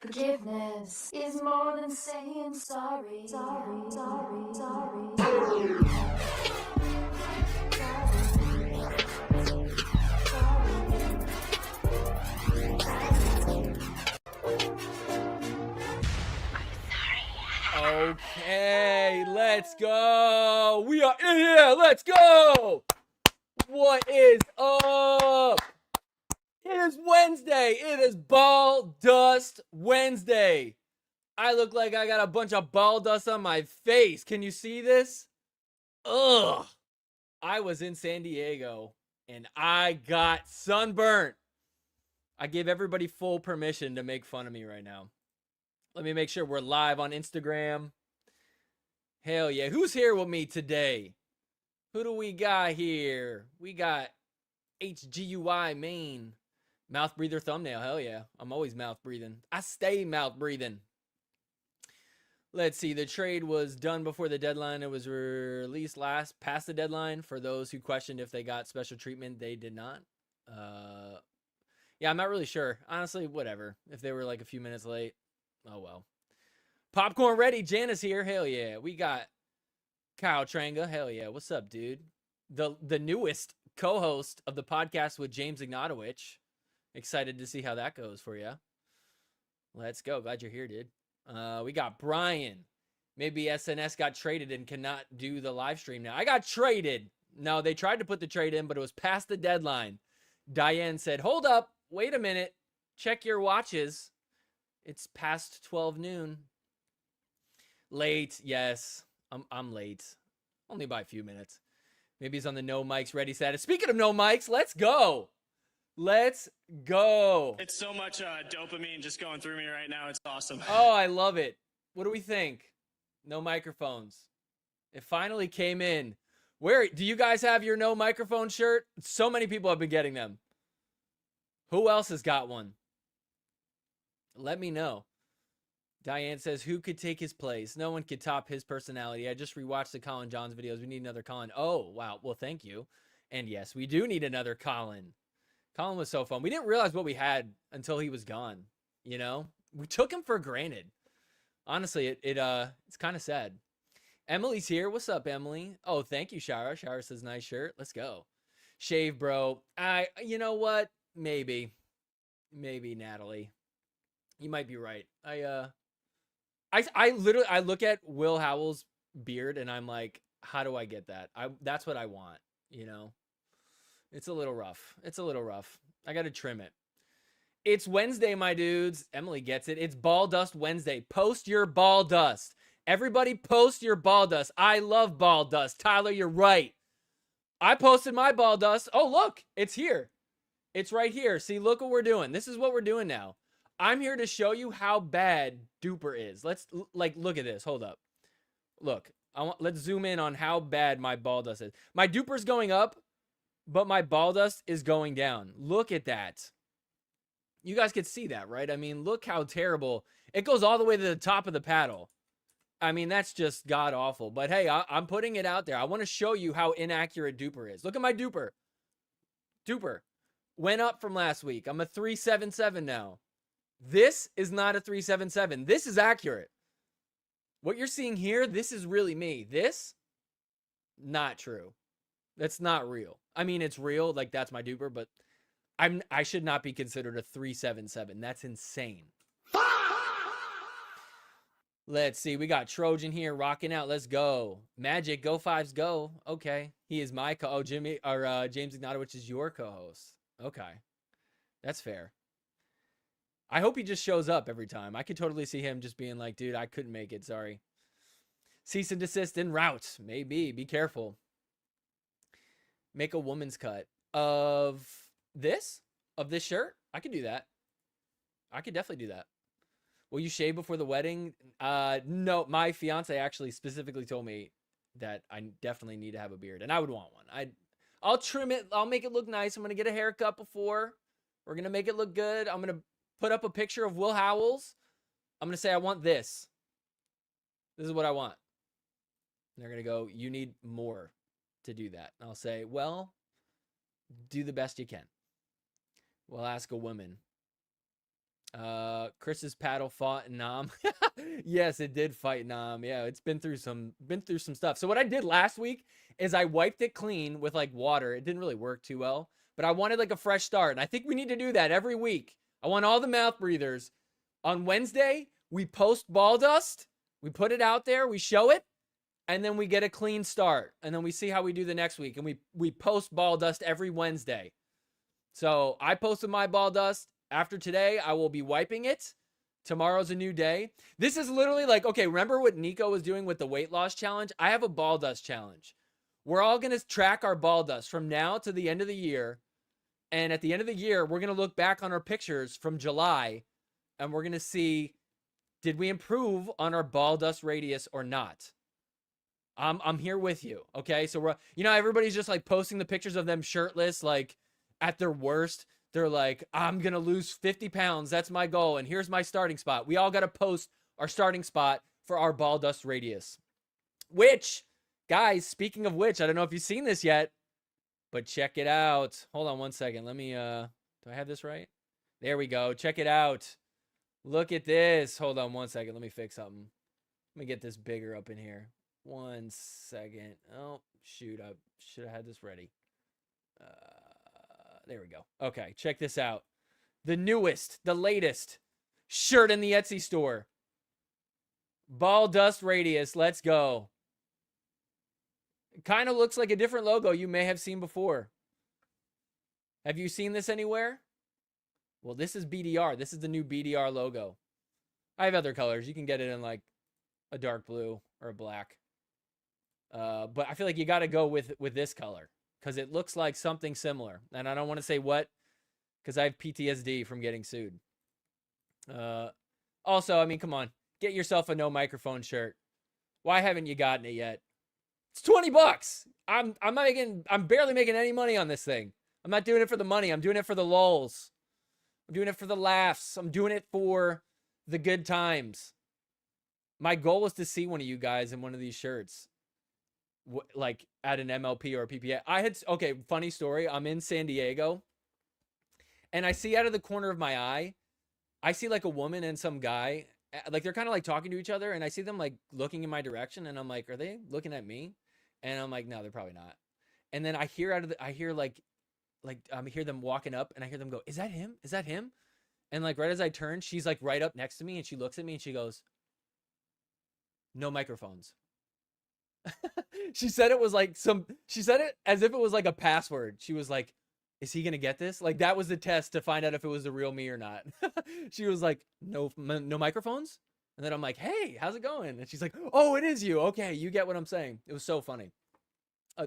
Forgiveness is more than saying sorry. Sorry, sorry, sorry. Okay, let's go. We are in here. Let's go. What is up? It is Wednesday. It is Ball Dust Wednesday. I look like I got a bunch of ball dust on my face. Can you see this? Ugh. I was in San Diego and I got sunburnt. I gave everybody full permission to make fun of me right now. Let me make sure we're live on Instagram. Hell yeah. Who's here with me today? Who do we got here? We got HGUI Maine. Mouth breather thumbnail. Hell yeah. I'm always mouth breathing. I stay mouth breathing. Let's see. The trade was done before the deadline. It was released past the deadline. For those who questioned if they got special treatment, they did not. Yeah, I'm not really sure. Honestly, whatever. If they were like a few minutes late, oh well. Popcorn ready. Jana's here. Hell yeah. We got Kyle Tranga. Hell yeah. What's up, dude? The newest co-host of the podcast with James Ignatowicz. Excited to see how that goes for you. Let's go. Glad you're here, dude. We got Brian. Maybe SNS got traded and cannot do the live stream now. I got traded. No, they tried to put the trade in, but it was past the deadline. Diane said, hold up. Wait a minute. Check your watches. It's past 12 noon. Late. Yes. I'm late. Only by a few minutes. Maybe he's on the no mics ready status. Speaking of no mics, let's go. Let's go. It's so much dopamine just going through me right now. It's awesome. Oh, I love it. What do we think? No microphones. It finally came in. Where do you guys have your no microphone shirt? So many people have been getting them. Who else has got one? Let me know. Diane says, who could take his place? No one could top his personality. I just rewatched the Colin Johns videos. We need another Colin. Oh, wow. Well, thank you. And yes, we do need another Colin. Colin was so fun. We didn't realize what we had until he was gone. You know, we took him for granted. Honestly, it's kind of sad. Emily's here. What's up, Emily? Oh, thank you, Shara. Shara says, nice shirt. Let's go. Shave, bro. You know what? Maybe, Natalie. You might be right. I literally look at Will Howell's beard and I'm like, how do I get that? That's what I want, you know. It's a little rough. I got to trim it. It's Wednesday, my dudes. Emily gets it. It's Ball Dust Wednesday. Post your ball dust. Everybody post your ball dust. I love ball dust. Tyler, you're right. I posted my ball dust. Oh, look, it's here. It's right here. See, look what we're doing. This is what we're doing now. I'm here to show you how bad Duper is. Let's look at this. Hold up. Look, let's zoom in on how bad my ball dust is. My Duper's going up, but my ball dust is going down. Look at that. You guys could see that, right? I mean, look how terrible. It goes all the way to the top of the paddle. I mean, that's just god awful. But hey, I'm putting it out there. I want to show you how inaccurate Duper is. Look at my Duper. Duper went up from last week. I'm a 377 now. This is not a 377. This is accurate. What you're seeing here, this is really me. This, not true. That's not real. I mean, it's real. Like, that's my Duper, but I should not be considered a 377. That's insane. Let's see. We got Trojan here rocking out. Let's go. Magic, go Fives, go. Okay. He is my James Ignatowicz is your co-host. Okay. That's fair. I hope he just shows up every time. I could totally see him just being like, dude, I couldn't make it. Sorry. Cease and desist en route. Maybe. Be careful. Make a woman's cut of this shirt. I could do that. I could definitely do that. Will you shave before the wedding? No, my fiance actually specifically told me that I definitely need to have a beard, and I would want one. I'll trim it. I'll make it look nice. I'm going to get a haircut before. We're going to make it look good. I'm going to put up a picture of Will Howells. I'm going to say, I want this. This is what I want. And they're going to go, you need more to do that. And I'll say, well, do the best you can. We'll ask a woman. Chris's paddle fought Nam. Yes, it did fight Nam. Yeah, it's been through some stuff. So what I did last week is I wiped it clean with like water. It didn't really work too well, but I wanted like a fresh start. And I think we need to do that every week. I want all the mouth breathers. On Wednesday, we post ball dust. We put it out there, we show it, and then we get a clean start. And then we see how we do the next week. And we post ball dust every Wednesday. So I posted my ball dust. After today, I will be wiping it. Tomorrow's a new day. This is literally like, okay, remember what Nico was doing with the weight loss challenge? I have a ball dust challenge. We're all going to track our ball dust from now to the end of the year. And at the end of the year, we're going to look back on our pictures from July and we're going to see, did we improve on our ball dust radius or not? I'm here with you. Okay. So we're, everybody's just like posting the pictures of them shirtless, like at their worst. They're like, I'm going to lose 50 pounds. That's my goal. And here's my starting spot. We all got to post our starting spot for our ball dust radius. Which, guys, speaking of which, I don't know if you've seen this yet, but check it out. Hold on one second. Let me, do I have this right? There we go. Check it out. Look at this. Hold on one second. Let me fix something. Let me get this bigger up in here. 1 second. Oh, shoot. I should have had this ready. There we go. Okay, check this out. The newest, the latest shirt in the Etsy store. Ball dust radius. Let's go. It kind of looks like a different logo you may have seen before. Have you seen this anywhere? Well, this is BDR. This is the new BDR logo. I have other colors. You can get it in like a dark blue or a black. But I feel like you got to go with this color, because it looks like something similar. And I don't want to say what, because I have PTSD from getting sued. Also, I mean, come on. Get yourself a no microphone shirt. Why haven't you gotten it yet? It's $20. I'm barely making any money on this thing. I'm not doing it for the money. I'm doing it for the lulz. I'm doing it for the laughs. I'm doing it for the good times. My goal is to see one of you guys in one of these shirts. Like at an MLP or a PPA. Okay, funny story. I'm in San Diego and I see out of the corner of my eye, I see like a woman and some guy, like they're kind of like talking to each other, and I see them like looking in my direction, and I'm like, are they looking at me? And I'm like, no, they're probably not. And then I hear them walking up, and I hear them go, is that him? Is that him? And like right as I turn, she's like right up next to me, and she looks at me and she goes, no microphones. She said it was like she said it as if it was like a password. She was like, is he going to get this? Like that was the test to find out if it was the real me or not. She was like, no microphones. And then I'm like, hey, how's it going? And she's like, oh, it is you. Okay. You get what I'm saying. It was so funny.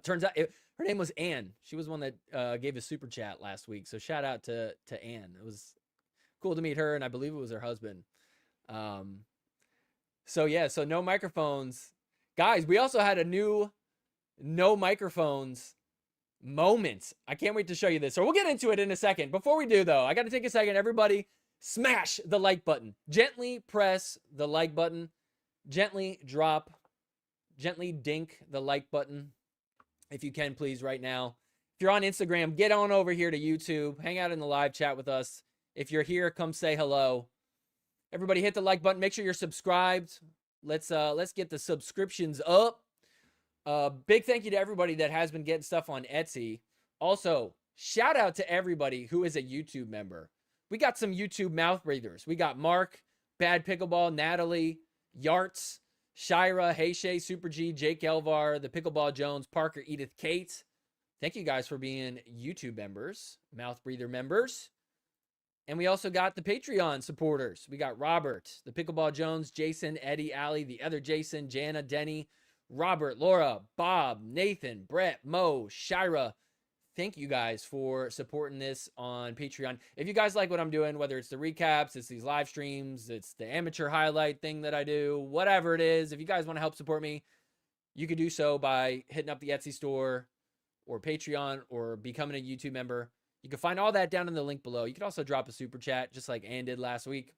Turns out her name was Anne. She was one that gave a super chat last week. So shout out to Anne. It was cool to meet her. And I believe it was her husband. So yeah, so no microphones. Guys, we also had a new no microphones moment. I can't wait to show you this. So we'll get into it in a second. Before we do, though, I got to take a second. Everybody, smash the like button. Gently press the like button. Gently drop. Gently dink the like button. If you can, please, right now. If you're on Instagram, get on over here to YouTube. Hang out in the live chat with us. If you're here, come say hello. Everybody hit the like button. Make sure you're subscribed. Let's get the subscriptions up. Big thank you to everybody that has been getting stuff on Etsy. Also, shout out to everybody who is a YouTube member. We got some YouTube mouth breathers. We got Mark, Bad Pickleball, Natalie, Yarts, Shira, Heyshay, Super G, Jake Elvar, the Pickleball Jones, Parker, Edith, Kate. Thank you guys for being YouTube members, mouth breather members. And we also got the Patreon supporters. We got Robert, the Pickleball Jones, Jason, Eddie, Allie, the other Jason, Jana, Denny, Robert, Laura, Bob, Nathan, Brett, Mo, Shira. Thank you guys for supporting this on Patreon. If you guys like what I'm doing, whether it's the recaps, it's these live streams, it's the amateur highlight thing that I do, whatever it is, if you guys want to help support me, you can do so by hitting up the Etsy store or Patreon or becoming a YouTube member. You can find all that down in the link below. You can also drop a super chat just like Ann did last week.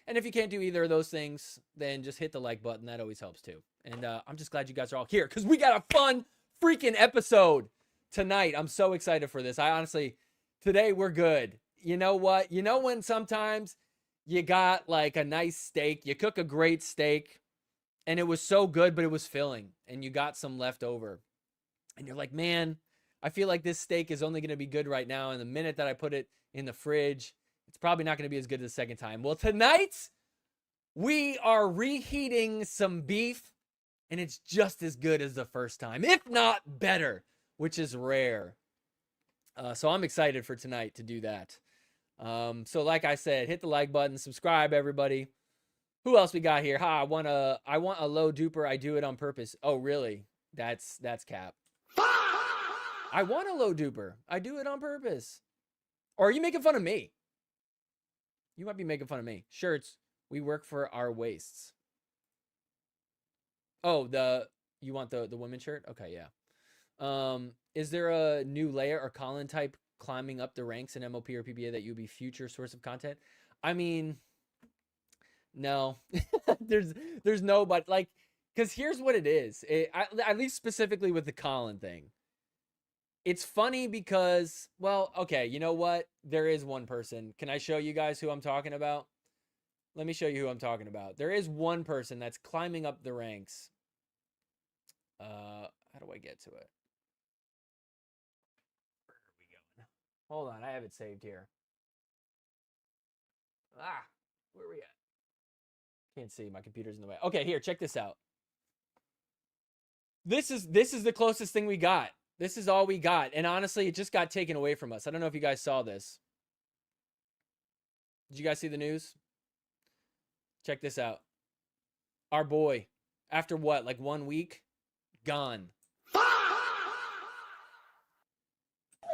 And if you can't do either of those things, then just hit the like button. That always helps too. And I'm just glad you guys are all here because we got a fun freaking episode tonight. I'm so excited for this. I honestly, today we're good. you know what? You know when sometimes you got like a nice steak, you cook a great steak, and it was so good, but it was filling, and you got some left over. And you're like, man, I feel like this steak is only going to be good right now. And the minute that I put it in the fridge, it's probably not going to be as good the second time. Well, tonight, we are reheating some beef, and it's just as good as the first time, if not better, which is rare. So I'm excited for tonight to do that. So like I said, hit the like button, subscribe, everybody. Who else we got here? I want a low duper. I do it on purpose. Oh, really? That's cap. I want a low duper. I do it on purpose. Or are you making fun of me? You might be making fun of me. Shirts. We work for our waists. Oh, you want the women's shirt? Okay, yeah. Is there a new layer or Colin type climbing up the ranks in MOP or PBA that you'd be future source of content? I mean, no. there's no, but like, because here's what it is. At least specifically with the Colin thing. It's funny because, well, okay, you know what? There is one person. Can I show you guys who I'm talking about? Let me show you who I'm talking about. There is one person that's climbing up the ranks. How do I get to it? Where are we going? Hold on, I have it saved here. Where are we at? Can't see, my computer's in the way. Okay, here, check this out. This is the closest thing we got. This is all we got. And honestly, it just got taken away from us. I don't know if you guys saw this. Did you guys see the news? Check this out. Our boy, after what, like 1 week? Gone.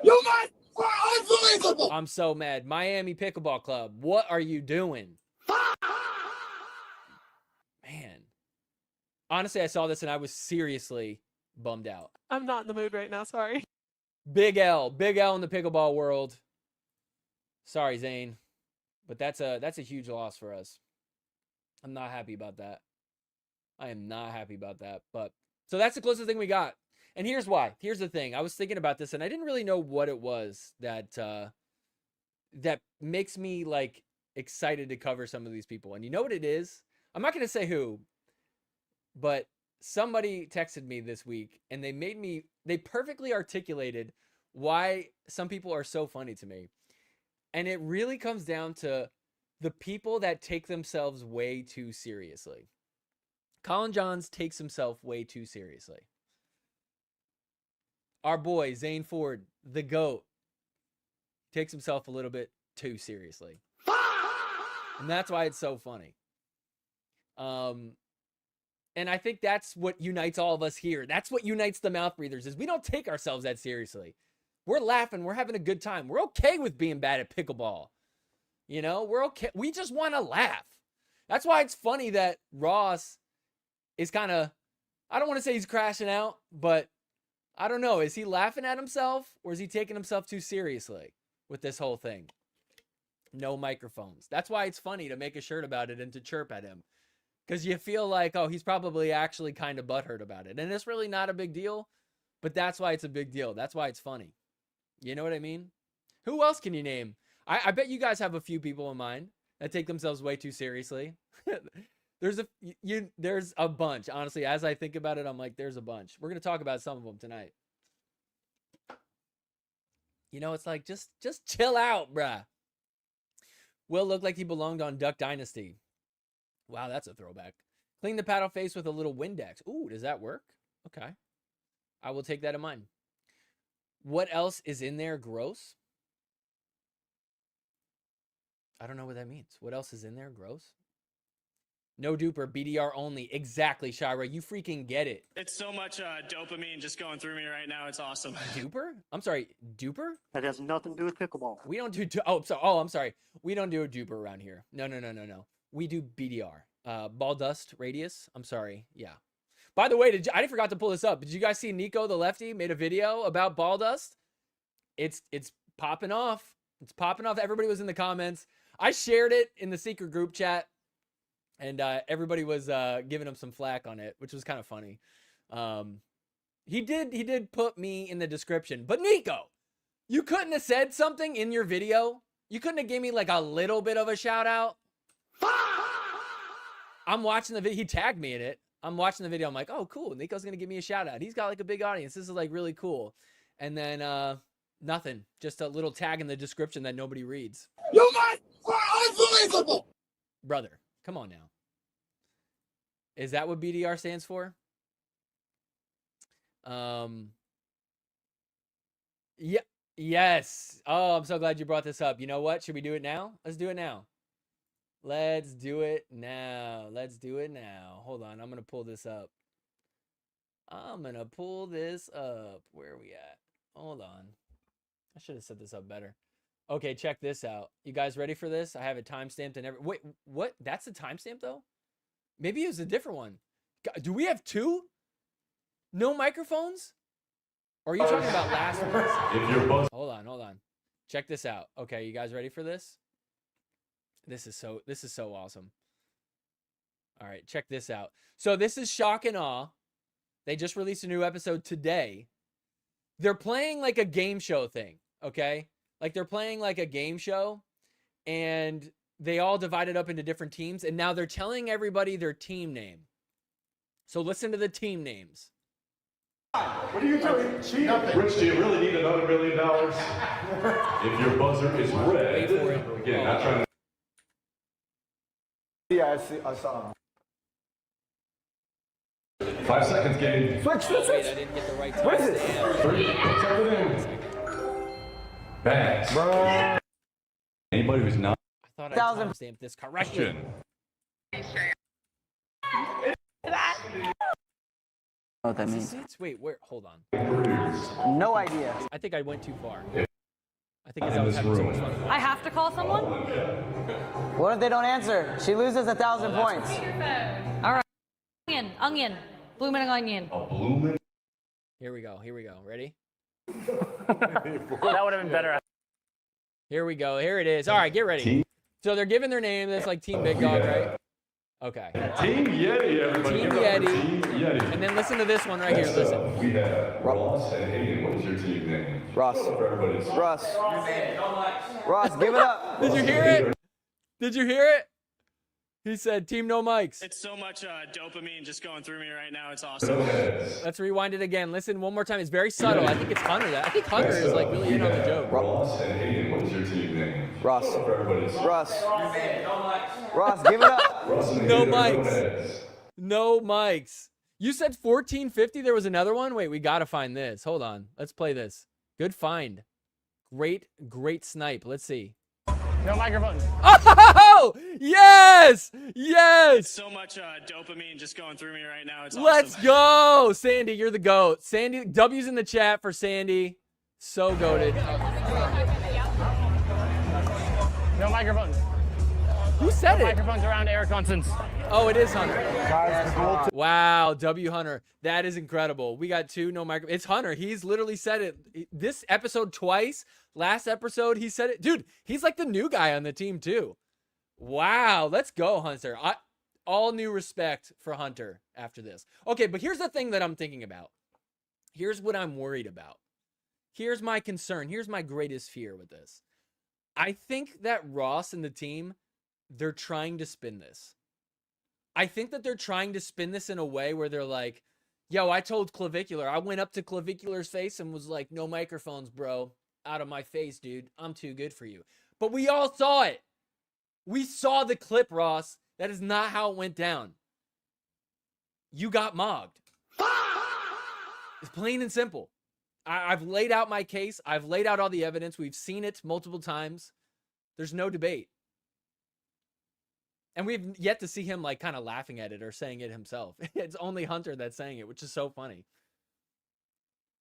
You guys are unbelievable. I'm so mad. Miami Pickleball Club, what are you doing? Man. Honestly, I saw this and I was seriously bummed out. I'm not in the mood right now, sorry. Big L in the pickleball world. Sorry, Zane, but that's a huge loss for us. I'm not happy about that. I am not happy about that. But so that's the closest thing we got. And here's why. Here's the thing. I was thinking about this and I didn't really know what it was that that makes me like excited to cover some of these people. And you know what it is? I'm not going to say who, but somebody texted me this week and they perfectly articulated why some people are so funny to me. And it really comes down to the people that take themselves way too seriously. Colin Johns takes himself way too seriously. Our boy, Zane Ford, the GOAT, takes himself a little bit too seriously. And that's why it's so funny. And I think that's what unites all of us here. That's what unites the mouth breathers is we don't take ourselves that seriously. We're laughing. We're having a good time. We're okay with being bad at pickleball. You know, we're okay. We just want to laugh. That's why it's funny that Ross is kind of, I don't want to say he's crashing out, but I don't know. Is he laughing at himself or is he taking himself too seriously with this whole thing? No microphones. That's why it's funny to make a shirt about it and to chirp at him. Because you feel like, oh, he's probably actually kind of butthurt about it. And it's really not a big deal, but that's why it's a big deal. That's why it's funny. You know what I mean? Who else can you name? I bet you guys have a few people in mind that take themselves way too seriously. There's a bunch. Honestly, as I think about it, I'm like, there's a bunch. We're going to talk about some of them tonight. You know, it's like, just chill out, bruh. Will looked like he belonged on Duck Dynasty. Wow, that's a throwback. Clean the paddle face with a little Windex. Ooh, does that work? Okay. I will take that in mind. What else is in there gross? I don't know what that means. What else is in there gross? No duper, BDR only. Exactly, Shira. You freaking get it. It's so much dopamine just going through me right now. It's awesome. Duper? I'm sorry, duper? That has nothing to do with pickleball. We don't do, I'm sorry. We don't do a duper around here. No. We do BDR. Ball dust radius. I'm sorry. Yeah. By the way, I forgot to pull this up. Did you guys see Nico the lefty made a video about ball dust? It's popping off. It's popping off. Everybody was in the comments. I shared it in the secret group chat, and everybody was giving him some flack on it, which was kind of funny. He did put me in the description, but Nico, you couldn't have said something in your video. You couldn't have gave me like a little bit of a shout out. I'm watching the video. He tagged me in it. I'm watching the video. I'm like, oh, cool. Nico's going to give me a shout out. He's got like a big audience. This is like really cool. And then nothing. Just a little tag in the description that nobody reads. You guys are unbelievable. Brother, come on now. Is that what BDR stands for? Yeah. Yes. Oh, I'm so glad you brought this up. You know what? Should we do it now? Let's do it now. Let's do it now. Let's do it now. Hold on. I'm going to pull this up. Where are we at? Hold on. I should have set this up better. Okay, check this out. You guys ready for this? I have it timestamped and everything. Wait, what? That's the timestamp though? Maybe it was a different one. Do we have two? No microphones? Or are you talking about last one? Hold on. Check this out. Okay, you guys ready for this? This is so awesome. All right, check this out. So this is Shock and Awe. They just released a new episode today. They're playing like a game show thing, okay? Like they're playing like a game show, and they all divided up into different teams, and now they're telling everybody their team name. So listen to the team names. What are you doing? Rich, do you really need another $1 million? If your buzzer is red, Wait for it. again, not trying to. Yeah, I saw him. 5 seconds, game. Switch. Wait, I didn't get the right time. What is it? 3, what's everything? Bags. Bro. Anybody who's not. I thought I timestamped this correctly. What that means? Wait, where? Hold on. No idea. I think I went too far. I think I was having so much fun. I have to call someone? What if they don't answer? She loses 1,000 points. All right. Onion. Blooming onion. A blooming. Here we go. Ready? That would have been better. Here we go. Here it is. All right, get ready. So they're giving their name. That's like Team Big Dog, right? Okay. Team Yeti, everybody. Team Give it up for Yeti. Team Yeti. And then listen to this one right here. Listen. We have Ross and Hayden. What is your team name? Ross. For everybody's. Ross, give it up. Did you hear it? Did you hear it? He said, Team No Mics. It's so much dopamine just going through me right now. It's awesome. Let's rewind it again. Listen one more time. It's very subtle. I think it's Hunter. I think Hunter is like really in on the joke. Ross and Hayden. What is your team name? Ross. For everybody's. Ross, give it up. Ross and No Hayden are mics. heads. No Mics. You said 1450. There was another one. Wait, we got to find this. Hold on. Let's play this. Good find. Great snipe. Let's see. No microphone. Oh, yes. It's so much dopamine just going through me right now. It's awesome. Let's go. Sandy, you're the GOAT. Sandy, W's in the chat for Sandy. So goated. No microphone. Who said it? Microphones around Eric Johnson's. Oh, it is Hunter. Wow, W Hunter. That is incredible. We got two no micro. It's Hunter. He's literally said it this episode twice. Last episode, he said it. Dude, he's like the new guy on the team too. Wow, let's go, Hunter. All new respect for Hunter after this. Okay, but here's the thing that I'm thinking about. Here's what I'm worried about. Here's my concern. Here's my greatest fear with this. I think that Ross and the team, they're trying to spin this. I think that they're trying to spin this in a way where they're like, yo, I told Clavicular. I went up to Clavicular's face and was like, no microphones, bro. Out of my face, dude. I'm too good for you. But we all saw it. We saw the clip, Ross. That is not how it went down. You got mogged. It's plain and simple. I've laid out my case. I've laid out all the evidence. We've seen it multiple times. There's no debate. And we've yet to see him like kind of laughing at it or saying it himself. It's only Hunter that's saying it, which is so funny.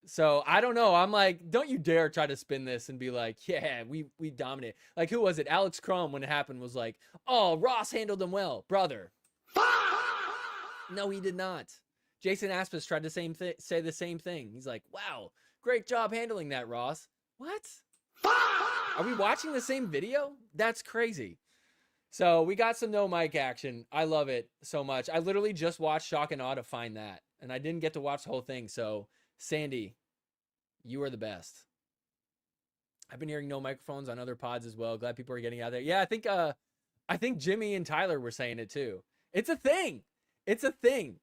So I don't know. I'm like, don't you dare try to spin this and be like, yeah, we dominate. Like, who was it? Alex Crum, when it happened, was like, oh, Ross handled him well. Brother. No, he did not. Jason Aspis tried to say the same thing. He's like, wow, great job handling that, Ross. What? Are we watching the same video? That's crazy. So we got some no mic action. I love it so much. I literally just watched Shock and Awe to find that. And I didn't get to watch the whole thing. So Sandy, you are the best. I've been hearing no microphones on other pods as well. Glad people are getting out there. Yeah, I think Jimmy and Tyler were saying it too. It's a thing. It's a thing.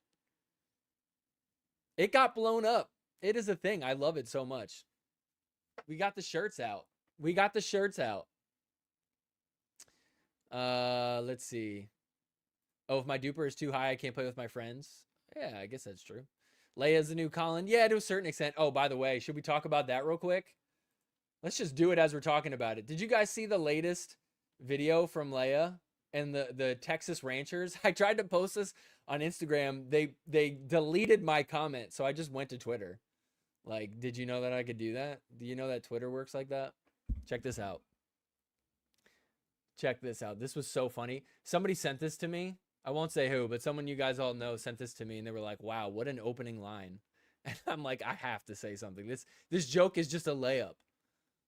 It got blown up. It is a thing. I love it so much. We got the shirts out. We got the shirts out. Let's see. Oh, if my duper is too high, I can't play with my friends. Yeah, I guess that's true. Leia's the new Colin. Yeah, to a certain extent. Oh, by the way, should we talk about that real quick? Let's just do it as we're talking about it. Did you guys see the latest video from Leia and the Texas Ranchers? I tried to post this on Instagram. They deleted my comment, so I just went to Twitter. Like, did you know that I could do that? Do you know that Twitter works like that? Check this out. Check this out. This was so funny. Somebody sent this to me. I won't say who, but someone you guys all know sent this to me, and they were like, wow, what an opening line. And I'm like, I have to say something. This joke is just a layup.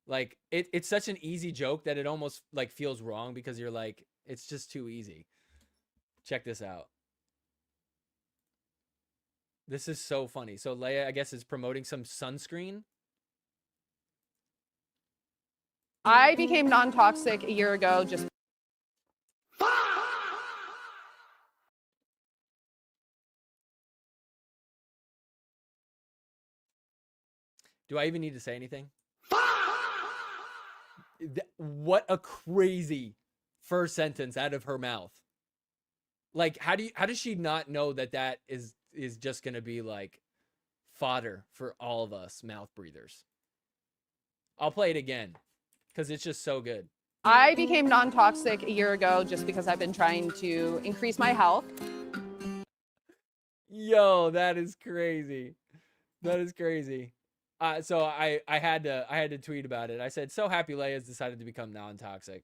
Like, it's such an easy joke that it almost like feels wrong because you're like, it's just too easy. Check this out. This is so funny. So Leia, I guess, is promoting some sunscreen. I became non-toxic a year ago just Do I even need to say anything? What a crazy first sentence out of her mouth. Like, how does she not know that is just going to be like fodder for all of us mouth breathers? I'll play it again because it's just so good. I became non-toxic a year ago just because I've been trying to increase my health. Yo, that is crazy. That is crazy. So I had to tweet about it. I said, so happy Leia's decided to become non-toxic.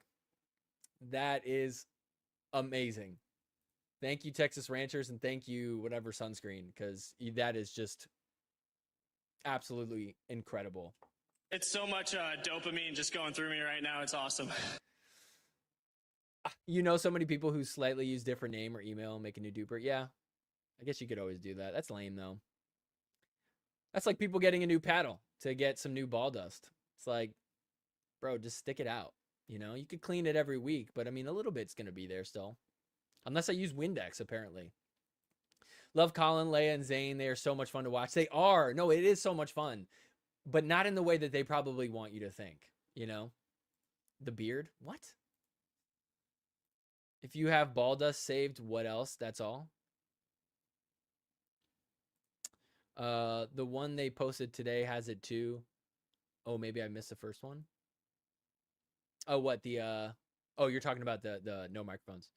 That is amazing. Thank you, Texas Ranchers, and thank you, whatever sunscreen, because that is just absolutely incredible. It's so much dopamine just going through me right now. It's awesome. You know so many people who slightly use different name or email and make a new duper. Yeah, I guess you could always do that. That's lame, though. That's like people getting a new paddle to get some new ball dust. It's like, bro, just stick it out. You know, you could clean it every week, but I mean, a little bit's going to be there still. Unless I use Windex, apparently. Love Colin, Leia, and Zane. They are so much fun to watch. They are. No, it is so much fun. But not in the way that they probably want you to think, you know? The beard? What? If you have ball dust saved, what else? That's all? The one they posted today has it too. Oh, maybe I missed the first one. Oh, what? Oh, you're talking about the no microphones.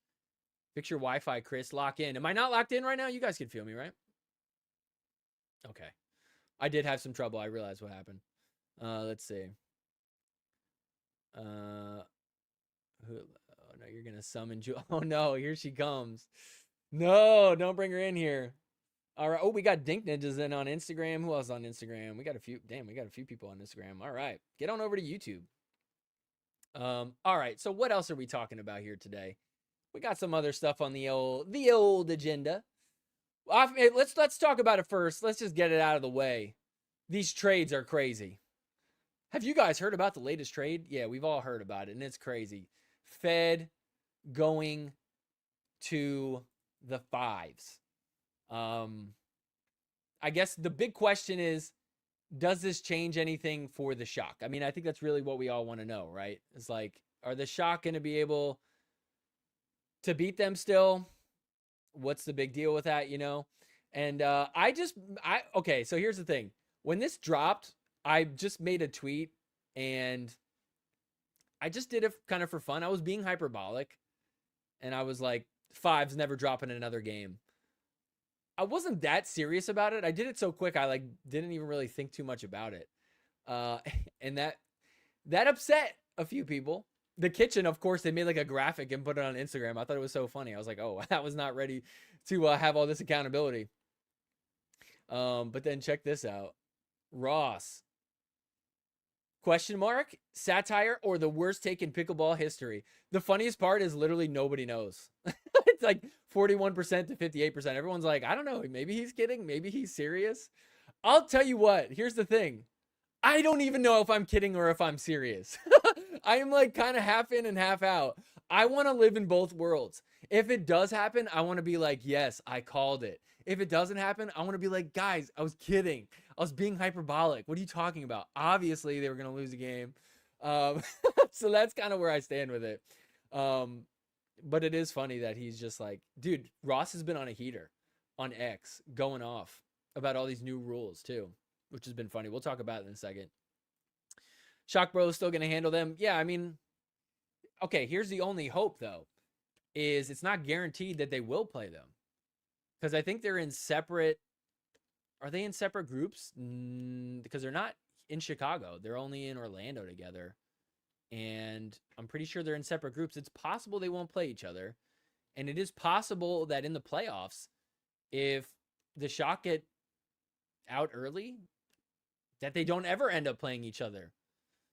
Fix your Wi-Fi, Chris. Lock in. Am I not locked in right now? You guys can feel me, right? Okay. I did have some trouble. I realized what happened. Let's see. Oh no, you're gonna summon Jewel. Oh no, here she comes. No, don't bring her in here. All right. Oh, we got Dink Ninjas in on Instagram. Who else on Instagram? We got a few. Damn, we got a few people on Instagram. All right. Get on over to YouTube. All right. So what else are we talking about here today? We got some other stuff on the old agenda. Let's talk about it first. Let's just get it out of the way. These trades are crazy. Have you guys heard about the latest trade? Yeah, we've all heard about it, and it's crazy. Fed going to the fives. I guess the big question is, does this change anything for the Shock? I mean, I think that's really what we all want to know, right? It's like, are the Shock going to be able to beat them still? What's the big deal with that, you know? And okay, so here's the thing. When this dropped, I just made a tweet, and I just did it kind of for fun. I was being hyperbolic, and I was like, fives never drop in another game. I wasn't that serious about it. I did it so quick, I didn't even really think too much about it. And that upset a few people. The Kitchen, of course, they made like a graphic and put it on Instagram. I thought it was so funny. I was like, oh, I was not ready to have all this accountability. But then check this out. Ross. Question mark? Satire or the worst take in pickleball history? The funniest part is literally nobody knows. It's like 41% to 58%. Everyone's like, I don't know. Maybe he's kidding. Maybe he's serious. I'll tell you what. Here's the thing. I don't even know if I'm kidding or if I'm serious. I am like kind of half in and half out. I want to live in both worlds. If it does happen, I want to be like, yes, I called it. If it doesn't happen, I want to be like, guys, I was kidding. I was being hyperbolic. What are you talking about? Obviously, they were going to lose a game. So that's kind of where I stand with it. But it is funny that he's just like, dude, Ross has been on a heater on X going off about all these new rules too, which has been funny. We'll talk about it in a second. Shock Bro is still going to handle them. Yeah, I mean, okay, here's the only hope though, is it's not guaranteed that they will play them. Because I think they're in separate, are they in separate groups? Because they're not in Chicago. They're only in Orlando together. And I'm pretty sure they're in separate groups. It's possible they won't play each other. And it is possible that in the playoffs, if the Shock get out early, that they don't ever end up playing each other.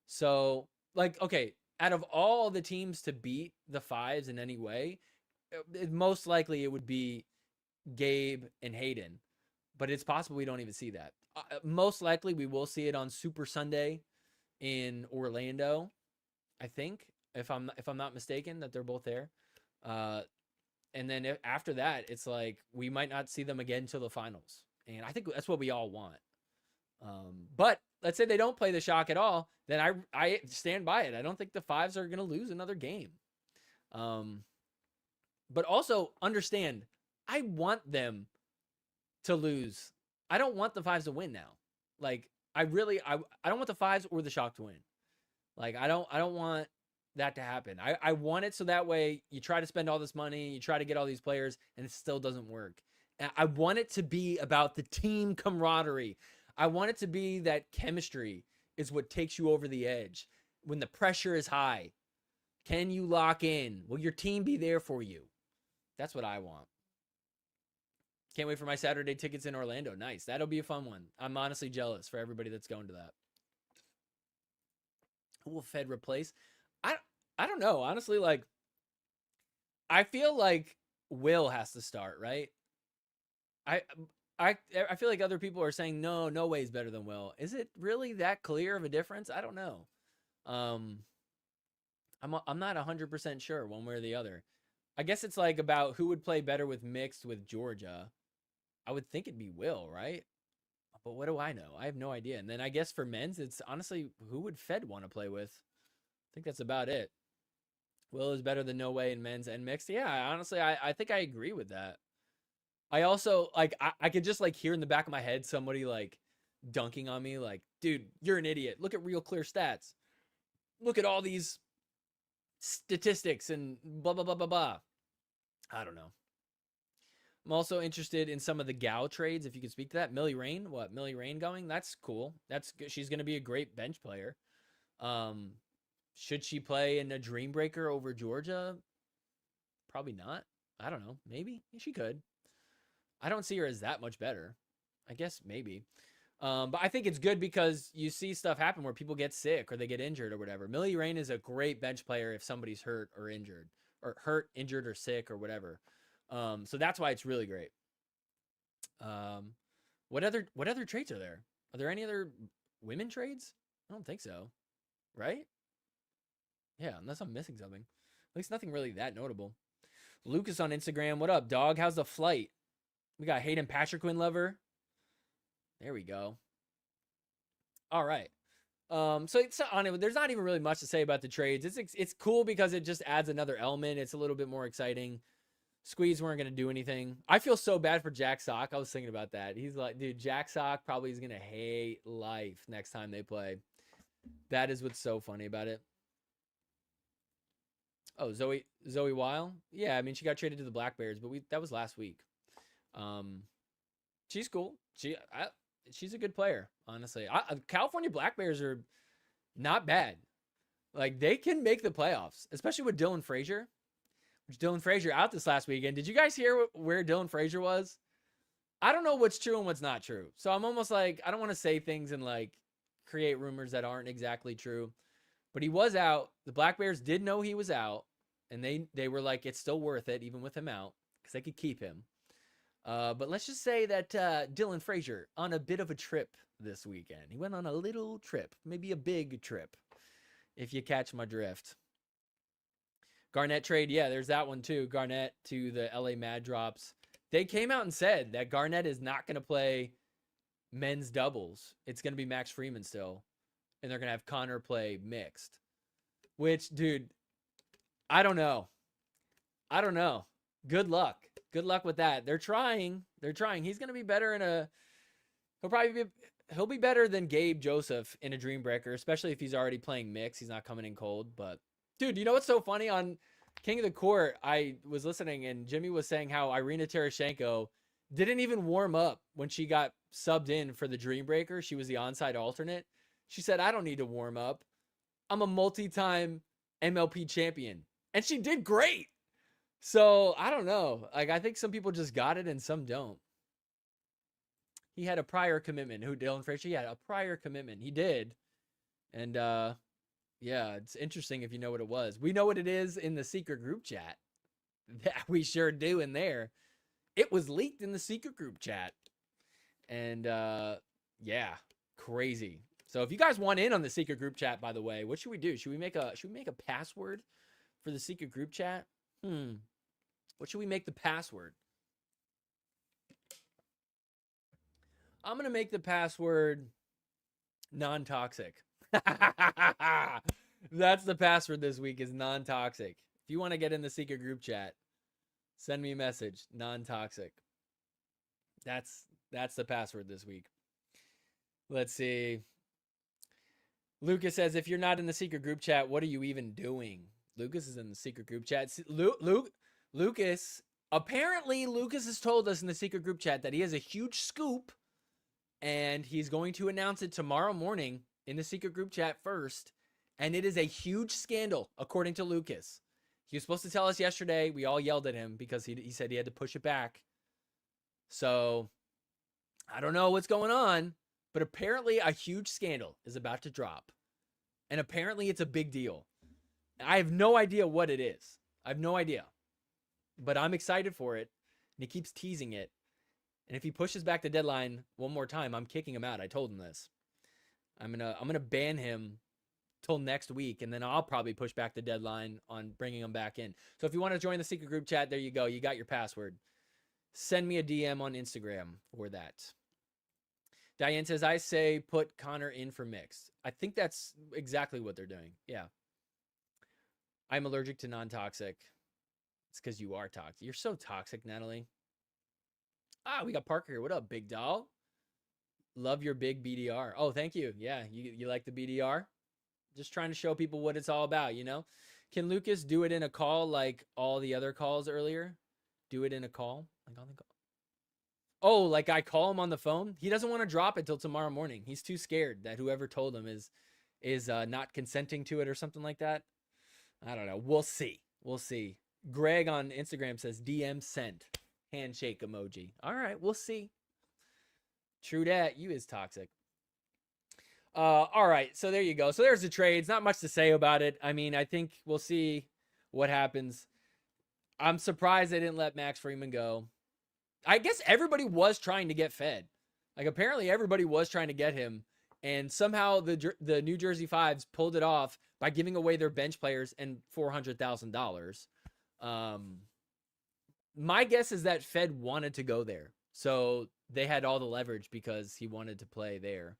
So, like, okay, out of all the teams to beat the Fives in any way, most likely it would be Gabe and Hayden. But it's possible we don't even see that. Most likely we will see it on Super Sunday in Orlando. I think, if I'm not mistaken, that they're both there. And then after that, it's like we might not see them again until the finals. And I think that's what we all want. But let's say they don't play the Shock at all, then I stand by it. I don't think the Fives are going to lose another game. But also understand, I want them to lose. I don't want the Fives to win now. Like, I don't want the Fives or the Shock to win. Like, I don't want that to happen. I want it so that way you try to spend all this money, you try to get all these players, and it still doesn't work. I want it to be about the team camaraderie. I want it to be that chemistry is what takes you over the edge. When the pressure is high, can you lock in? Will your team be there for you? That's what I want. Can't wait for my Saturday tickets in Orlando. Nice. That'll be a fun one. I'm honestly jealous for everybody that's going to that. Who will Fed replace? I don't know. Honestly, like, I feel like Will has to start, right? I feel like other people are saying no way is better than Will. Is it really that clear of a difference? I don't know. I'm not 100% sure one way or the other. I guess it's like about who would play better with mixed with Georgia. I would think it'd be Will, right? But what do I know? I have no idea. And then I guess for men's, it's honestly, who would Fed want to play with? I think that's about it. Will is better than No Way in men's and mixed. Yeah, honestly, I think I agree with that. I also, like, I could just, like, hear in the back of my head somebody, like, dunking on me, like, dude, you're an idiot. Look at Real Clear Stats. Look at all these statistics and blah, blah, blah, blah, blah. I don't know. I'm also interested in some of the gal trades, if you could speak to that. Millie Rain, what? Millie Rain going? That's cool. That's good. She's going to be a great bench player. Should she play in a Dream Breaker over Georgia? Probably not. I don't know. Maybe. She could. I don't see her as that much better. I guess maybe. But I think it's good because you see stuff happen where people get sick or they get injured or whatever. Millie Rain is a great bench player if somebody's hurt or injured. Or hurt, injured, or sick or whatever. So that's why it's really great. What other trades are there? Are there any other women trades? I don't think so. Right? Yeah, unless I'm missing something. At least nothing really that notable. Lucas on Instagram. What up, dog? How's the flight? We got Hayden Patriquin lover. There we go. All right. So it's on it. There's not even really much to say about the trades. It's cool because it just adds another element. It's a little bit more exciting. Squeeze weren't going to do anything. I feel so bad for Jack Sock. I was thinking about that. He's like, dude, Jack Sock probably is going to hate life next time they play. That is what's so funny about it. Oh, Zoe Weil? Yeah, I mean, she got traded to the Black Bears, but that was last week. She's cool. She's a good player, honestly. California Black Bears are not bad. Like, they can make the playoffs, especially with Dylan Frazier. Dylan Frazier out this last weekend. Did you guys hear where Dylan Frazier was? I don't know what's true and what's not true. So I'm almost like, I don't want to say things and like create rumors that aren't exactly true. But he was out. The Black Bears did know he was out. And they were like, it's still worth it, even with him out, because they could keep him. But let's just say that Dylan Frazier on a bit of a trip this weekend. He went on a little trip, maybe a big trip, if you catch my drift. Garnett trade, yeah, there's that one too. Garnett to the LA Mad Drops. They came out and said that Garnett is not going to play men's doubles. It's going to be Max Freeman still. And they're going to have Connor play mixed. Which, dude, I don't know. Good luck. Good luck with that. They're trying. He's going to be better in a... He'll be better than Gabe Joseph in a Dream Breaker, especially if he's already playing mix. He's not coming in cold. But, dude, you know what's so funny? On King of the Court, I was listening, and Jimmy was saying how Irina Tereshchenko didn't even warm up when she got subbed in for the Dream Breaker. She was the onside alternate. She said, I don't need to warm up. I'm a multi-time MLP champion. And she did great. So, I don't know. Like, I think some people just got it and some don't. He had a prior commitment. Who, Dylan Frazier? He had a prior commitment. He did. And, yeah, it's interesting if you know what it was. We know what it is in the secret group chat. That we sure do in there. It was leaked in the secret group chat. And, yeah, crazy. So if you guys want in on the secret group chat, by the way, what should we do? Should we make a password for the secret group chat? What should we make the password? I'm going to make the password non-toxic. That's the password this week, is non-toxic. If you want to get in the secret group chat, send me a message, non-toxic. That's the password this week. Let's see. Lucas says, if you're not in the secret group chat, what are you even doing? Lucas is in the secret group chat. Lucas, apparently Lucas has told us in the secret group chat that he has a huge scoop, and he's going to announce it tomorrow morning in the secret group chat first. And it is a huge scandal, according to Lucas. He was supposed to tell us yesterday. We all yelled at him because he said he had to push it back. So I don't know what's going on, but apparently a huge scandal is about to drop. And apparently it's a big deal. I have no idea what it is. I have no idea. But I'm excited for it. And he keeps teasing it. And if he pushes back the deadline one more time, I'm kicking him out. I told him this. I'm gonna ban him till next week, and then I'll probably push back the deadline on bringing him back in. So if you want to join the secret group chat, there you go. You got your password. Send me a DM on Instagram for that. Diane says, I say put Connor in for mixed. I think that's exactly what they're doing. Yeah. I'm allergic to non-toxic. It's because you are toxic. You're so toxic, Natalie. Ah, we got Parker here. What up, big doll? Love your big BDR. Oh, thank you. Yeah, you like the BDR? Just trying to show people what it's all about, you know? Can Lucas do it in a call like all the other calls earlier? Do it in a call? Like on the call? Oh, like I call him on the phone? He doesn't want to drop it till tomorrow morning. He's too scared that whoever told him is not consenting to it or something like that. I don't know. We'll see. We'll see. Greg on Instagram says DM sent. Handshake emoji. All right, we'll see. True dat. You is toxic. All right, so there you go. So there's the trades. Not much to say about it. I mean, I think we'll see what happens. I'm surprised they didn't let Max Freeman go. I guess everybody was trying to get Fed. Like, apparently everybody was trying to get him, and somehow the New Jersey Fives pulled it off by giving away their bench players and $400,000. My guess is that Fed wanted to go there, so they had all the leverage because he wanted to play there.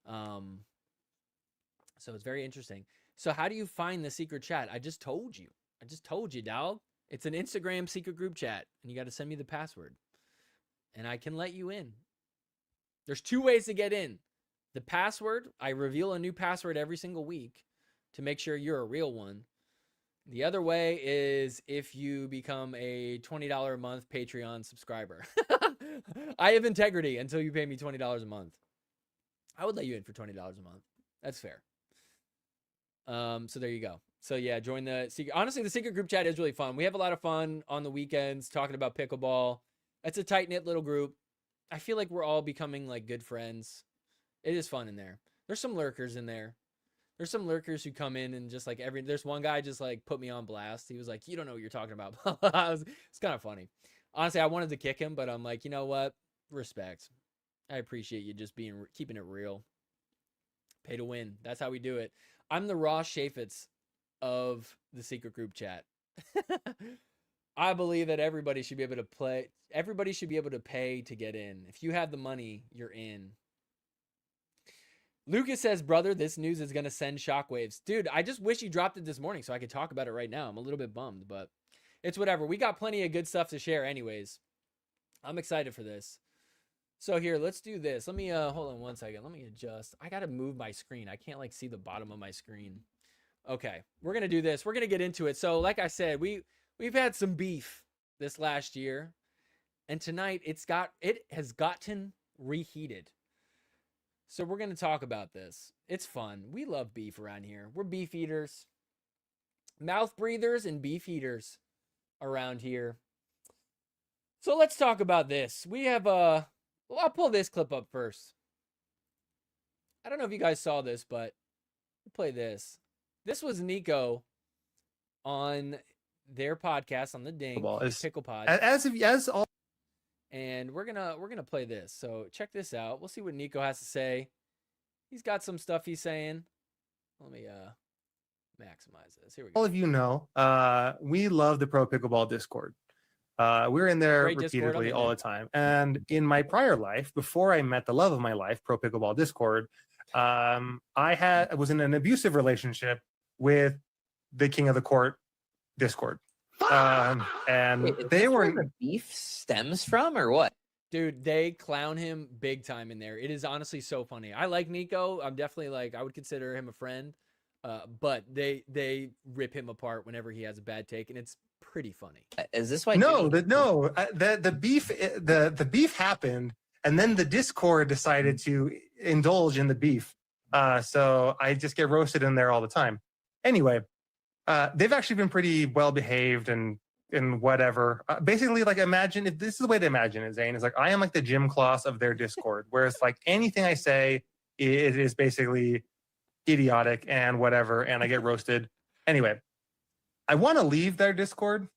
So it's very interesting. So how do you find the secret chat? I just told you. Dog. It's an Instagram secret group chat, and you got to send me the password, and I can let you in. There's two ways to get in. The password, I reveal a new password every single week to make sure you're a real one. The other way is if you become a $20 a month Patreon subscriber. I have integrity until you pay me $20 a month. I would let you in for $20 a month. That's fair. So there you go. So yeah, join the secret. Honestly, the secret group chat is really fun. We have a lot of fun on the weekends talking about pickleball. It's a tight-knit little group. I feel like we're all becoming like good friends. It is fun in there. There's some lurkers in there. There's some lurkers who come in and just like there's one guy just like put me on blast. He was like, you don't know what you're talking about. It's kind of funny. Honestly, I wanted to kick him, but I'm like, you know what? Respect. I appreciate you just keeping it real. Pay to win. That's how we do it. I'm the Ross Chaffetz of the secret group chat. I believe that everybody should be able to play. Everybody should be able to pay to get in. If you have the money, you're in. Lucas says, brother, this news is going to send shockwaves. Dude, I just wish you dropped it this morning so I could talk about it right now. I'm a little bit bummed, but it's whatever. We got plenty of good stuff to share anyways. I'm excited for this. So here, let's do this. Let me, hold on one second. Let me adjust. I got to move my screen. I can't like see the bottom of my screen. Okay, we're going to do this. We're going to get into it. So like I said, we've had some beef this last year, and tonight it has gotten reheated. So we're going to talk about this. It's fun. We love beef around here. We're beef eaters, mouth breathers, and beef eaters around here. So let's talk about this. We have well, I'll pull this clip up first. I don't know if you guys saw this, but we'll play this. This was Nico on their podcast on the Ding Pickle Pod. As all. And we're gonna play this. So check this out. We'll see what Nico has to say. He's got some stuff he's saying. Let me maximize this. Here we go. All of you know, we love the Pro Pickleball Discord. We're in there Great Discord, repeatedly all the time. And in my prior life, before I met the love of my life, Pro Pickleball Discord, I was in an abusive relationship with the King of the Court Discord. And Wait, they were where the beef stems from, or what? Dude, they clown him big time in there. It is honestly so funny. I like Nico. I'm definitely like, I would consider him a friend. But they rip him apart whenever he has a bad take, and it's pretty funny. Is this why? The beef happened, and then the Discord decided to indulge in the beef. So I just get roasted in there all the time. Anyway, they've actually been pretty well behaved and whatever. Basically, like, imagine if this is the way to imagine it, Zane, is like I am like the gym class of their Discord, whereas like anything I say, it is basically idiotic and whatever, and I get roasted. Anyway, I want to leave their Discord,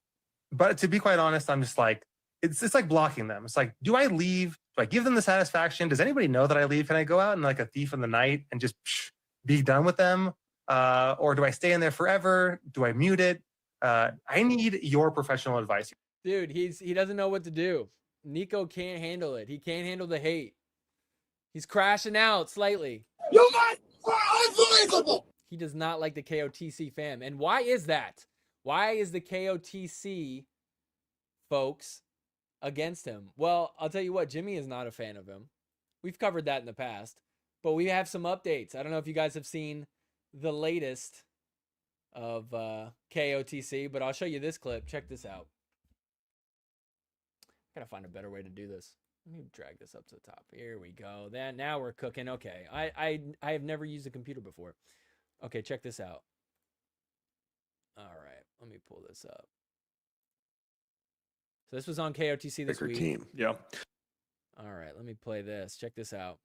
but to be quite honest, I'm just like, it's like blocking them. It's like, do I leave? Do I give them the satisfaction? Does anybody know that I leave? Can I go out and like a thief in the night and just be done with them? Or do I stay in there forever? Do I mute it? I need your professional advice. Dude, he doesn't know what to do. Nico can't handle it. He can't handle the hate. He's crashing out slightly. You guys are unbelievable. He does not like the KOTC fam. And why is that? Why is the KOTC folks against him? Well, I'll tell you what, Jimmy is not a fan of him. We've covered that in the past, but we have some updates. I don't know if you guys have seen the latest of KOTC, but I'll show you this clip. Check this out. Gotta find a better way to do this. Let me drag this up to the top. Here we go. Now we're cooking. Okay. I have never used a computer before. Okay, check this out. All right, let me pull this up. So this was on KOTC this week. Team. Yeah. All right, let me play this. Check this out.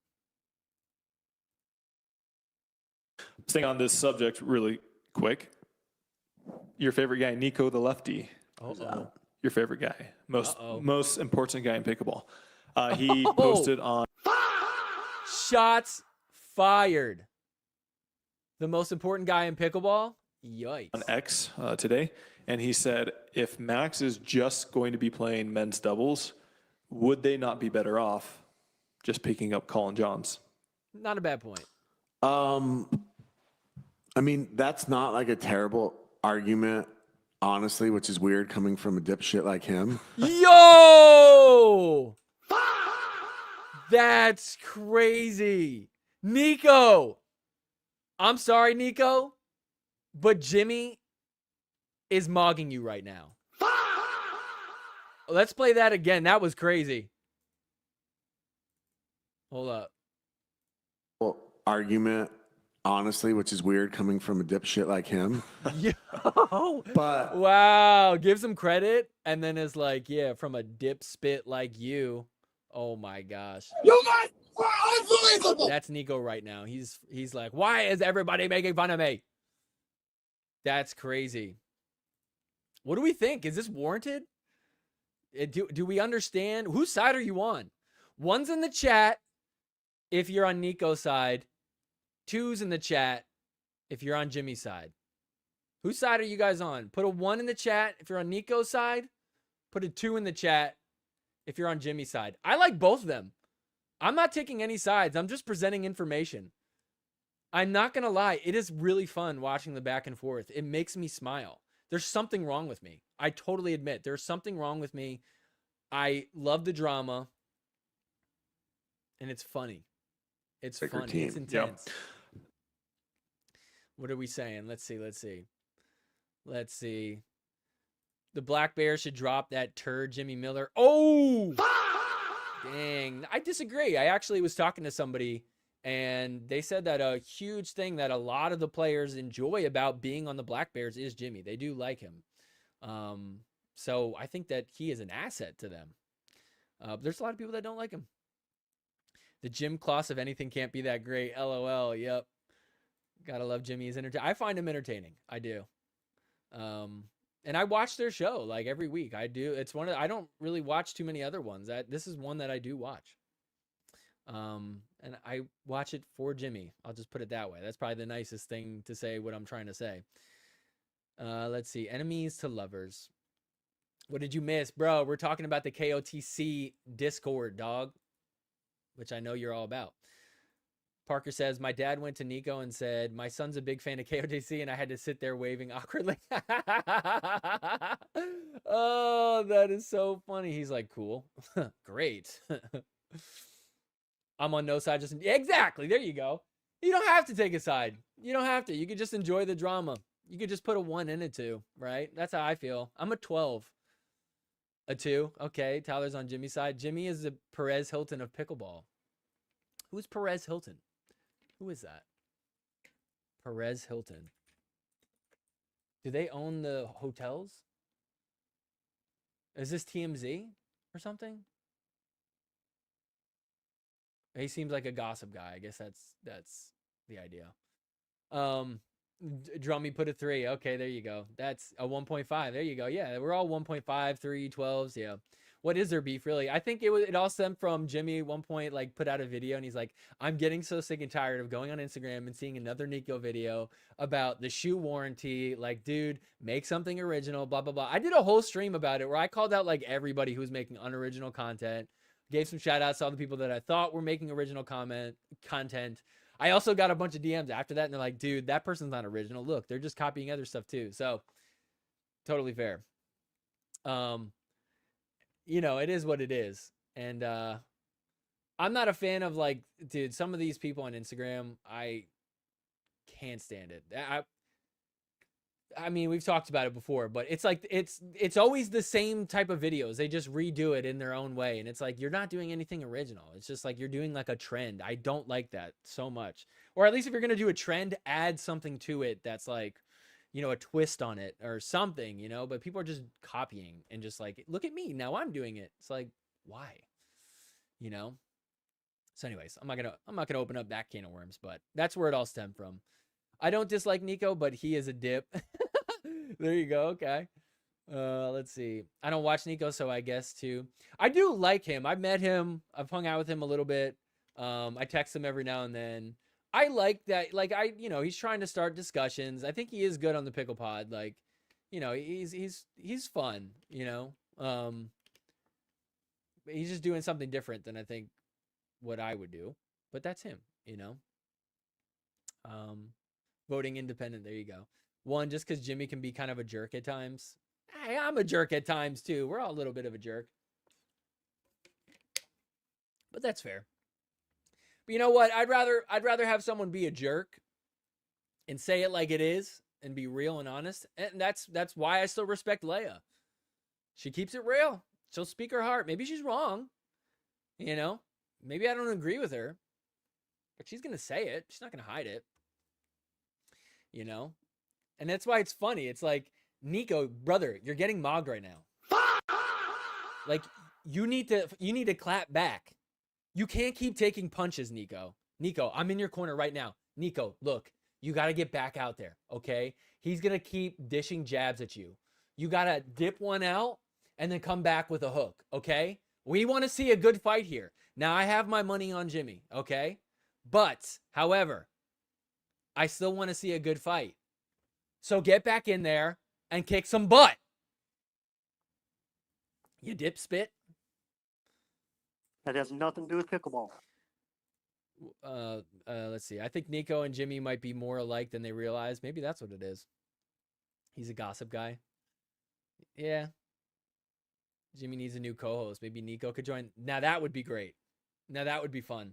Staying on this subject really quick. Your favorite guy, Nico the lefty. Uh-oh. Your favorite guy. Most important guy in pickleball. He Oh! posted on Shots fired. The most important guy in pickleball? Yikes. on X today, and he said, if Max is just going to be playing men's doubles, would they not be better off just picking up Colin Johns? Not a bad point. I mean, that's not like a terrible argument, honestly, which is weird coming from a dipshit like him. Yo! That's crazy. Nico! I'm sorry, Nico, but Jimmy is mogging you right now. Let's play that again. That was crazy. Hold up. Well, argument, honestly, which is weird coming from a dipshit like him. Yo! But Wow. Gives him credit and then is like, yeah, from a dip spit like you. Oh my gosh. You guys are unbelievable. That's Nico right now. He's like, why is everybody making fun of me? That's crazy. What do we think? Is this warranted? Do we understand? Whose side are you on? One's in the chat if you're on Nico's side. Two's in the chat if you're on Jimmy's side. Whose side are you guys on? Put a 1 in the chat if you're on Nico's side. Put a 2 in the chat if you're on Jimmy's side. I like both of them. I'm not taking any sides. I'm just presenting information. I'm not going to lie. It is really fun watching the back and forth. It makes me smile. There's something wrong with me. I totally admit there's something wrong with me. I love the drama. And it's funny. It's Bigger funny. team. It's intense. What are we saying? Let's see. The Black Bears should drop that turd Jimmy Miller. Oh! Dang. I disagree. I actually was talking to somebody, and they said that a huge thing that a lot of the players enjoy about being on the Black Bears is Jimmy. They do like him. So I think that he is an asset to them. There's a lot of people that don't like him. The Jim Kloss of anything can't be that great. LOL. Yep. Gotta love Jimmy. He's entertaining. I find him entertaining. I do. And I watch their show like every week. I do. It's one of, I don't really watch too many other ones. This is one that I do watch. And I watch it for Jimmy. I'll just put it that way. That's probably the nicest thing to say what I'm trying to say. Let's see. Enemies to lovers. What did you miss, bro? We're talking about the KOTC Discord, dog, which I know you're all about. Parker says, my dad went to Nico and said, my son's a big fan of KOTC, and I had to sit there waving awkwardly. Oh, that is so funny. He's like, cool. Great. I'm on no side. Just exactly. There you go. You don't have to take a side. You don't have to. You could just enjoy the drama. You could just put a 1 in it too, right? That's how I feel. I'm a 12. A 2. Okay. Tyler's on Jimmy's side. Jimmy is the Perez Hilton of pickleball. Who's Perez Hilton? Who is that? Perez Hilton. Do they own the hotels? Is this TMZ or something? He seems like a gossip guy. I guess that's the idea. Drummy put a 3. Okay, there you go. That's a 1.5. There you go. Yeah, we're all 1.5, 3, 12s. Yeah. What is their beef, really? I think it all stemmed from Jimmy at one point, like, put out a video, and he's like, I'm getting so sick and tired of going on Instagram and seeing another Nico video about the shoe warranty. Like, dude, make something original, blah, blah, blah. I did a whole stream about it where I called out, like, everybody who was making unoriginal content, gave some shout-outs to all the people that I thought were making original content. I also got a bunch of DMs after that, and they're like, dude, that person's not original. Look, they're just copying other stuff, too. So, totally fair. You know, it is what it is. And I'm not a fan of, like, dude, some of these people on Instagram, I can't stand it. I mean, we've talked about it before, but it's like it's always the same type of videos. They just redo it in their own way. And it's like, you're not doing anything original. It's just like you're doing like a trend. I don't like that so much. Or at least if you're going to do a trend, add something to it that's like, you know, a twist on it or something, you know, but people are just copying and just like, look at me. Now I'm doing it. It's like, why? You know? So anyways, I'm not going to open up that can of worms, but that's where it all stemmed from. I don't dislike Nico, but he is a dip. There you go. Okay. Let's see. I don't watch Nico, so I guess too. I do like him. I've met him. I've hung out with him a little bit. I text him every now and then. I like that. Like, you know, he's trying to start discussions. I think he is good on the Pickle Pod. Like, you know, he's fun, you know. He's just doing something different than I think what I would do, but that's him, you know. Voting independent. There you go. 1, just because Jimmy can be kind of a jerk at times. Hey, I'm a jerk at times too. We're all a little bit of a jerk, but that's fair. But you know what? I'd rather have someone be a jerk and say it like it is and be real and honest. And that's why I still respect Leia. She keeps it real. She'll speak her heart. Maybe she's wrong. You know, maybe I don't agree with her, but she's going to say it. She's not going to hide it. You know, and that's why it's funny. It's like, Nico, brother, you're getting mogged right now. Like, you need to clap back. You can't keep taking punches, Nico. Nico, I'm in your corner right now. Nico, look, you got to get back out there, okay? He's going to keep dishing jabs at you. You got to dip one out and then come back with a hook, okay? We want to see a good fight here. Now, I have my money on Jimmy, okay? But, however, I still want to see a good fight. So get back in there and kick some butt. You dip spit. That has nothing to do with pickleball. Let's see. I think Nico and Jimmy might be more alike than they realize. Maybe that's what it is. He's a gossip guy. Yeah. Jimmy needs a new co-host. Maybe Nico could join. Now that would be great. Now that would be fun.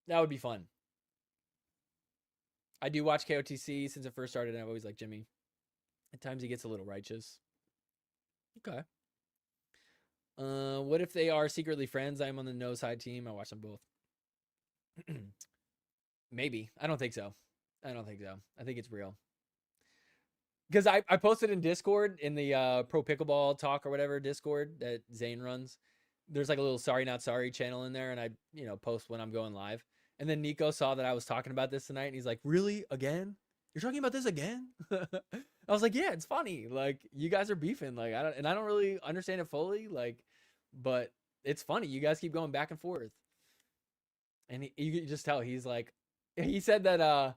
That would be fun. I do watch KOTC since it first started, and I've always liked Jimmy. At times he gets a little righteous. Okay. What if they are secretly friends? I'm on the no side team. I watch them both. Maybe. I don't think so. I think it's real. Because I posted in Discord, in the Pro Pickleball Talk or whatever Discord that Zane runs. There's like a little Sorry Not Sorry channel in there, and I, post when I'm going live. And then Nico saw that I was talking about this tonight, and he's like, really? Again? You're talking about this again? I was like, yeah, it's funny. Like, you guys are beefing. Like, I don't really understand it fully. Like, but it's funny. You guys keep going back and forth. And you can just tell he's like, he said that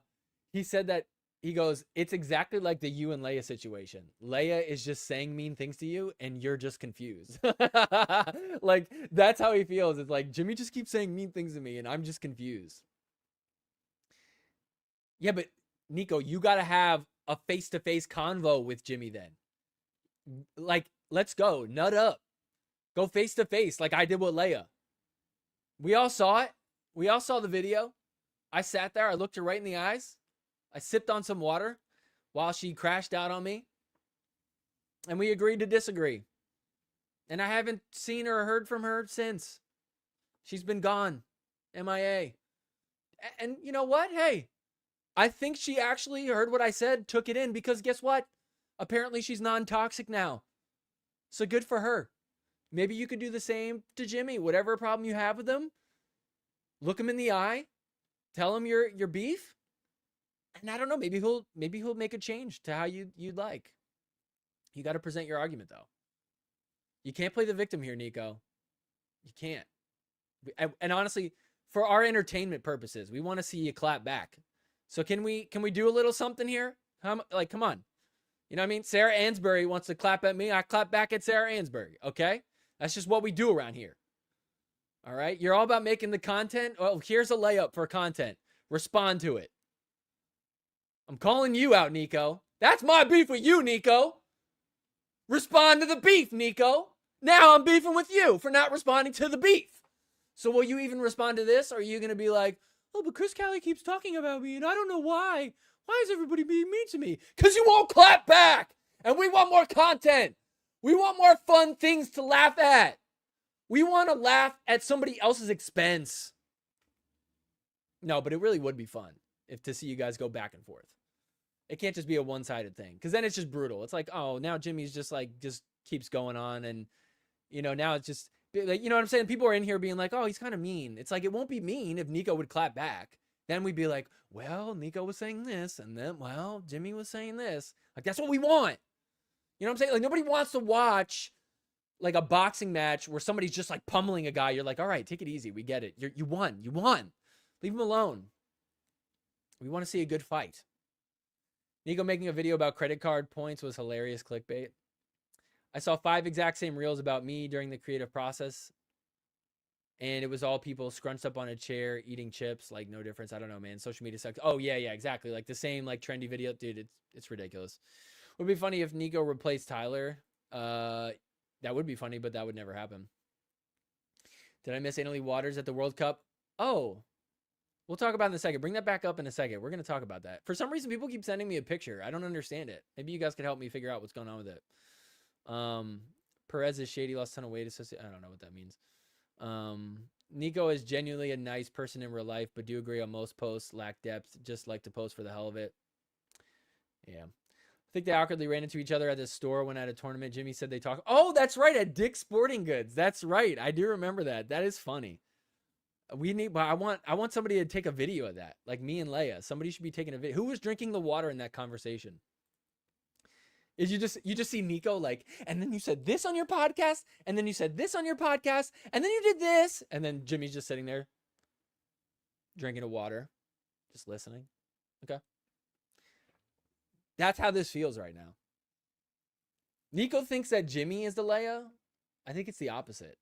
he goes, it's exactly like the you and Leia situation. Leia is just saying mean things to you and you're just confused. Like, that's how he feels. It's like, Jimmy just keeps saying mean things to me and I'm just confused. Yeah, but Nico, you got to have a face-to-face convo with Jimmy then. Like, let's go. Nut up. Go face-to-face like I did with Leia. We all saw it. We all saw the video. I sat there. I looked her right in the eyes. I sipped on some water while she crashed out on me. And we agreed to disagree. And I haven't seen or heard from her since. She's been gone. MIA. And you know what? Hey, I think she actually heard what I said, took it in, because guess what? Apparently she's non-toxic now. So good for her. Maybe you could do the same to Jimmy. Whatever problem you have with him, look him in the eye, tell him your beef, and I don't know, maybe he'll make a change to how you'd like. You got to present your argument though. You can't play the victim here, Nico. You can't. And honestly, for our entertainment purposes, we want to see you clap back. So can we do a little something here? Come on. You know what I mean? Sarah Ansbury wants to clap at me. I clap back at Sarah Ansbury. Okay? That's just what we do around here. All right? You're all about making the content. Oh, here's a layup for content. Respond to it. I'm calling you out, Nico. That's my beef with you, Nico. Respond to the beef, Nico. Now I'm beefing with you for not responding to the beef. So will you even respond to this? Or are you going to be like, oh, but Chris Callie keeps talking about me and I don't know why. Why is everybody being mean to me? Because you won't clap back. And we want more content. We want more fun things to laugh at. We want to laugh at somebody else's expense. No, but it really would be fun to see you guys go back and forth. It can't just be a one-sided thing, because then it's just brutal. It's like, oh, now Jimmy's just keeps going on, and now it's just like, you know what I'm saying? People are in here being like, oh, he's kind of mean. It's like, it won't be mean if Nico would clap back. Then we'd be like, well, Nico was saying this, and then, well, Jimmy was saying this. Like, that's what we want. You know what I'm saying? Like, nobody wants to watch like a boxing match where somebody's just like pummeling a guy. You're like, all right, take it easy. We get it. You won. Leave him alone. We want to see a good fight. Nico making a video about credit card points was hilarious clickbait. I saw 5 exact same reels about me during the creative process, and it was all people scrunched up on a chair eating chips. Like, no difference. I don't know, man. Social media sucks. Oh, yeah, exactly. Like the same like trendy video. Dude, it's ridiculous. Would be funny if Nico replaced Tyler. That would be funny, but that would never happen. Did I miss Annalie Waters at the World Cup? Oh, we'll talk about it in a second. Bring that back up in a second. We're going to talk about that. For some reason, people keep sending me a picture. I don't understand it. Maybe you guys could help me figure out what's going on with it. Perez is shady, lost a ton of weight. I don't know what that means. Nico is genuinely a nice person in real life, but do agree on most posts lack depth. Just like to post for the hell of it. Yeah. I think they awkwardly ran into each other at the store when at a tournament. Jimmy said they talk. Oh, that's right. At Dick's Sporting Goods. That's right. I do remember that. That is funny. I want somebody to take a video of that. Like me and Leia. Somebody should be taking a video. Who was drinking the water in that conversation? Is you just see Nico like, and then you said this on your podcast, and then you said this on your podcast, and then you did this, and then Jimmy's just sitting there drinking a water, just listening. Okay. That's how this feels right now. Nico thinks that Jimmy is the Leia. I think it's the opposite.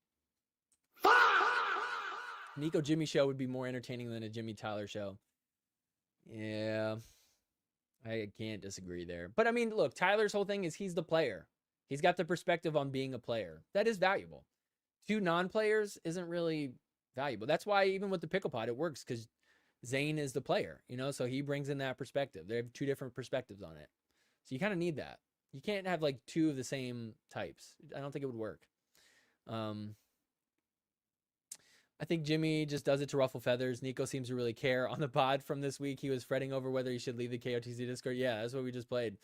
Nico Jimmy show would be more entertaining than a Jimmy Tyler show. Yeah. I can't disagree there. But I mean, look, Tyler's whole thing is he's the player. He's got the perspective on being a player. That is valuable. 2 non-players isn't really valuable. That's why even with the Pickle Pod, it works because Zane is the player, you know, so he brings in that perspective. They have 2 different perspectives on it. So you kind of need that. You can't have like 2 of the same types. I don't think it would work. I think Jimmy just does it to ruffle feathers. Nico seems to really care. On the pod from this week, he was fretting over whether he should leave the KOTC Discord. Yeah, that's what we just played.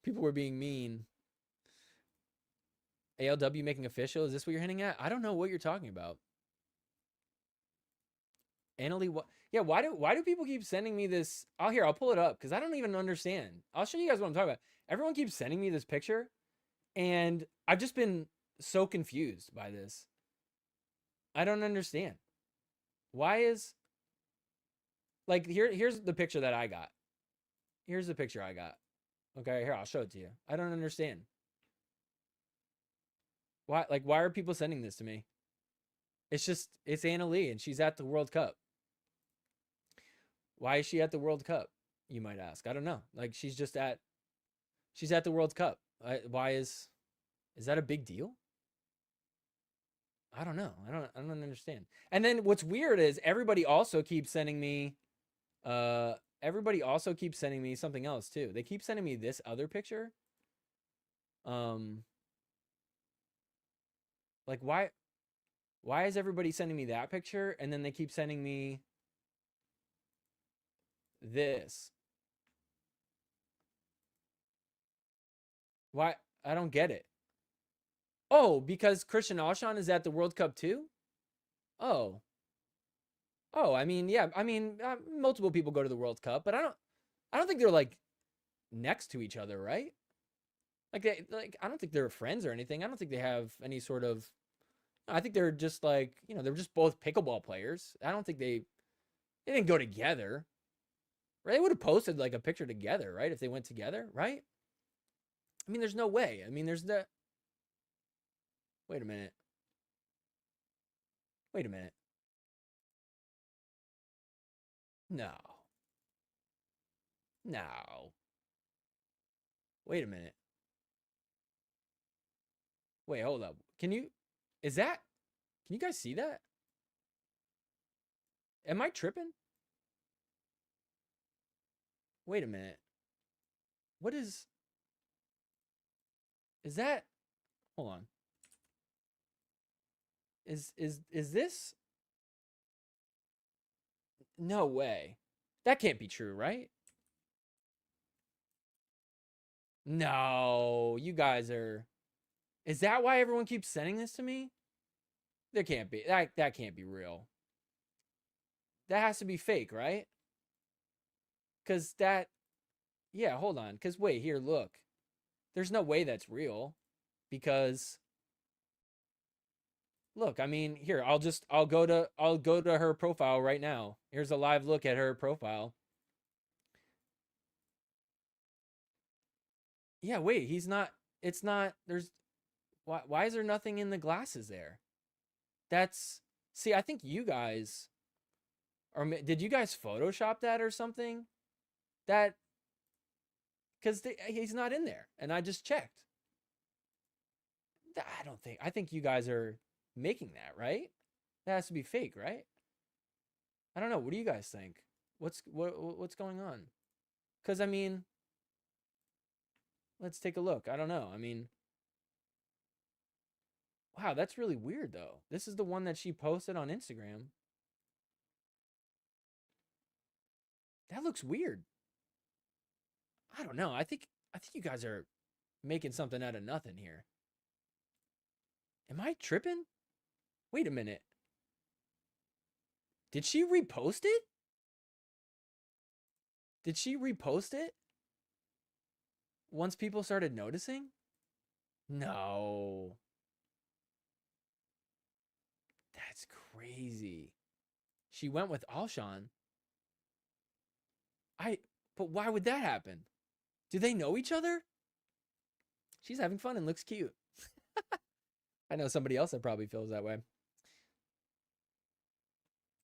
People were being mean. ALW making official? Is this what you're hinting at? I don't know what you're talking about. Annalie, what? Yeah, why do people keep sending me this? I'll pull it up because I don't even understand. I'll show you guys what I'm talking about. Everyone keeps sending me this picture, and I've just been so confused by this. I don't understand. Why is like here's the picture that I got. Here's the picture I got. Okay, here, I'll show it to you. I don't understand. Why are people sending this to me? It's Anna Lee and she's at the World Cup. Why is she at the World Cup? You might ask. I don't know. Like she's at the World Cup. Why is that a big deal? I don't know. I don't understand. And then what's weird is everybody also keeps sending me something else too. They keep sending me this other picture. Like why is everybody sending me that picture and then they keep sending me this? Why? I don't get it. Oh, because Christian Alshon is at the World Cup too? Oh, I mean, yeah. I mean, multiple people go to the World Cup, but I don't think they're like next to each other, right? I don't think they're friends or anything. I don't think they have any sort of. I think they're just like, you know, they're just both pickleball players. I don't think they didn't go together. Right? They would have posted like a picture together, right? If they went together, right? I mean, there's no way. I mean, there's the. Wait a minute. No. Wait a minute. Wait, hold up. Can you guys see that? Am I tripping? Wait a minute. What is that? Hold on. Is this? No way. That can't be true, right? No, you guys are. Is that why everyone keeps sending this to me? There can't be. That can't be real. That has to be fake, right? Cuz yeah, hold on. Cuz wait, here, look. There's no way that's real because look, I mean, here, I'll go to her profile right now. Here's a live look at her profile. Yeah, wait, it's not, why is there nothing in the glasses there? See, I think you guys, or did you guys Photoshop that or something? Because he's not in there, and I just checked. I think you guys are making that, right? That has to be fake, right? I don't know. What do you guys think? What's going on? Because I mean, let's take a look. I don't know. I mean, wow, that's really weird though. This is the one that she posted on Instagram. That looks weird. I don't know. I think you guys are making something out of nothing here. Am I tripping? Wait a minute. Did she repost it? Once people started noticing? No. That's crazy. She went with Alshon. But why would that happen? Do they know each other? She's having fun and looks cute. I know somebody else that probably feels that way.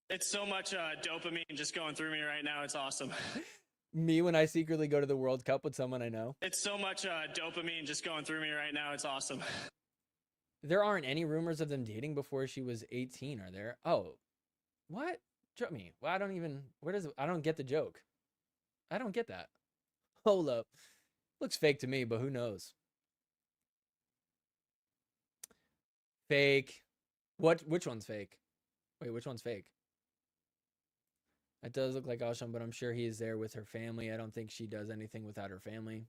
It's so much dopamine just going through me right now. It's awesome. Me when I secretly go to the World Cup with someone I know. It's so much dopamine just going through me right now. It's awesome. There aren't any rumors of them dating before she was 18, are there? Oh, what? Me. Well, I don't even. I don't get the joke. I don't get that. Hold up. Looks fake to me, but who knows? Fake. Which one's fake? Wait, which one's fake? It does look like Alshon, but I'm sure he is there with her family. I don't think she does anything without her family.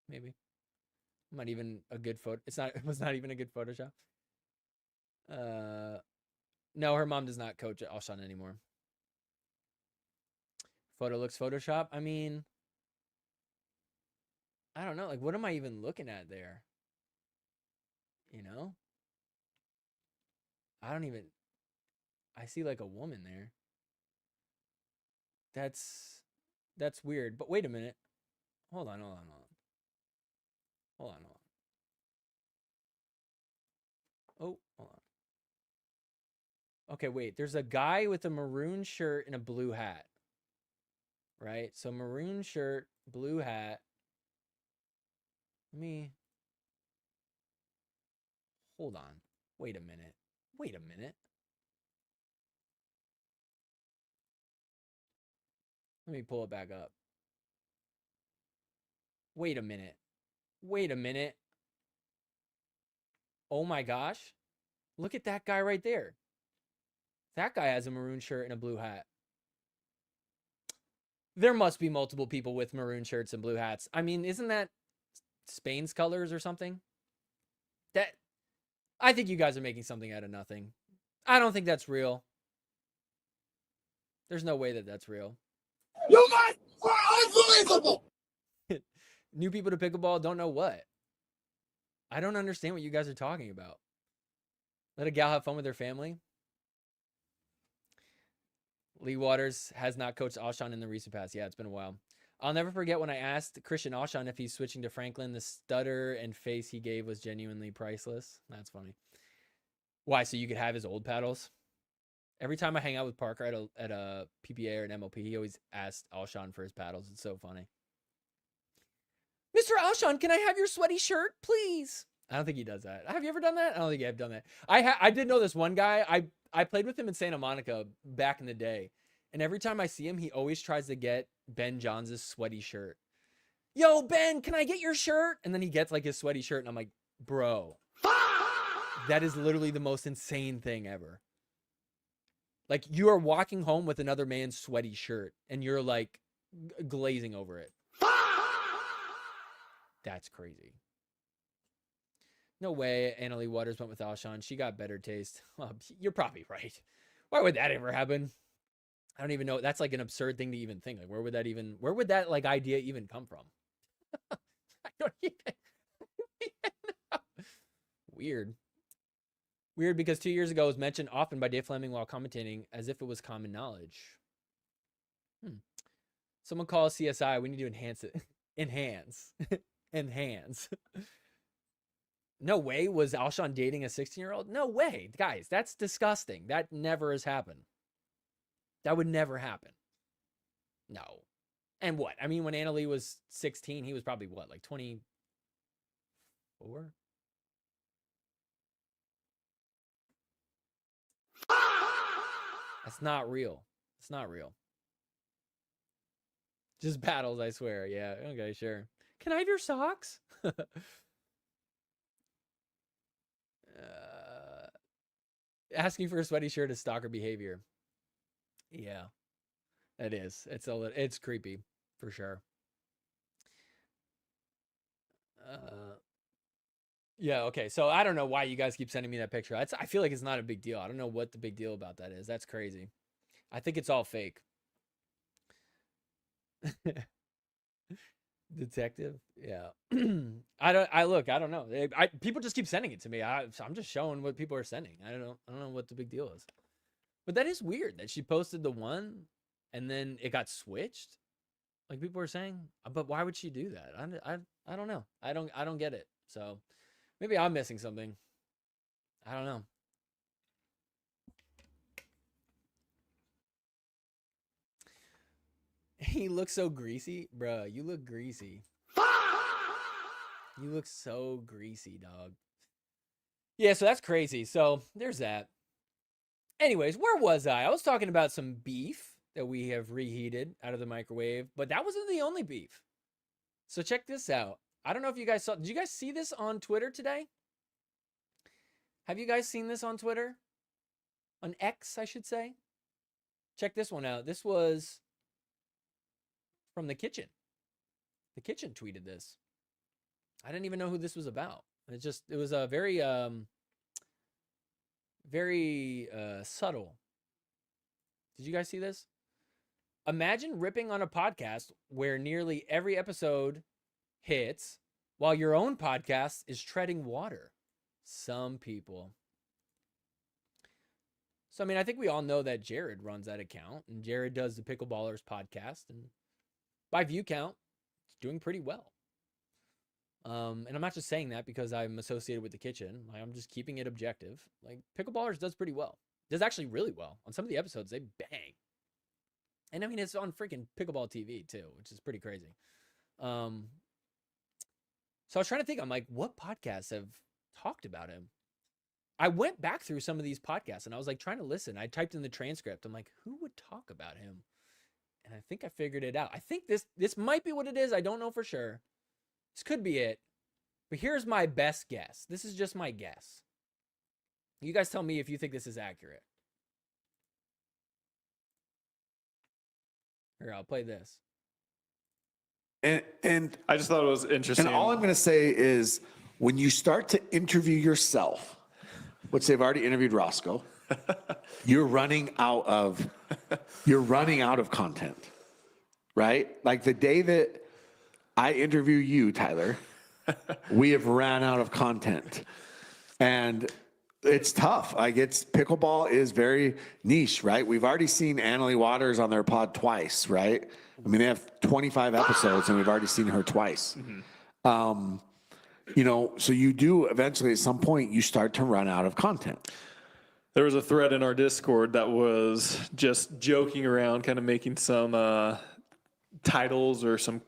Maybe. Not even a good photo. It was not even a good Photoshop. No, her mom does not coach Alshon anymore. Photo looks Photoshop. I mean, I don't know. Like, what am I even looking at there? You know? I see like a woman there. That's weird. But wait a minute. Hold on. Oh, hold on. Okay, wait. There's a guy with a maroon shirt and a blue hat. Right? So maroon shirt, blue hat. Hold on. Wait a minute. Let me pull it back up. Wait a minute. Oh my gosh. Look at that guy right there. That guy has a maroon shirt and a blue hat. There must be multiple people with maroon shirts and blue hats. I mean, isn't that Spain's colors or something? I think you guys are making something out of nothing. I don't think that's real. There's no way that that's real. You guys are unbelievable. New people to pickleball don't know what. I don't understand what you guys are talking about. Let a gal have fun with her family. Lee Waters has not coached Alshon in the recent past. Yeah, it's been a while. I'll never forget when I asked Christian Alshon if he's switching to Franklin. The stutter and face he gave was genuinely priceless. That's funny. Why? So you could have his old paddles? Every time I hang out with Parker at a PPA or an MLP, he always asked Alshon for his paddles. It's so funny. Mr. Alshon, can I have your sweaty shirt, please? I don't think he does that. Have you ever done that? I don't think I've done that. I did know this one guy. I played with him in Santa Monica back in the day. And every time I see him, he always tries to get Ben Johns' sweaty shirt. Yo, Ben, can I get your shirt? And then he gets like his sweaty shirt. And I'm like, bro, that is literally the most insane thing ever. Like, you are walking home with another man's sweaty shirt and you're like glazing over it. That's crazy. No way Annalie Waters went with Alshon. She got better taste. Well, you're probably right. Why would that ever happen? I don't even know. That's like an absurd thing to even think. Like, where would that like idea even come from? I don't even know. Weird because 2 years ago it was mentioned often by Dave Fleming while commentating as if it was common knowledge. Someone call CSI. We need to enhance it. Enhance. No way was Alshon dating a 16-year-old? No way. Guys, that's disgusting. That never has happened. That would never happen. No. And what? I mean, when Annalie was 16, he was probably what, like 24? That's not real. It's not real. Just battles, I swear. Yeah, okay, sure. Can I have your socks? Asking for a sweaty shirt is stalker behavior. Yeah, it is. It's creepy for sure. Yeah, okay. So I don't know why you guys keep sending me that picture. I feel like it's not a big deal. I don't know what the big deal about that is. That's crazy. I think it's all fake. Detective. Yeah. I don't know. People just keep sending it to me. So I'm just showing what people are sending. I don't know what the big deal is. But that is weird that she posted the one and then it got switched. Like people are saying, but why would she do that? I don't know. I don't get it. So maybe I'm missing something. I don't know. He looks so greasy, bruh. You look greasy. You look so greasy, dog. Yeah, so that's crazy. So there's that. Anyways, where was I? I was talking about some beef that we have reheated out of the microwave, but that wasn't the only beef. So check this out. I don't know if you guys saw. Did you guys see this on Twitter today? Have you guys seen this on Twitter? On X, I should say. Check this one out. This was from the kitchen. The kitchen tweeted this. I didn't even know who this was about. It was a very subtle. Did you guys see this? Imagine ripping on a podcast where nearly every episode hits while your own podcast is treading water. Some people. So, I mean, I think we all know that Jared runs that account, and Jared does the Pickleballers podcast, and by view count, it's doing pretty well. And I'm not just saying that because I'm associated with the kitchen. I'm just keeping it objective. Like, Pickleballers does pretty well. Does actually really well. On some of the episodes, they bang. And I mean, it's on freaking Pickleball TV too, which is pretty crazy. So I was trying to think, I'm like, what podcasts have talked about him? I went back through some of these podcasts and I was like trying to listen. I typed in the transcript. I'm like, who would talk about him? And I think I figured it out. I think this might be what it is. I don't know for sure. This could be it. But here's my best guess. This is just my guess. You guys tell me if you think this is accurate. Here, I'll play this. And I just thought it was interesting. And all I'm going to say is when you start to interview yourself, which they've already interviewed Roscoe, you're running out of content, right? Like the day that I interview you, Tyler, we have ran out of content. And it's tough. Like pickleball is very niche, right? We've already seen Annalie Waters on their pod twice, right? I mean, they have 25 episodes and we've already seen her twice. Mm-hmm. So you do eventually at some point you start to run out of content. There was a thread in our Discord that was just joking around, kind of making some titles or some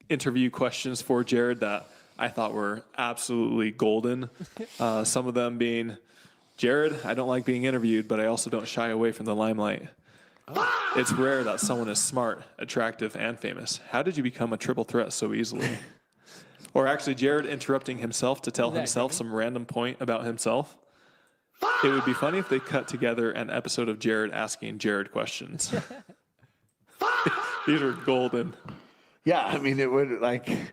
interview questions for Jared that I thought were absolutely golden. Some of them being, Jared, I don't like being interviewed, but I also don't shy away from the limelight. It's rare that someone is smart, attractive, and famous. How did you become a triple threat so easily? Or actually, Jared interrupting himself to tell himself some random point about himself. It would be funny if they cut together an episode of Jared asking Jared questions. These are golden. Yeah, I mean, it would that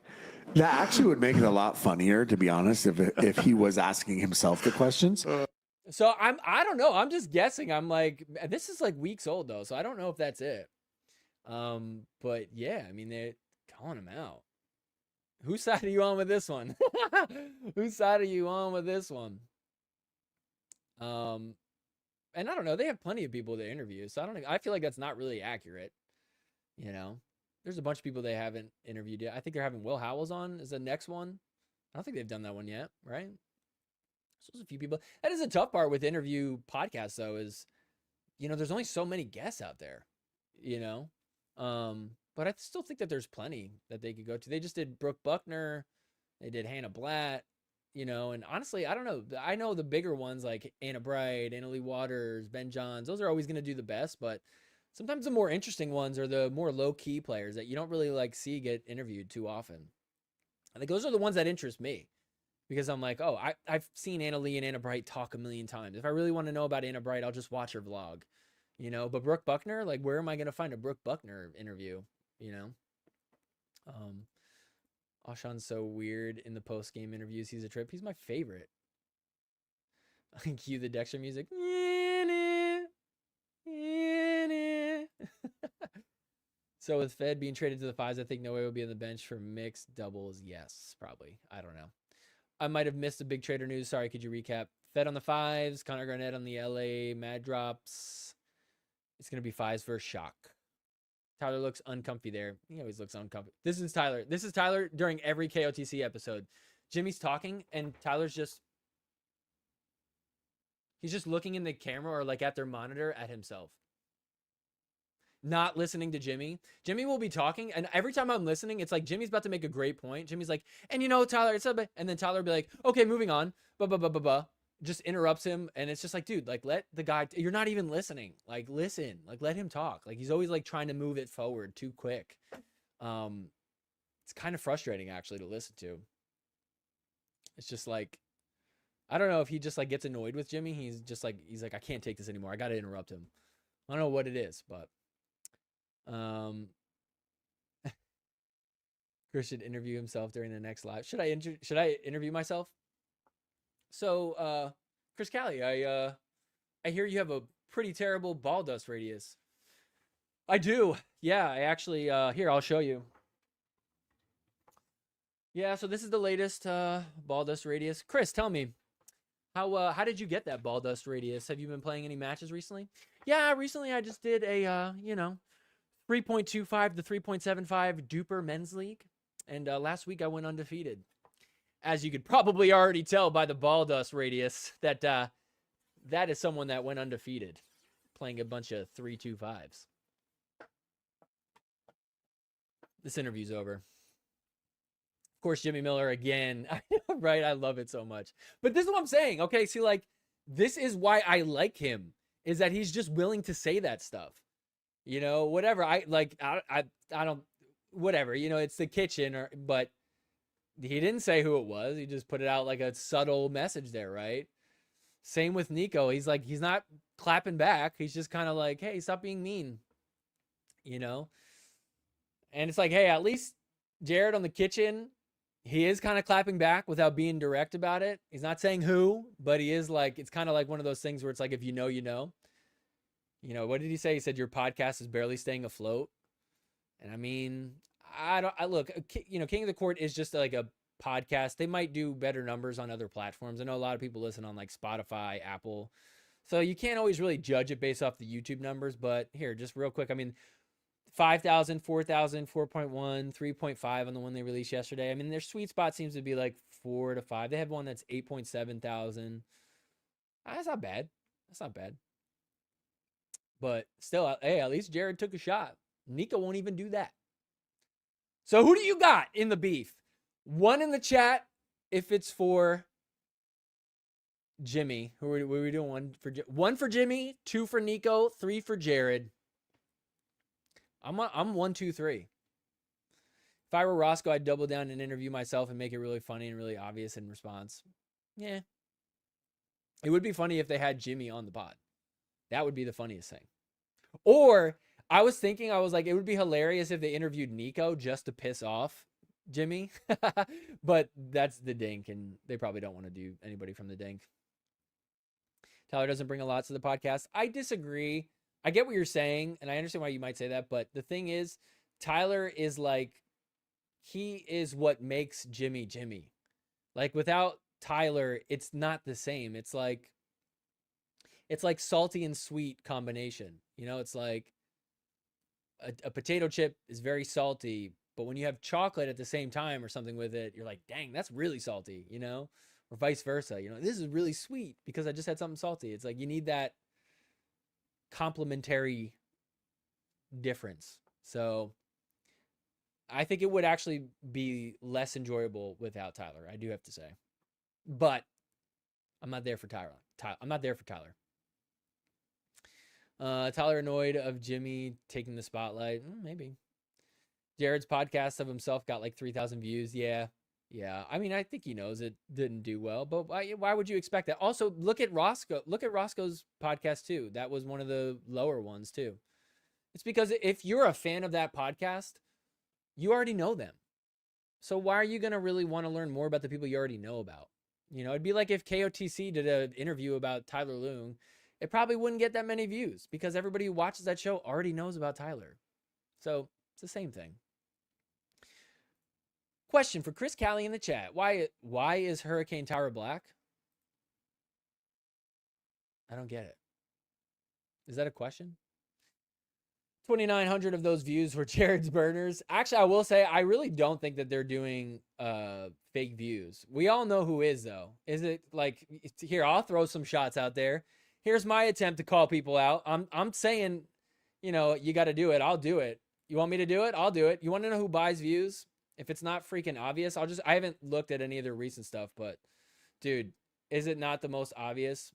actually would make it a lot funnier, to be honest, if he was asking himself the questions. So I don't know. I'm just guessing. I'm like, this is like weeks old though, so I don't know if that's it. But yeah, I mean, they're calling him out. Whose side are you on with this one? Whose side are you on with this one? And I don't know. They have plenty of people to interview, so I feel like that's not really accurate. You know, there's a bunch of people they haven't interviewed yet. I think they're having Will Howells on as the next one. I don't think they've done that one yet, right? So there's a few people. That is a tough part with interview podcasts, though, is, there's only so many guests out there, But I still think that there's plenty that they could go to. They just did Brooke Buckner. They did Hannah Blatt, and honestly, I don't know. I know the bigger ones like Anna Bright, Annalie Waters, Ben Johns. Those are always going to do the best, but sometimes the more interesting ones are the more low-key players that you don't really see get interviewed too often. I think those are the ones that interest me. Because I'm like, oh, I've seen Annalie and Anna Bright talk a million times. If I really want to know about Anna Bright, I'll just watch her vlog, But Brooke Buckner, where am I going to find a Brooke Buckner interview, Ashan's so weird in the post-game interviews. He's a trip. He's my favorite. Cue the Dexter music. So with Fed being traded to the fives, I think no way will be on the bench for mixed doubles. Yes, probably. I don't know. I might have missed the big trader news. Sorry, could you recap? Fed on the fives, Connor Garnett on the LA Mad Drops. It's going to be fives versus Shock. Tyler looks uncomfy there. He always looks uncomfy. This is Tyler. This is Tyler during every KOTC episode. Jimmy's talking and Tyler's just, he's just looking in the camera or like at their monitor at himself. Not listening to Jimmy. Jimmy will be talking, and every time I'm listening, it's like Jimmy's about to make a great point. Jimmy's like, and you know, Tyler, it's a, and then Tyler will be like, okay, moving on. Just interrupts him, and it's just like, dude, like let the guy. You're not even listening. Like listen, like let him talk. Like he's always like trying to move it forward too quick. It's kind of frustrating actually to listen to. It's just like, I don't know if he just like gets annoyed with Jimmy. He's like, I can't take this anymore. I got to interrupt him. I don't know what it is, but. Chris should interview himself during the next live. Should I interview myself? So, Chris Callie, I hear you have a pretty terrible ball dust radius. I do. Yeah, I actually, here, I'll show you. Yeah, so this is the latest ball dust radius. Chris, tell me, how did you get that ball dust radius? Have you been playing any matches recently? Yeah, recently I just did a, 3.25 to 3.75 duper men's league. And last week I went undefeated. As you could probably already tell by the ball dust radius that that is someone that went undefeated playing a bunch of 3.25s. This interview's over. Of course, Jimmy Miller again. Right? I love it so much. But this is what I'm saying. Okay, see, like, this is why I like him, is that he's just willing to say that stuff. You know, whatever. I don't, whatever, you know, it's the kitchen, but he didn't say who it was. He just put it out like a subtle message there, right? Same with Nico. He's like, he's not clapping back. He's just kind of like, hey, stop being mean, you know? And it's like, hey, at least Jared on the kitchen, he is kind of clapping back without being direct about it. He's not saying who, but he is like, it's kind of like one of those things where it's like, if you know, you know. You know, what did he say? He said, your podcast is barely staying afloat. And I mean, I look, you know, King of the Court is just like a podcast. They might do better numbers on other platforms. I know a lot of people listen on like Spotify, Apple. So you can't always really judge it based off the YouTube numbers, but here, just real quick. I mean, 5,000, 4,000, 4.1, 3.5 on the one they released yesterday. I mean, their sweet spot seems to be like 4 to 5. They have one that's 8.7 thousand. That's not bad. That's not bad. But still, hey, at least Jared took a shot. Nico won't even do that. So who do you got in the beef? One in the chat if it's for Jimmy. Who are we doing? One for Jimmy, 2 for Nico, 3 for Jared. I'm 1, 2, 3. If I were Roscoe, I'd double down and interview myself and make it really funny and really obvious in response. Yeah. It would be funny if they had Jimmy on the pod. That would be the funniest thing. Or I was thinking, I was like, it would be hilarious if they interviewed Nico just to piss off Jimmy. But that's the Dink, and they probably don't want to do anybody from the Dink. Tyler doesn't bring a lot to the podcast. I disagree. I get what you're saying, and I understand why you might say that. But the thing is, Tyler is like, he is what makes Jimmy Jimmy. Like without Tyler, it's not the same. It's like salty and sweet combination. You know, it's like a potato chip is very salty, but when you have chocolate at the same time or something with it, you're like, dang, that's really salty, you know, or vice versa. You know, this is really sweet because I just had something salty. It's like you need that complementary difference. So I think it would actually be less enjoyable without Tyler. I do have to say, but I'm not there for Tyler. I'm not there for Tyler. Tyler annoyed of Jimmy taking the spotlight. Maybe. Jared's podcast of himself got like 3,000 views. Yeah. I mean, I think he knows it didn't do well, but why would you expect that? Also, look at Roscoe. Look at Roscoe's podcast too. That was one of the lower ones too. It's because if you're a fan of that podcast, you already know them. So why are you going to really want to learn more about the people you already know about? You know, it'd be like if KOTC did an interview about Tyler Loong. It probably wouldn't get that many views because everybody who watches that show already knows about Tyler. So It's the same thing. Question for Chris Callie in the chat. Why is Hurricane Tower black? I don't get it. Is that a question? 2,900 of those views were Jared's burners. Actually, I will say I really don't think that they're doing fake views. We all know who is, though. Is it like, here, I'll throw some shots out there. Here's my attempt to call people out. I'm saying, you know, you got to do it. I'll do it. You want me to do it? I'll do it. You want to know who buys views? If it's not freaking obvious, I haven't looked at any of their recent stuff, but dude, is it not the most obvious?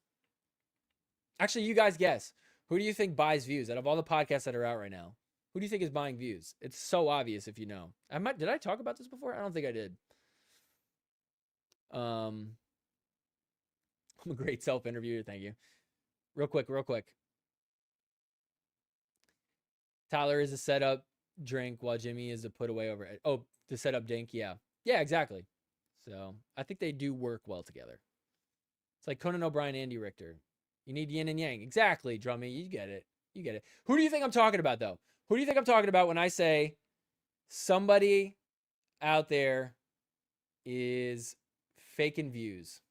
Actually, you guys guess. Who do you think buys views out of all the podcasts that are out right now? Who do you think is buying views? It's so obvious if you know. Did I talk about this before? I don't think I did. I'm a great self-interviewer. Thank you. Real quick. Tyler is a setup drink while Jimmy is a put away over it. Oh, the setup drink. Yeah, exactly. So I think they do work well together. It's like Conan O'Brien, Andy Richter. You need yin and yang. Exactly, Drummy. You get it. Who do you think I'm talking about, though? Who do you think I'm talking about when I say somebody out there is faking views?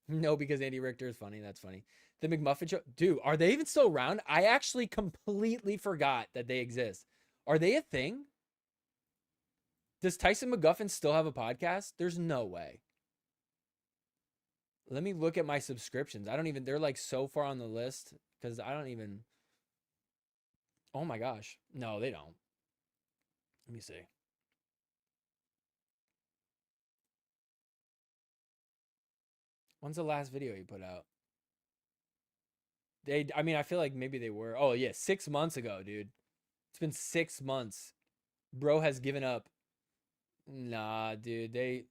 No, because Andy Richter is funny. That's funny. The McMuffin Show. Dude, are they even still around? I actually completely forgot that they exist. Are they a thing? Does Tyson McGuffin still have a podcast? There's no way. Let me look at my subscriptions. They're like so far on the list because I don't even. Oh my gosh. No, they don't. Let me see. When's the last video you put out? I feel like maybe they were. Oh, yeah, 6 months ago, dude. It's been 6 months. Bro has given up. Nah, dude. Yeah.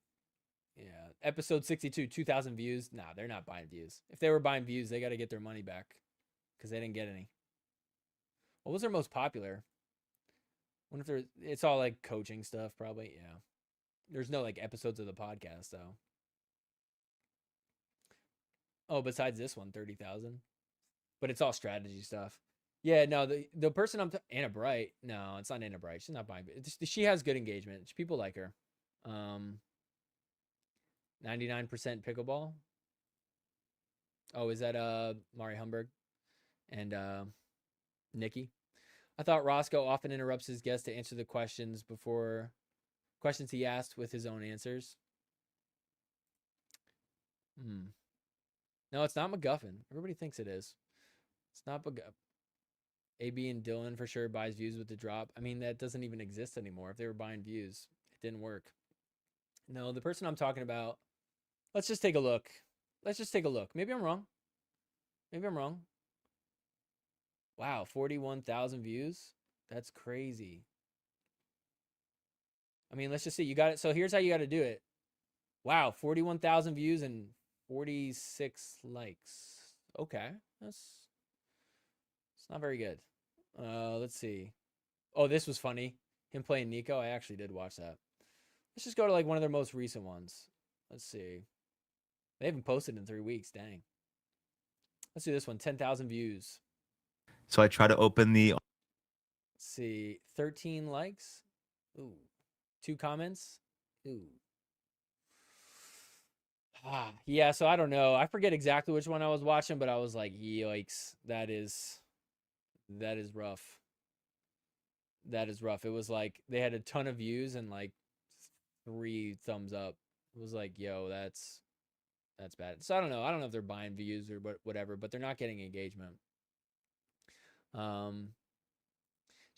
Episode 62, 2,000 views. Nah, they're not buying views. If they were buying views, they got to get their money back because they didn't get any. What was their most popular? Wonder if it's all like coaching stuff, probably. Yeah. There's no like episodes of the podcast, though. Oh, besides this one, 30,000. But it's all strategy stuff. Yeah, no, the person Anna Bright. No, it's not Anna Bright. She's not buying. She has good engagement. People like her. 99% pickleball. Oh, is that Mari Humberg and Nikki? I thought Roscoe often interrupts his guests to answer the questions he asked with his own answers. No, it's not McGuffin. Everybody thinks it is. It's not McGuffin. AB and Dylan for sure buys views with the drop. I mean, that doesn't even exist anymore. If they were buying views, it didn't work. No, the person I'm talking about, let's just take a look. Maybe I'm wrong. Wow, 41,000 views? That's crazy. I mean, let's just see. You got it. So here's how you got to do it. Wow, 41,000 views and 46 likes. Okay, it's not very good. Let's see. Oh, this was funny. Him playing Nico. I actually did watch that. Let's just go to like one of their most recent ones. Let's see. They haven't posted in 3 weeks. Dang. Let's do this one. 10,000 views. So I try to open the. Let's see. 13 likes. Ooh. 2 comments. Ooh. Yeah, so I don't know. I forget exactly which one I was watching, but I was like, yikes. That is rough. That is rough. It was like they had a ton of views and like 3 thumbs up. It was like, yo, that's bad. So I don't know. I don't know if they're buying views or whatever, but they're not getting engagement.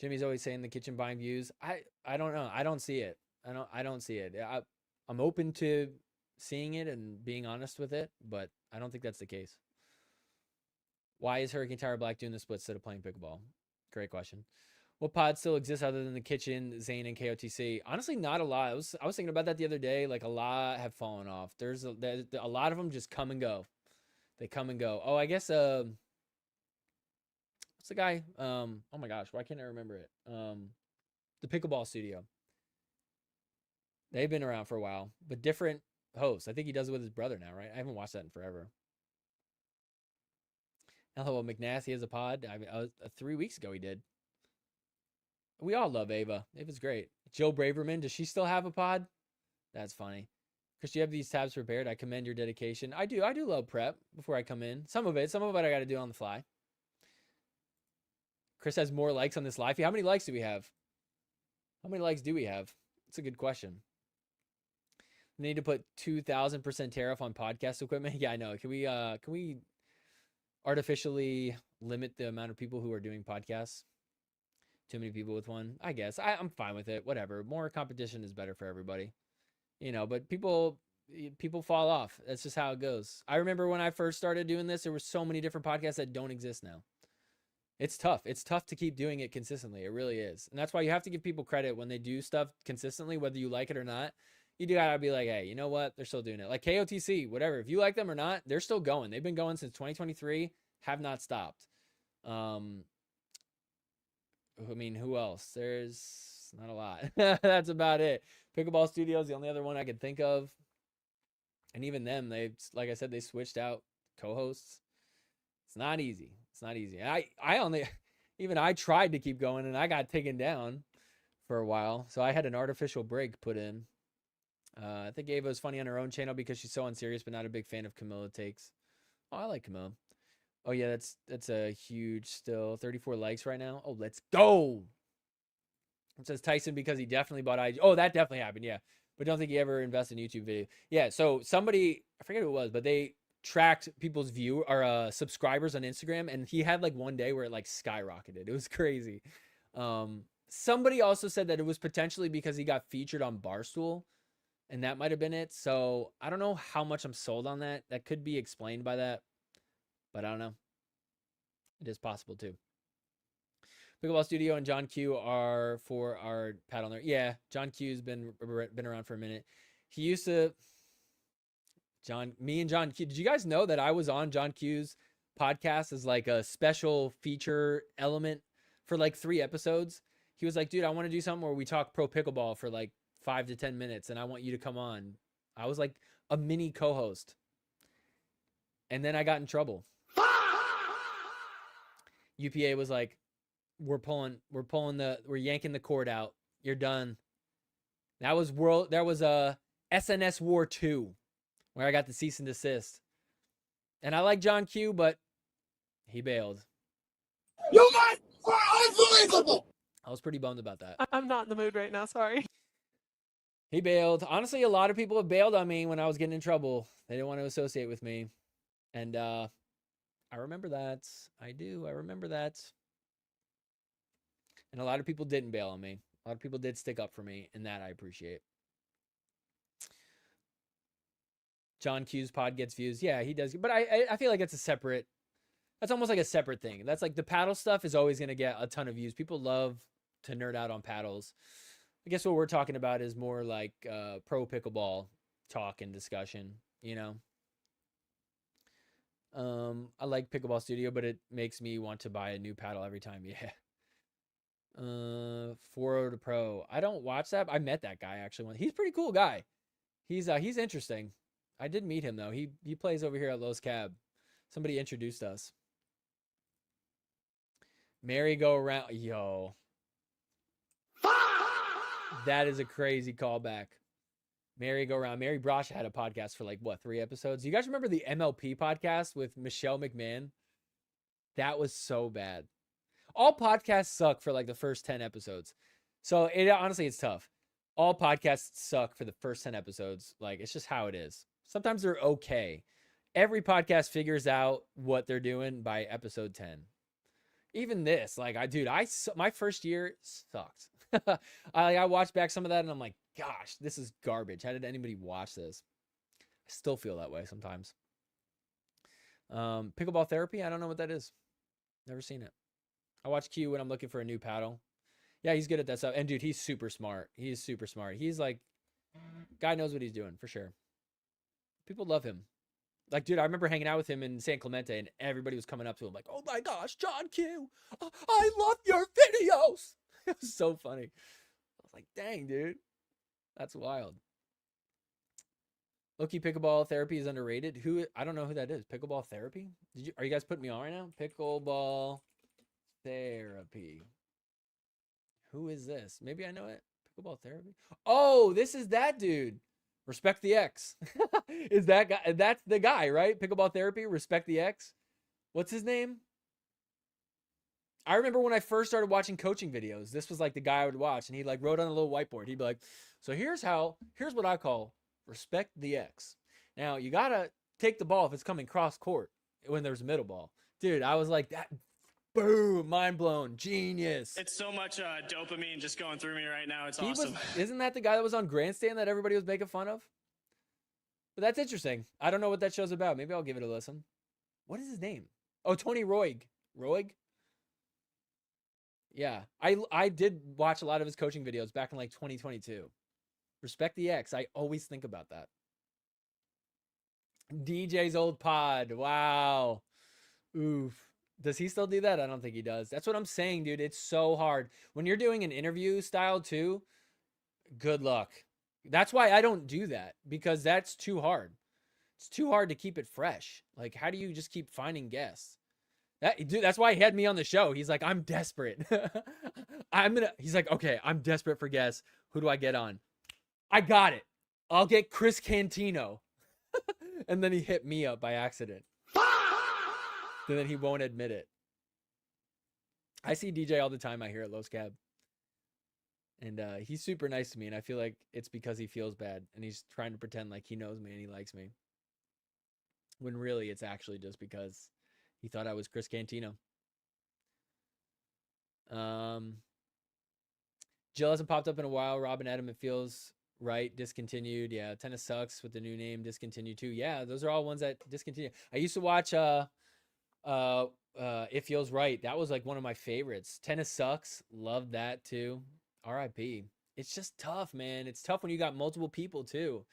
Jimmy's always saying the kitchen buying views. I don't know. I don't see it. I don't see it. I'm open to seeing it and being honest with it, but I don't think that's the case. Why is Hurricane Tower Black doing the split instead of playing pickleball? Great question. What pods still exist other than the kitchen, Zane, and KOTC? Honestly, not a lot. I was thinking about that the other day. Like, a lot have fallen off. There's a lot of them just come and go. They come and go. Oh, I guess what's the guy? Oh my gosh, why can't I remember it? The Pickleball Studio. They've been around for a while, but different hosts. I think he does it with his brother now, right? I haven't watched that in forever. Hello, McNasty has a pod. 3 weeks ago he did. We all love Ava. Ava's great. Jill Braverman, does she still have a pod? That's funny. Chris, you have these tabs prepared. I commend your dedication. I do love prep before I come in. Some of it I got to do on the fly. Chris has more likes on this live feed. How many likes do we have? How many likes do we have? It's a good question. We need to put 2,000% tariff on podcast equipment. Yeah, I know. Can we artificially limit the amount of people who are doing podcasts? Too many people with one. I guess I'm fine with it. Whatever. More competition is better for everybody. You know, but people fall off. That's just how it goes. I remember when I first started doing this, there were so many different podcasts that don't exist now. It's tough. It's tough to keep doing it consistently. It really is. And that's why you have to give people credit when they do stuff consistently, whether you like it or not. You do gotta be like, hey, you know what? They're still doing it. Like KOTC, whatever. If you like them or not, they're still going. They've been going since 2023, have not stopped. I mean, who else? There's not a lot. That's about it. Pickleball Studios, the only other one I could think of. And even them, they, like I said, they switched out co-hosts. It's not easy. It's not easy. I tried to keep going and I got taken down for a while. So I had an artificial break put in. I think Ava was funny on her own channel because she's so unserious, but not a big fan of Camilla takes. Oh, I like Camilla. Oh yeah, that's a huge still 34 likes right now. Oh, let's go. It says Tyson because he definitely bought IG. Oh, that definitely happened. Yeah. But don't think he ever invested in YouTube video. Yeah. So somebody, I forget who it was, but they tracked people's view or subscribers on Instagram. And he had like one day where it like skyrocketed. It was crazy. Somebody also said that it was potentially because he got featured on Barstool. And that might have been it. So I don't know how much I'm sold on that. That could be explained by that. But I don't know. It is possible too. Pickleball Studio and John Q are for our paddle nerd. Yeah, John Q's been around for a minute. He used to... Me and John Q. Did you guys know that I was on John Q's podcast as like a special feature element for like 3 episodes? He was like, dude, I want to do something where we talk pro pickleball for like 5 to 10 minutes and I want you to come on. I was like a mini co-host. And then I got in trouble. UPA was like, we're yanking the cord out. You're done. That was SNS War 2 where I got the cease and desist. And I like John Q, but he bailed. You guys are unbelievable. I was pretty bummed about that. I'm not in the mood right now. Sorry. He bailed. Honestly, a lot of people have bailed on me when I was getting in trouble. They didn't want to associate with me. And I remember that. I do. I remember that. And a lot of people didn't bail on me. A lot of people did stick up for me, and that I appreciate. John Q's pod gets views. Yeah, he does. But I feel like it's that's almost like a separate thing. That's like the paddle stuff is always going to get a ton of views. People love to nerd out on paddles. I guess what we're talking about is more like pro pickleball talk and discussion, you know? I like Pickleball Studio, but it makes me want to buy a new paddle every time. Yeah. 4 to Pro. I don't watch that. I met that guy actually. He's a pretty cool guy. He's interesting. I did meet him though. He plays over here at Los Cab. Somebody introduced us. Merry-go-round. Yo. That is a crazy callback. Merry-go-round. Mary Brosh had a podcast for like, what, 3 episodes? You guys remember the MLP podcast with Michelle McMahon? That was so bad. All podcasts suck for like the first 10 episodes. So honestly, it's tough. All podcasts suck for the first 10 episodes. Like, it's just how it is. Sometimes they're okay. Every podcast figures out what they're doing by episode 10. Even this, like, my first year sucked. I watched back some of that and I'm like, gosh, this is garbage. How did anybody watch this? I still feel that way sometimes. Pickleball therapy. I don't know what that is. Never seen it. I watch Q when I'm looking for a new paddle. Yeah, he's good at that stuff. And dude, he's super smart. He's super smart. He's like, guy knows what he's doing for sure. People love him. Like, dude, I remember hanging out with him in San Clemente and everybody was coming up to him like, oh my gosh, John Q, I love your videos. It was so funny. I was like, dang, dude, that's wild. Loki Pickleball Therapy is underrated. I don't know who that is. Pickleball Therapy? Are you guys putting me on right now? Pickleball Therapy. Who is this? Maybe I know it. Pickleball therapy. Oh, this is that dude. Respect the X. Is that guy? That's the guy, right? Pickleball therapy. Respect the X. What's his name? I remember when I first started watching coaching videos, this was like the guy I would watch, and he like wrote on a little whiteboard. He'd be like, so here's what I call respect the X. Now you gotta take the ball if it's coming cross court when there's a middle ball. Dude, I was like that. Boom, mind blown, genius. It's so much dopamine just going through me right now. It's awesome. Isn't that the guy that was on Grandstand that everybody was making fun of? But that's interesting. I don't know what that show's about. Maybe I'll give it a listen. What is his name? Oh, Tony Roig. Roig? Yeah, I did watch a lot of his coaching videos back in like 2022. Respect the X. I always think about that. DJ's old pod. Wow. Oof. Does he still do that? I don't think he does. That's what I'm saying, dude. It's so hard. When you're doing an interview style too, good luck. That's why I don't do that, because that's too hard. It's too hard to keep it fresh. Like, how do you just keep finding guests? Dude, that's why he had me on the show. He's like, I'm desperate. He's like, okay, I'm desperate for guests. Who do I get on? I got it. I'll get Chris Cantino. And then he hit me up by accident. And then he won't admit it. I see DJ all the time. I hear at Los Cab. And he's super nice to me. And I feel like it's because he feels bad. And he's trying to pretend like he knows me and he likes me. When really it's actually just because he thought I was Chris Cantino. Jill hasn't popped up in a while. Robin Adam, it feels right. Discontinued. Yeah, tennis sucks with the new name. Discontinued too. Yeah, those are all ones that discontinue. I used to watch It Feels Right. That was like one of my favorites. Tennis Sucks. Loved that too. RIP. It's just tough, man. It's tough when you got multiple people too.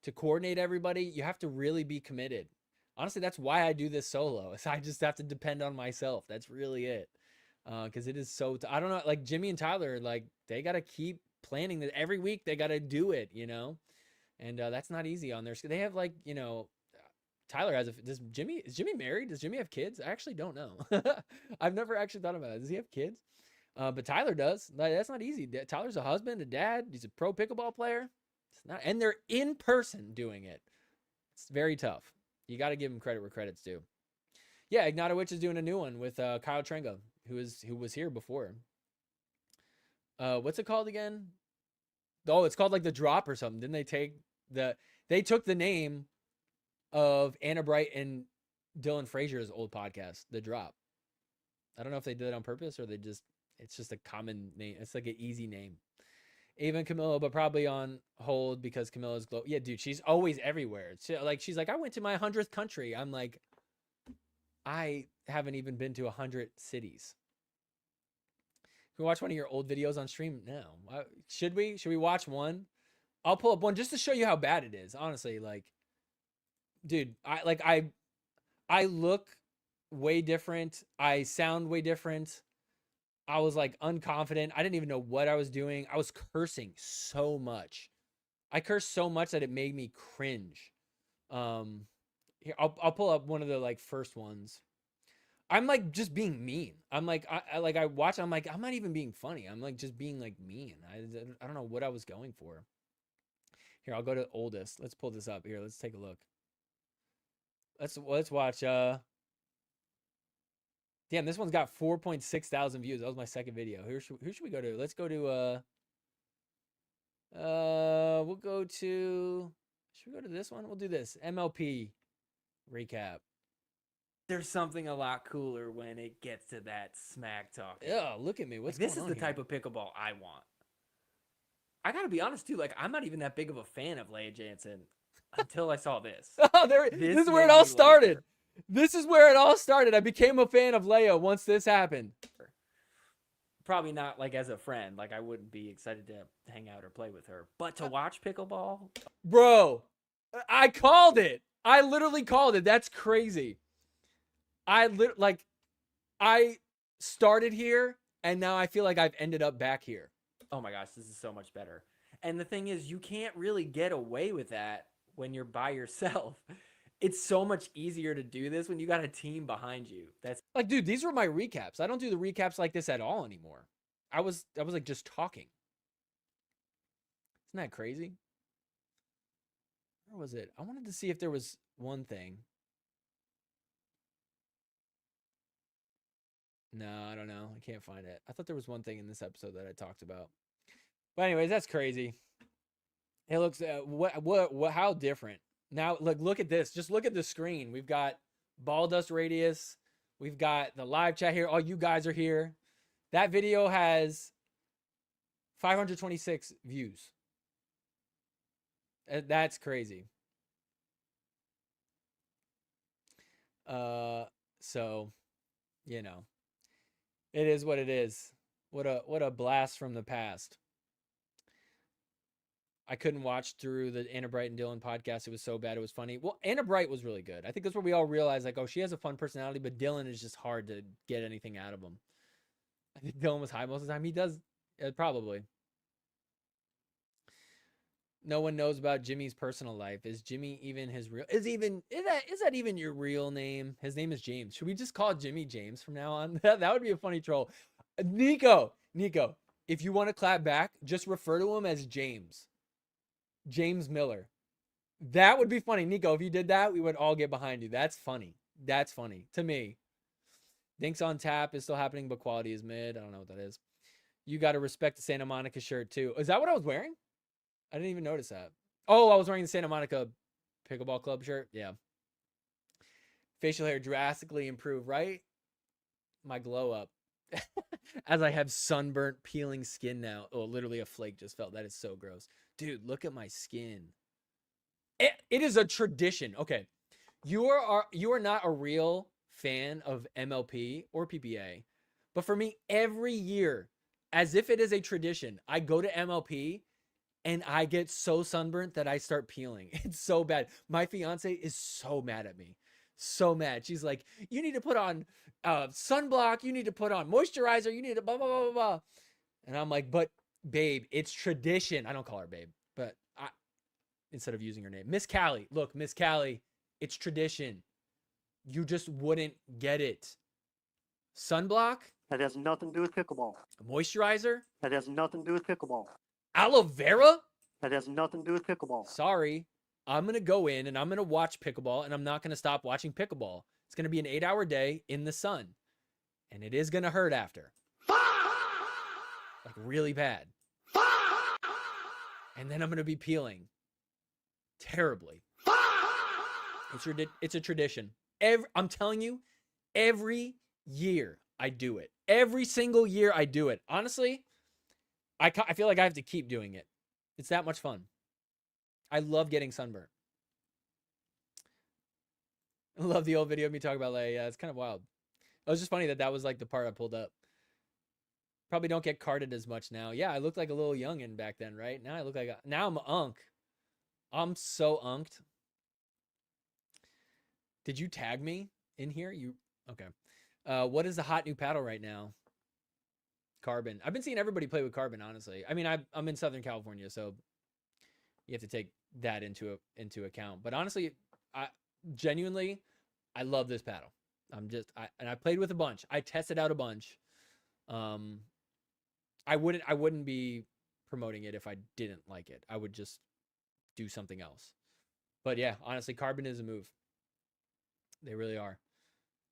To coordinate everybody, you have to really be committed. Honestly, that's why I do this solo. I just have to depend on myself. That's really it. Because it is so... I don't know, like Jimmy and Tyler, like they got to keep planning that every week. They got to do it, you know? And that's not easy on their... They have like, you know... Tyler has is Jimmy married? Does Jimmy have kids? I actually don't know. I've never actually thought about it. Does he have kids? But Tyler does. That's not easy. Tyler's a husband, a dad. He's a pro pickleball player. It's not, and they're in person doing it. It's very tough. You got to give him credit where credit's due. Yeah, Ignatowicz is doing a new one with Kyle Trenga, who was here before. What's it called again? Oh, it's called like The Drop or something. Didn't they take they took the name of Anna Bright and Dylan Frazier's old podcast, The Drop. I don't know if they did it on purpose or it's just a common name. It's like an easy name. Even Camilla, but probably on hold because Camilla's global. Yeah, dude, she's always everywhere. She's like, I went to my 100th country. I'm like, I haven't even been to 100 cities. Can we watch one of your old videos on stream? No. Should we? Should we watch one? I'll pull up one just to show you how bad it is. Honestly, like, dude, I look way different. I sound way different. I was like unconfident. I didn't even know what I was doing. I was cursing so much. I cursed so much that it made me cringe. Here, I'll pull up one of the like first ones. I'm like just being mean. I'm like, I watch. I'm like, I'm not even being funny. I'm like just being like mean. I don't know what I was going for. Here, I'll go to oldest. Let's pull this up here. Let's take a look. Let's watch. Damn, this one's got 4.6 thousand views. That was my second video. Who should we go to? Let's go to we'll go to, should we go to this one? We'll do this. MLP recap. There's something a lot cooler when it gets to that smack talk. Yeah, look at me. What's going on? This is the type of pickleball I want. I gotta be honest too, like I'm not even that big of a fan of Leia Jansen until I saw this. Oh, this is where it all started. This is where it all started. I became a fan of Leia once this happened. Probably not like as a friend. Like I wouldn't be excited to hang out or play with her. But to watch pickleball? Bro, I called it. I literally called it. That's crazy. I started here and now I feel like I've ended up back here. Oh my gosh, this is so much better. And the thing is, you can't really get away with that when you're by yourself. It's so much easier to do this when you got a team behind you. That's like, dude, these were my recaps. I don't do the recaps like this at all anymore. I was like just talking. Isn't that crazy? Where was it? I wanted to see if there was one thing. No, I don't know. I can't find it. I thought there was one thing in this episode that I talked about. But anyways, that's crazy. It looks how different. Now look at this. Just look at the screen. We've got Ball Dust Radius. We've got the live chat here. All you guys are here. That video has 526 views. That's crazy. So, you know, it is what it is. What a blast from the past. I couldn't watch through the Anna Bright and Dylan podcast. It was so bad. It was funny. Well, Anna Bright was really good. I think that's where we all realized, like, oh, she has a fun personality, but Dylan is just hard to get anything out of him. I think Dylan was high most of the time. He does, probably. No one knows about Jimmy's personal life. Is Jimmy even his real? Is that even your real name? His name is James. Should we just call Jimmy James from now on? That would be a funny troll. Nico, if you want to clap back, just refer to him as James. James Miller. That would be funny. Nico, if you did that, we would all get behind you. That's funny. That's funny to me. Dinks on Tap is still happening, but quality is mid. I don't know what that is. You got to respect the Santa Monica shirt too. Is that what I was wearing? I didn't even notice that. Oh, I was wearing the Santa Monica Pickleball Club shirt. Yeah. Facial hair drastically improved, right? My glow up. As I have sunburnt, peeling skin now. Oh, literally a flake just fell. That is so gross. Dude, look at my skin. It is a tradition. Okay. You are not a real fan of MLP or PPA. But for me, every year, as if it is a tradition, I go to MLP and I get so sunburnt that I start peeling. It's so bad. My fiance is so mad at me. So mad. She's like, you need to put on sunblock. You need to put on moisturizer. You need to blah, blah, blah, blah, blah. And I'm like, but babe, it's tradition. I don't call her babe, but instead of using her name. Miss Callie. Look, Miss Callie, it's tradition. You just wouldn't get it. Sunblock? That has nothing to do with pickleball. Moisturizer? That has nothing to do with pickleball. Aloe vera? That has nothing to do with pickleball. Sorry. I'm going to go in and I'm going to watch pickleball and I'm not going to stop watching pickleball. It's going to be an 8-hour day in the sun. And it is going to hurt after. Like really bad. And then I'm going to be peeling. Terribly. It's a tradition. I'm telling you, every year I do it. Every single year I do it. Honestly, I feel like I have to keep doing it. It's that much fun. I love getting sunburned. I love the old video of me talking about like, yeah, it's kind of wild. It was just funny that was like the part I pulled up. Probably don't get carded as much now. Yeah, I looked like a little youngin' back then, right? Now I look like now I'm an unk. I'm so unked. Did you tag me in here? Okay. What is the hot new paddle right now? Carbon. I've been seeing everybody play with Carbon, honestly. I mean, I'm in Southern California, so you have to take that into account. But honestly, I genuinely love this paddle. And I played with a bunch. I tested out a bunch. I wouldn't be promoting it if I didn't like it. I would just do something else. But yeah, honestly, Carbon is a move. They really are.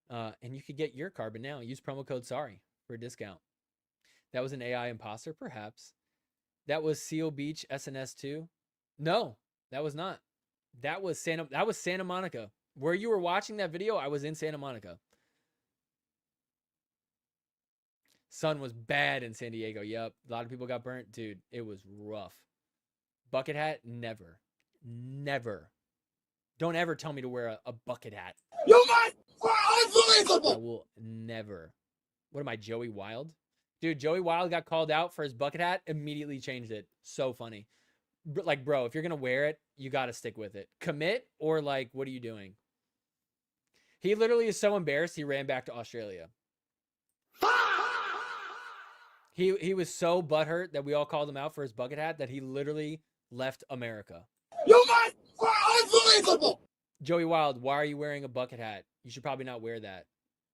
And you could get your Carbon now. Use promo code SORRY for a discount. That was an AI imposter, perhaps. That was Seal Beach SNS 2. No, that was not. That was Santa Monica. Where you were watching that video, I was in Santa Monica. Sun was bad in San Diego. Yep. A lot of people got burnt. Dude, it was rough. Bucket hat? Never. Never. Don't ever tell me to wear a bucket hat. You guys are unbelievable. I will never. What am I, Joey Wild? Dude, Joey Wild got called out for his bucket hat, immediately changed it. So funny. Like, bro, if you're going to wear it, you got to stick with it. Commit or like, what are you doing? He literally is so embarrassed, he ran back to Australia. He was so butthurt that we all called him out for his bucket hat that he literally left America. You guys are unbelievable. Joey Wild, why are you wearing a bucket hat? You should probably not wear that.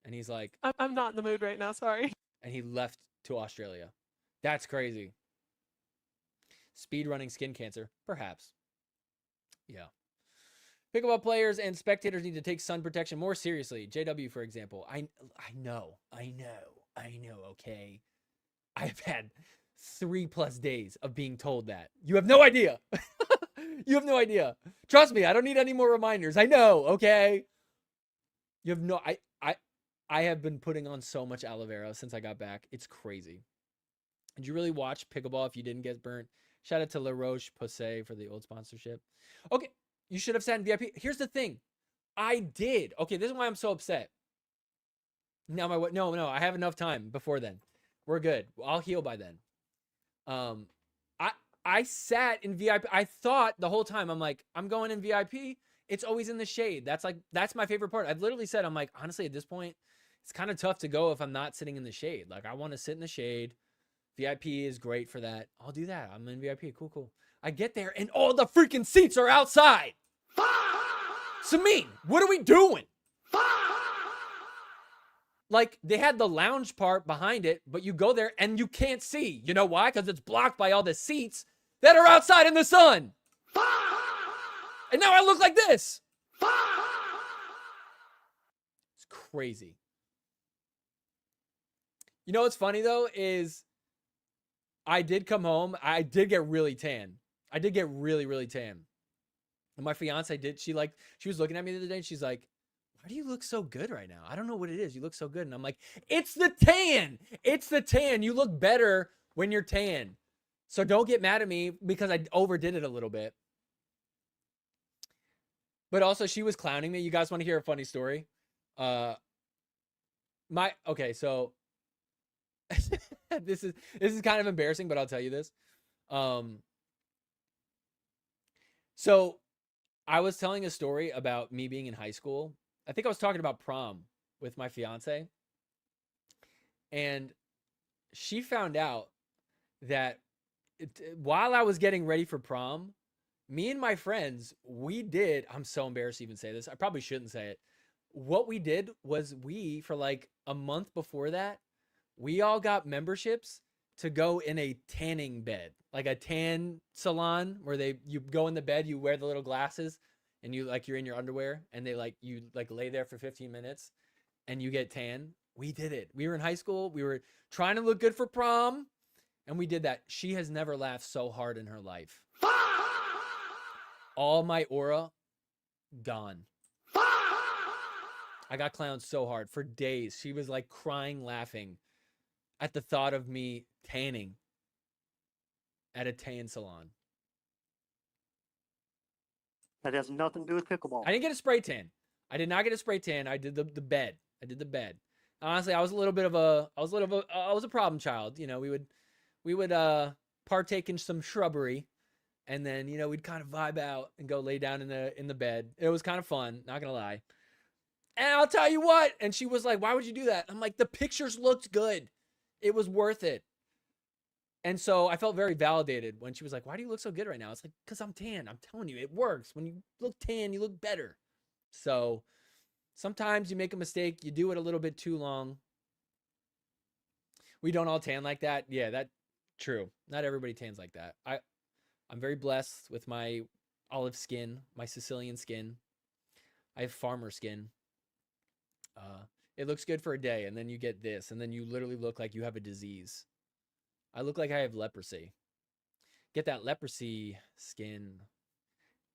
And he's like, I'm not in the mood right now. Sorry. And he left to Australia. That's crazy. Speed running skin cancer, perhaps. Yeah. Pickleball players and spectators need to take sun protection more seriously. JW, for example. I know. Okay. I've had 3+ days of being told that. You have no idea. You have no idea. Trust me, I don't need any more reminders. I know, okay? You have no I have been putting on so much aloe vera since I got back. It's crazy. Did you really watch Pickleball if you didn't get burnt? Shout out to La Roche Posay for the old sponsorship. Okay, you should have sat in VIP. Here's the thing. I did. Okay, this is why I'm so upset. Now no, I have enough time before then. We're good. I'll heal by then. I sat in VIP. I thought the whole time, I'm like, I'm going in VIP. It's always in the shade. That's my favorite part. I've literally said, I'm like, honestly, at this point, it's kind of tough to go if I'm not sitting in the shade. Like, I want to sit in the shade. VIP is great for that. I'll do that. I'm in VIP. Cool. I get there and all the freaking seats are outside. Samin, what are we doing? Like, they had the lounge part behind it, but you go there and you can't see. You know why? Because it's blocked by all the seats that are outside in the sun. And now I look like this. It's crazy. You know what's funny, though, is I did come home. I did get really tan. I did get really, really tan. And my fiance did. She was looking at me the other day and she's like, why do you look so good right now? I don't know what it is. You look so good. And I'm like, it's the tan. It's the tan. You look better when you're tan. So don't get mad at me because I overdid it a little bit. But also she was clowning me. You guys want to hear a funny story? So this is kind of embarrassing, but I'll tell you this. So I was telling a story about me being in high school. I think I was talking about prom with my fiance. And she found out that while I was getting ready for prom, me and my friends, I'm so embarrassed to even say this. I probably shouldn't say it. What we did was for like a month before that, we all got memberships to go in a tanning bed, like a tan salon where you go in the bed, you wear the little glasses and you're in your underwear and you lay there for 15 minutes and you get tan. We did it. We were in high school. We were trying to look good for prom and we did that. She has never laughed so hard in her life. All my aura gone. I got clowned so hard for days. She was like crying, laughing at the thought of me tanning at a tan salon. That has nothing to do with pickleball. I didn't get a spray tan. I did not get a spray tan. I did the bed. I did the bed. Honestly, I was a problem child. You know, we would partake in some shrubbery and then, you know, we'd kind of vibe out and go lay down in the bed. It was kind of fun, not gonna lie. And I'll tell you what, and she was like, why would you do that? I'm like, the pictures looked good. It was worth it. And so I felt very validated when she was like, why do you look so good right now? It's like, because I'm tan. I'm telling you, it works. When you look tan, you look better. So sometimes you make a mistake. You do it a little bit too long. We don't all tan like that. Yeah, that's true. Not everybody tans like that. I'm very blessed with my olive skin, my Sicilian skin. I have farmer skin. It looks good for a day, and then you get this, and then you literally look like you have a disease. I look like I have leprosy. Get that leprosy skin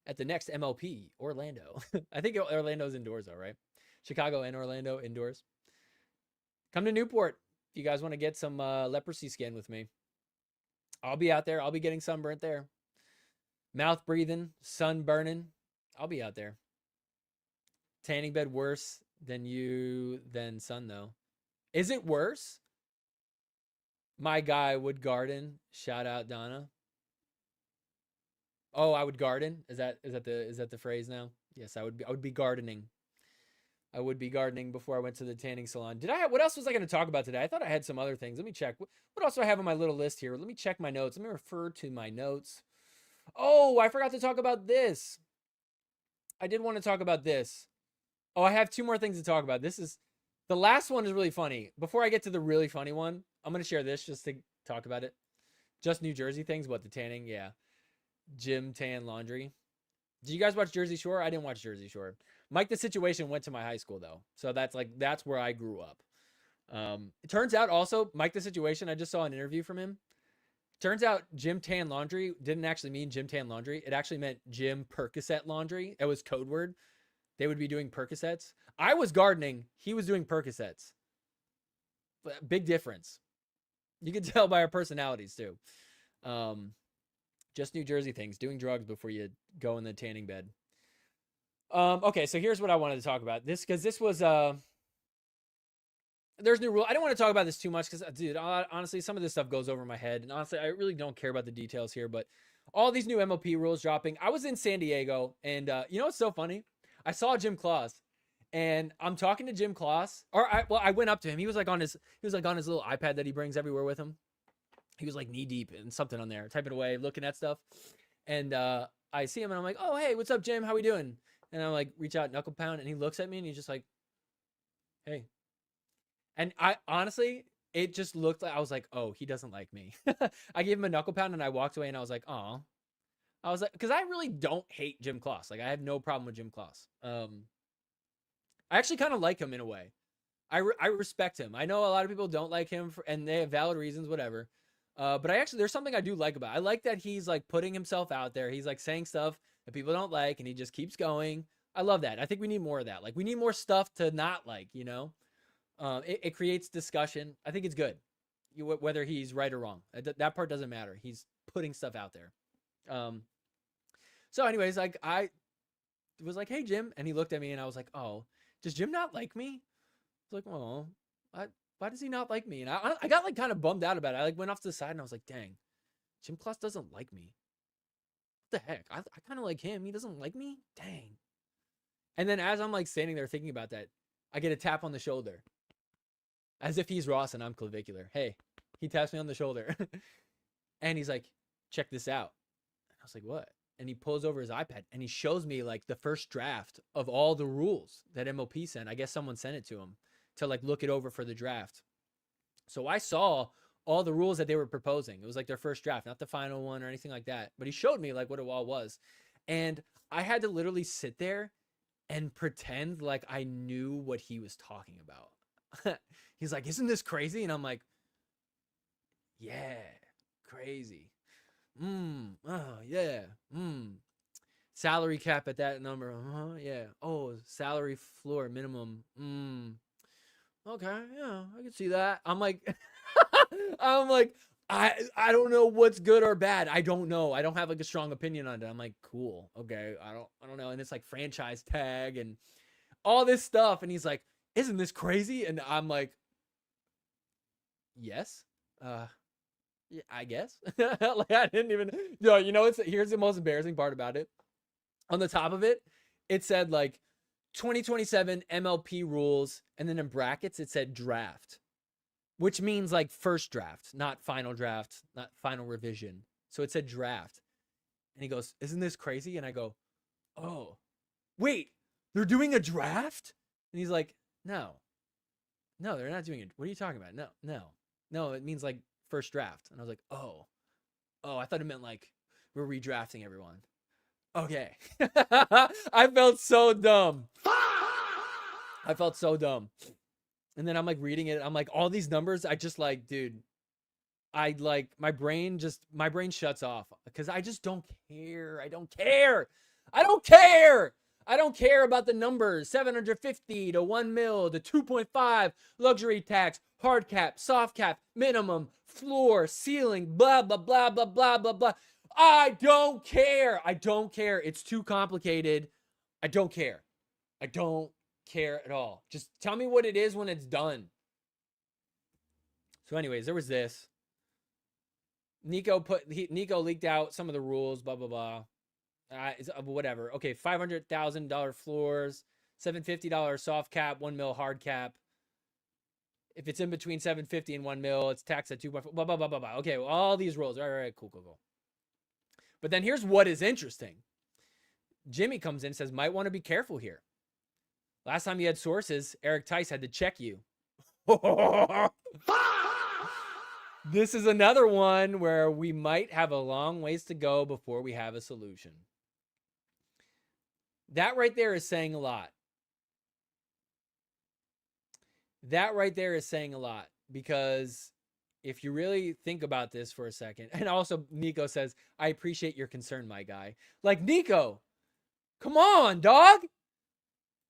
at the next MLP, Orlando. I think Orlando's indoors, though, right? Chicago and Orlando indoors. Come to Newport if you guys want to get some leprosy skin with me. I'll be out there. I'll be getting sunburnt there. Mouth breathing, sun burning. I'll be out there. Tanning bed worse than sun, though. Is it worse? My guy would garden. Shout out Donna. Oh, I would garden. Is that the phrase now? Yes, I would be gardening. I would be gardening before I went to the tanning salon. What else was I going to talk about today? I thought I had some other things. Let me check. What else do I have on my little list here? Let me check my notes. Let me refer to my notes. Oh, I forgot to talk about this. I did want to talk about this. Oh, I have 2 more things to talk about. The last one is really funny. Before I get to the really funny one, I'm going to share this just to talk about it. Just New Jersey things. What, the tanning? Yeah. Gym, tan, laundry. Did you guys watch Jersey Shore? I didn't watch Jersey Shore. Mike the Situation went to my high school though, so that's where I grew up. It turns out also Mike the Situation. I just saw an interview from him. Turns out Gym Tan Laundry didn't actually mean Gym Tan Laundry. It actually meant Gym Percocet Laundry. It was code word. They would be doing Percocets. I was gardening. He was doing Percocets. But big difference. You can tell by our personalities too. Just New Jersey things. Doing drugs before you go in the tanning bed. Okay, so here's what I wanted to talk about. Because this was there's new rule. I don't want to talk about this too much because, dude, honestly, some of this stuff goes over my head. And honestly, I really don't care about the details here. But all these new MLP rules dropping. I was in San Diego, and you know what's so funny? I saw Jim Claus, and I'm talking to Jim Claus. I went up to him. He was on his little iPad that he brings everywhere with him. He was like knee deep in something on there, typing away, looking at stuff. And I see him, and I'm like, "Oh, hey, what's up, Jim? How we doing?" And I'm like, reach out, knuckle pound, and he looks at me, and he's just like, "Hey." And I honestly, it just looked like I was like, "Oh, he doesn't like me." I gave him a knuckle pound, and I walked away, and I was like, "Aw." I was like, because I really don't hate Jim Claus. Like, I have no problem with Jim Claus. I actually kind of like him in a way. I respect him. I know a lot of people don't like him, and they have valid reasons, whatever. But there's something I do like about it. I like that he's like putting himself out there. He's like saying stuff that people don't like, and he just keeps going. I love that. I think we need more of that. Like, we need more stuff to not like, you know? It creates discussion. I think it's good. Whether he's right or wrong. That part doesn't matter. He's putting stuff out there. So anyways, like, I was like, "Hey, Jim." And he looked at me, and I was like, "Oh, does Jim not like me?" I was like, "Oh, why does he not like me?" And I got like kind of bummed out about it. I like went off to the side, and I was like, "Dang, Jim Claus doesn't like me. What the heck? I kind of like him. He doesn't like me? Dang." And then as I'm like standing there thinking about that, I get a tap on the shoulder. As if he's Ross and I'm clavicular. Hey, he taps me on the shoulder. And he's like, "Check this out." And I was like, "What?" And he pulls over his iPad, and he shows me like the first draft of all the rules that MLP sent. I guess someone sent it to him to like look it over for the draft. So I saw all the rules that they were proposing. It was like their first draft, not the final one or anything like that. But he showed me like what it all was. And I had to literally sit there and pretend like I knew what he was talking about. He's like, "Isn't this crazy?" And I'm like, "Yeah, crazy. Oh, yeah. Salary cap at that number. Yeah. Oh, salary floor minimum. Okay, yeah, I can see that." I'm like, I don't know what's good or bad. I don't know. I don't have like a strong opinion on it. I'm like, cool. Okay. I don't know. And it's like franchise tag and all this stuff. And he's like, "Isn't this crazy?" And I'm like, "Yes. Yeah, I guess." Like, I didn't even, no, you know, here's the most embarrassing part about it. On the top of it, it said like 2027 MLP rules. And then in brackets, it said draft, which means like first draft, not final draft, not final revision. So it said draft. And he goes, "Isn't this crazy?" And I go, "Oh, wait, they're doing a draft?" And he's like, No, they're not doing it. What are you talking about? No, it means like first draft." And I was like, oh, I thought it meant like we're redrafting everyone. Okay. I felt so dumb. And then I'm like reading it. I'm like, all these numbers, I just like, dude, I like, my brain shuts off because I just don't care. I don't care about the numbers. 750 to 1 mil to 2.5 luxury tax, hard cap, soft cap, minimum, floor, ceiling, blah, blah, blah, blah, blah, blah, blah. I don't care. It's too complicated. I don't care at all. Just tell me what it is when it's done. So anyways, there was this. Nico leaked out some of the rules, blah, blah, blah. Whatever. Okay, $500,000 floors, $750 soft cap, 1 mil hard cap. If it's in between 750 and 1 mil, it's taxed at 2.4. Blah, blah, blah, blah, blah. Okay, well, all these rules. All right, cool. But then here's what is interesting. Jimmy comes in and says, "Might want to be careful here. Last time you had sources, Eric Tice had to check you." This is another one where we might have a long ways to go before we have a solution. That right there is saying a lot. That right there is saying a lot, because if you really think about this for a second, and also Nico says, I appreciate your concern, my guy. Like, Nico, come on, dog.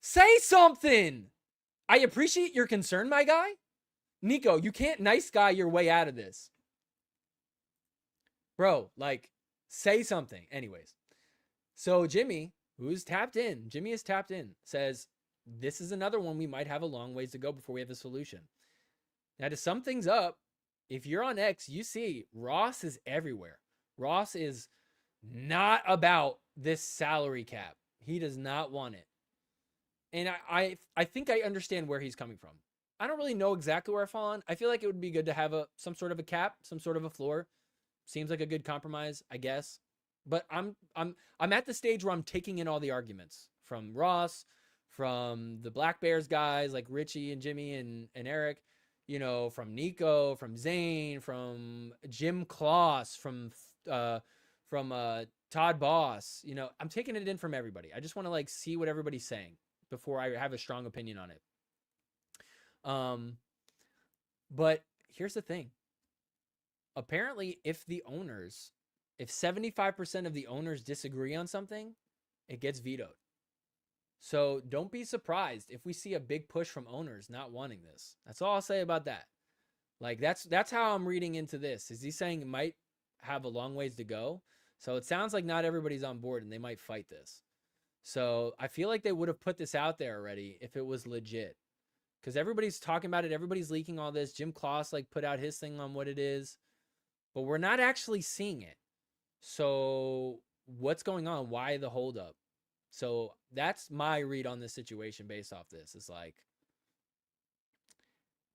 Say something. I appreciate your concern, my guy. Nico, you can't nice guy your way out of this. Bro, like, say something. Anyways, so Jimmy, who's tapped in, Jimmy is tapped in, says, this is another one we might have a long ways to go before we have a solution. Now, to sum things up, if you're on X, you see Ross is everywhere. Ross is not about this salary cap. He does not want it. And I think I understand where he's coming from. I don't really know exactly where I fall on. I feel like it would be good to have some sort of a cap, some sort of a floor. Seems like a good compromise, I guess. But I'm at the stage where I'm taking in all the arguments from Ross, from the Black Bears guys like Richie and Jimmy and Eric, you know, from Nico, from Zane, from Jim Kloss, from Todd Boss. You know, I'm taking it in from everybody. I just want to like see what everybody's saying before I have a strong opinion on it. But here's the thing. Apparently, if 75% of the owners disagree on something, it gets vetoed. So don't be surprised if we see a big push from owners not wanting this. That's all I'll say about that. Like, that's how I'm reading into this. Is he saying it might have a long ways to go? So it sounds like not everybody's on board and they might fight this. So I feel like they would have put this out there already if it was legit. Because everybody's talking about it. Everybody's leaking all this. Jim Kloss like put out his thing on what it is. But we're not actually seeing it. So what's going on? Why the holdup? So that's my read on this situation based off this. It's like,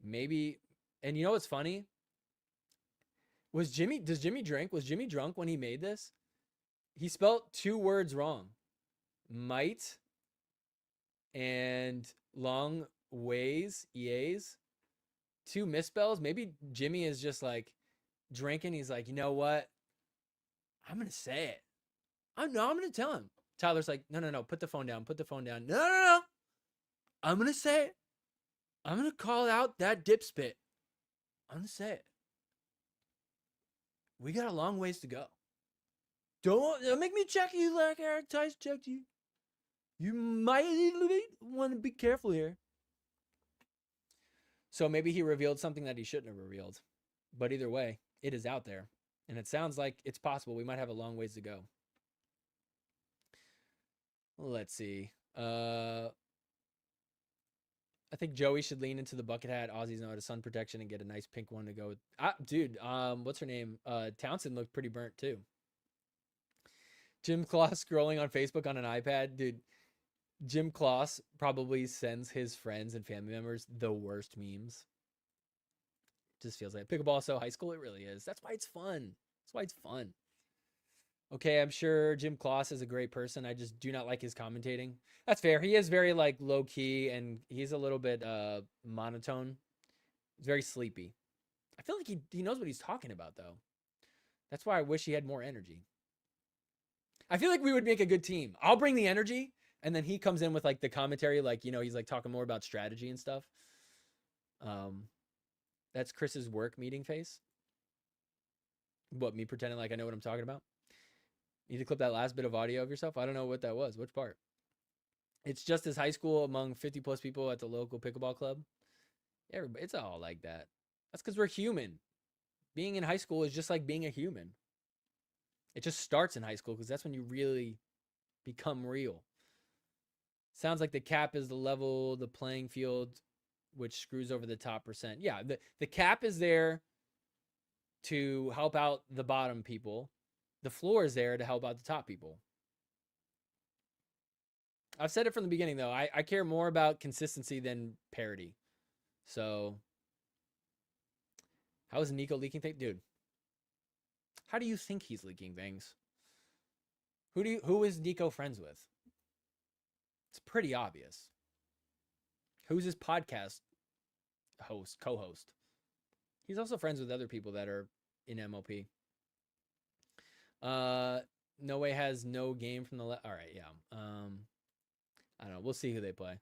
maybe, and you know what's funny? Does Jimmy drink? Was Jimmy drunk when he made this? He spelled 2 words wrong. Might and long ways, EAs. 2 misspells. Maybe Jimmy is just like drinking. He's like, you know what? I'm going to say it. I'm going to tell him. Tyler's like, no, put the phone down. Put the phone down. No. I'm going to say it. I'm going to call out that dipspit. I'm going to say it. We got a long ways to go. Don't make me check you like Eric Tice checked you. You might want to be careful here. So maybe he revealed something that he shouldn't have revealed. But either way, it is out there. And it sounds like it's possible. We might have a long ways to go. Let's see. I think Joey should lean into the bucket hat. Aussies know how to sun protection and get a nice pink one to go with. Dude, what's her name? Townsend looked pretty burnt too. Jim Kloss scrolling on Facebook on an iPad. Dude, Jim Kloss probably sends his friends and family members the worst memes. Just feels like pickleball is so high school. It really is. That's why it's fun. That's why it's fun. Okay, I'm sure Jim Kloss is a great person. I just do not like his commentating. That's fair. He is very like low key and he's a little bit monotone. He's very sleepy. I feel like he knows what he's talking about though. That's why I wish he had more energy. I feel like we would make a good team. I'll bring the energy and then he comes in with like the commentary, like, you know, he's like talking more about strategy and stuff. That's Chris's work meeting face. What, me pretending like I know what I'm talking about? You need to clip that last bit of audio of yourself. I don't know what that was. Which part? It's just as high school among 50 plus people at the local pickleball club. Everybody, it's all like that. That's because we're human. Being in high school is just like being a human. It just starts in high school because that's when you really become real. Sounds like the cap is the level, the playing field, which screws over the top percent. Yeah, the cap is there to help out the bottom people. The floor is there to help out the top people. I've said it from the beginning, though. I care more about consistency than parity. So, how is Nico leaking things? Dude, how do you think he's leaking things? Who is Nico friends with? It's pretty obvious. Who's his podcast host, co-host? He's also friends with other people that are in MLP. No Way has no game from the all right, yeah. I don't know. We'll see who they play.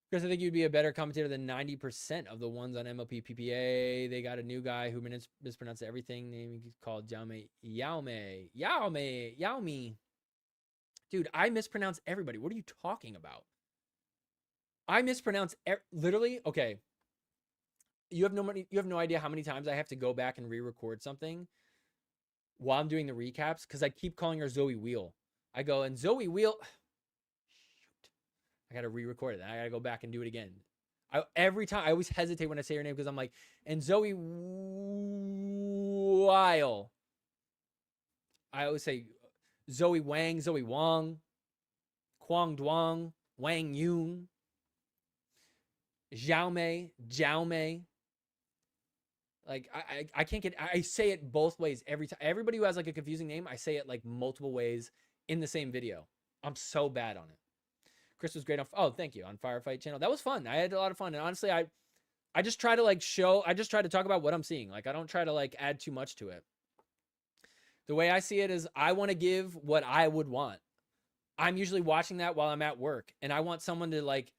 Chris, I think you'd be a better commentator than 90% of the ones on MLP PPA. They got a new guy who mispronounced everything. Name called Yaomi. Dude, I mispronounce everybody. What are you talking about? I mispronounce literally. Okay. You have no idea how many times I have to go back and re-record something while I'm doing the recaps because I keep calling her Zoe Wheel. I go, and Zoe Wheel. Shoot. I got to re-record it. I got to go back and do it again. Every time, I always hesitate when I say her name because I'm like, and Zoe Weil. I always say Zoe Wang, Zoe Wong, Kwang Duang, Wang Yun, Zhao Mei. Like I can't get. I say it both ways every time. Everybody who has like a confusing name, I say it like multiple ways in the same video. I'm so bad on it. Chris was great on. Oh, thank you on Firefight channel. That was fun. I had a lot of fun, and honestly, I just try to like show. I just try to talk about what I'm seeing. Like I don't try to like add too much to it. The way I see it is, I want to give what I would want. I'm usually watching that while I'm at work, and I want someone to like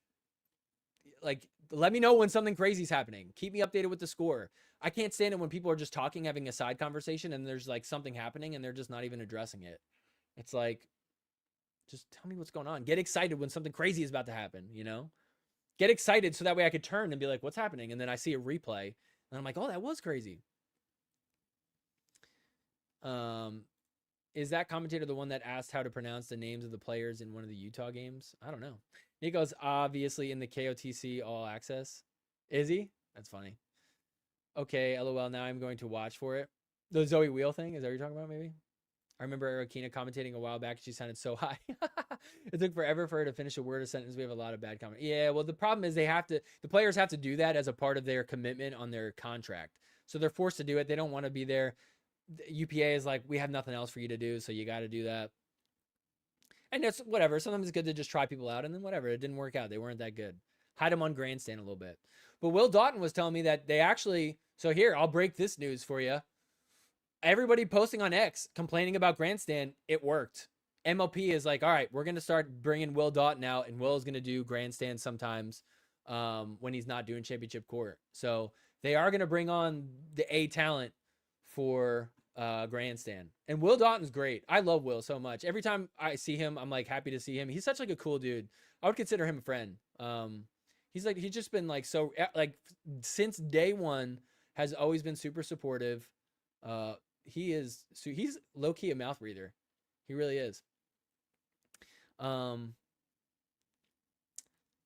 let me know when something crazy is happening. Keep me updated with the score. I can't stand it when people are just talking, having a side conversation, and there's like something happening and they're just not even addressing it. It's like, just tell me what's going on. Get excited when something crazy is about to happen, you know? Get excited so that way I could turn and be like, what's happening? And then I see a replay and I'm like, oh, that was crazy. Is that commentator the one that asked how to pronounce the names of the players in one of the Utah games? I don't know. Nico's obviously in the KOTC All Access. Is he? That's funny. Okay, LOL, now I'm going to watch for it. The Zoe Wheel thing, is that what you're talking about, maybe? I remember Arakina commentating a while back. She sounded so high. It took forever for her to finish a word or sentence. We have a lot of bad comments. Yeah, well, the problem is the players have to do that as a part of their commitment on their contract. So they're forced to do it. They don't want to be there. The UPA is like, we have nothing else for you to do, so you got to do that. And it's whatever. Sometimes it's good to just try people out, and then whatever. It didn't work out. They weren't that good. Hide them on Grandstand a little bit. But Will Doughton was telling me that they actually... So here, I'll break this news for you. Everybody posting on X complaining about Grandstand, it worked. MLP is like, all right, we're going to start bringing Will Doughton out, and Will is going to do Grandstand sometimes when he's not doing Championship Court. So they are going to bring on the A talent for Grandstand. And Will Doughton's great. I love Will so much. Every time I see him, I'm like happy to see him. He's such like a cool dude. I would consider him a friend. He's just been like, so like since day one has always been super supportive. He's low-key a mouth breather. He really is. Let's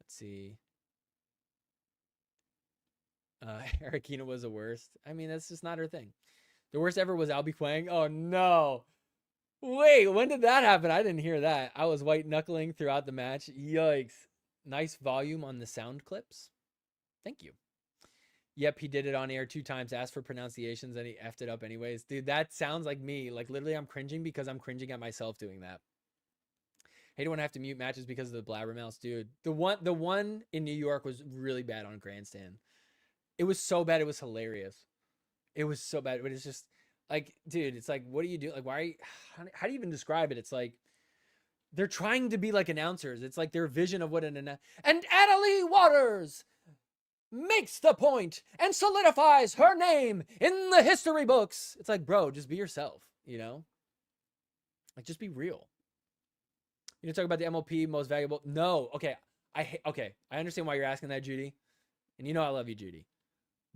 see. Arakina was the worst. I mean, that's just not her thing. The worst ever was Albie Quang. Oh no. Wait, when did that happen? I didn't hear that. I was white knuckling throughout the match. Yikes. Nice volume on the sound clips. Thank you. Yep, he did it on air 2 times, asked for pronunciations, and he effed it up anyways. Dude, that sounds like me. Like, literally, I'm cringing because I'm cringing at myself doing that. Hate when I have to mute matches because of the blabbermouths, dude. The one in New York was really bad on Grandstand. It was so bad, it was hilarious. It was so bad, but it's just, like, dude, it's like, what do you do? Like, why are you, how do you even describe it? It's like, they're trying to be like announcers. It's like their vision of what an announcer. And Annalie Waters makes the point and solidifies her name in the history books. It's like, bro, just be yourself, you know? Like, just be real. You know, talk about the MLP most valuable. No, okay. I understand why you're asking that, Judy. And you know I love you, Judy.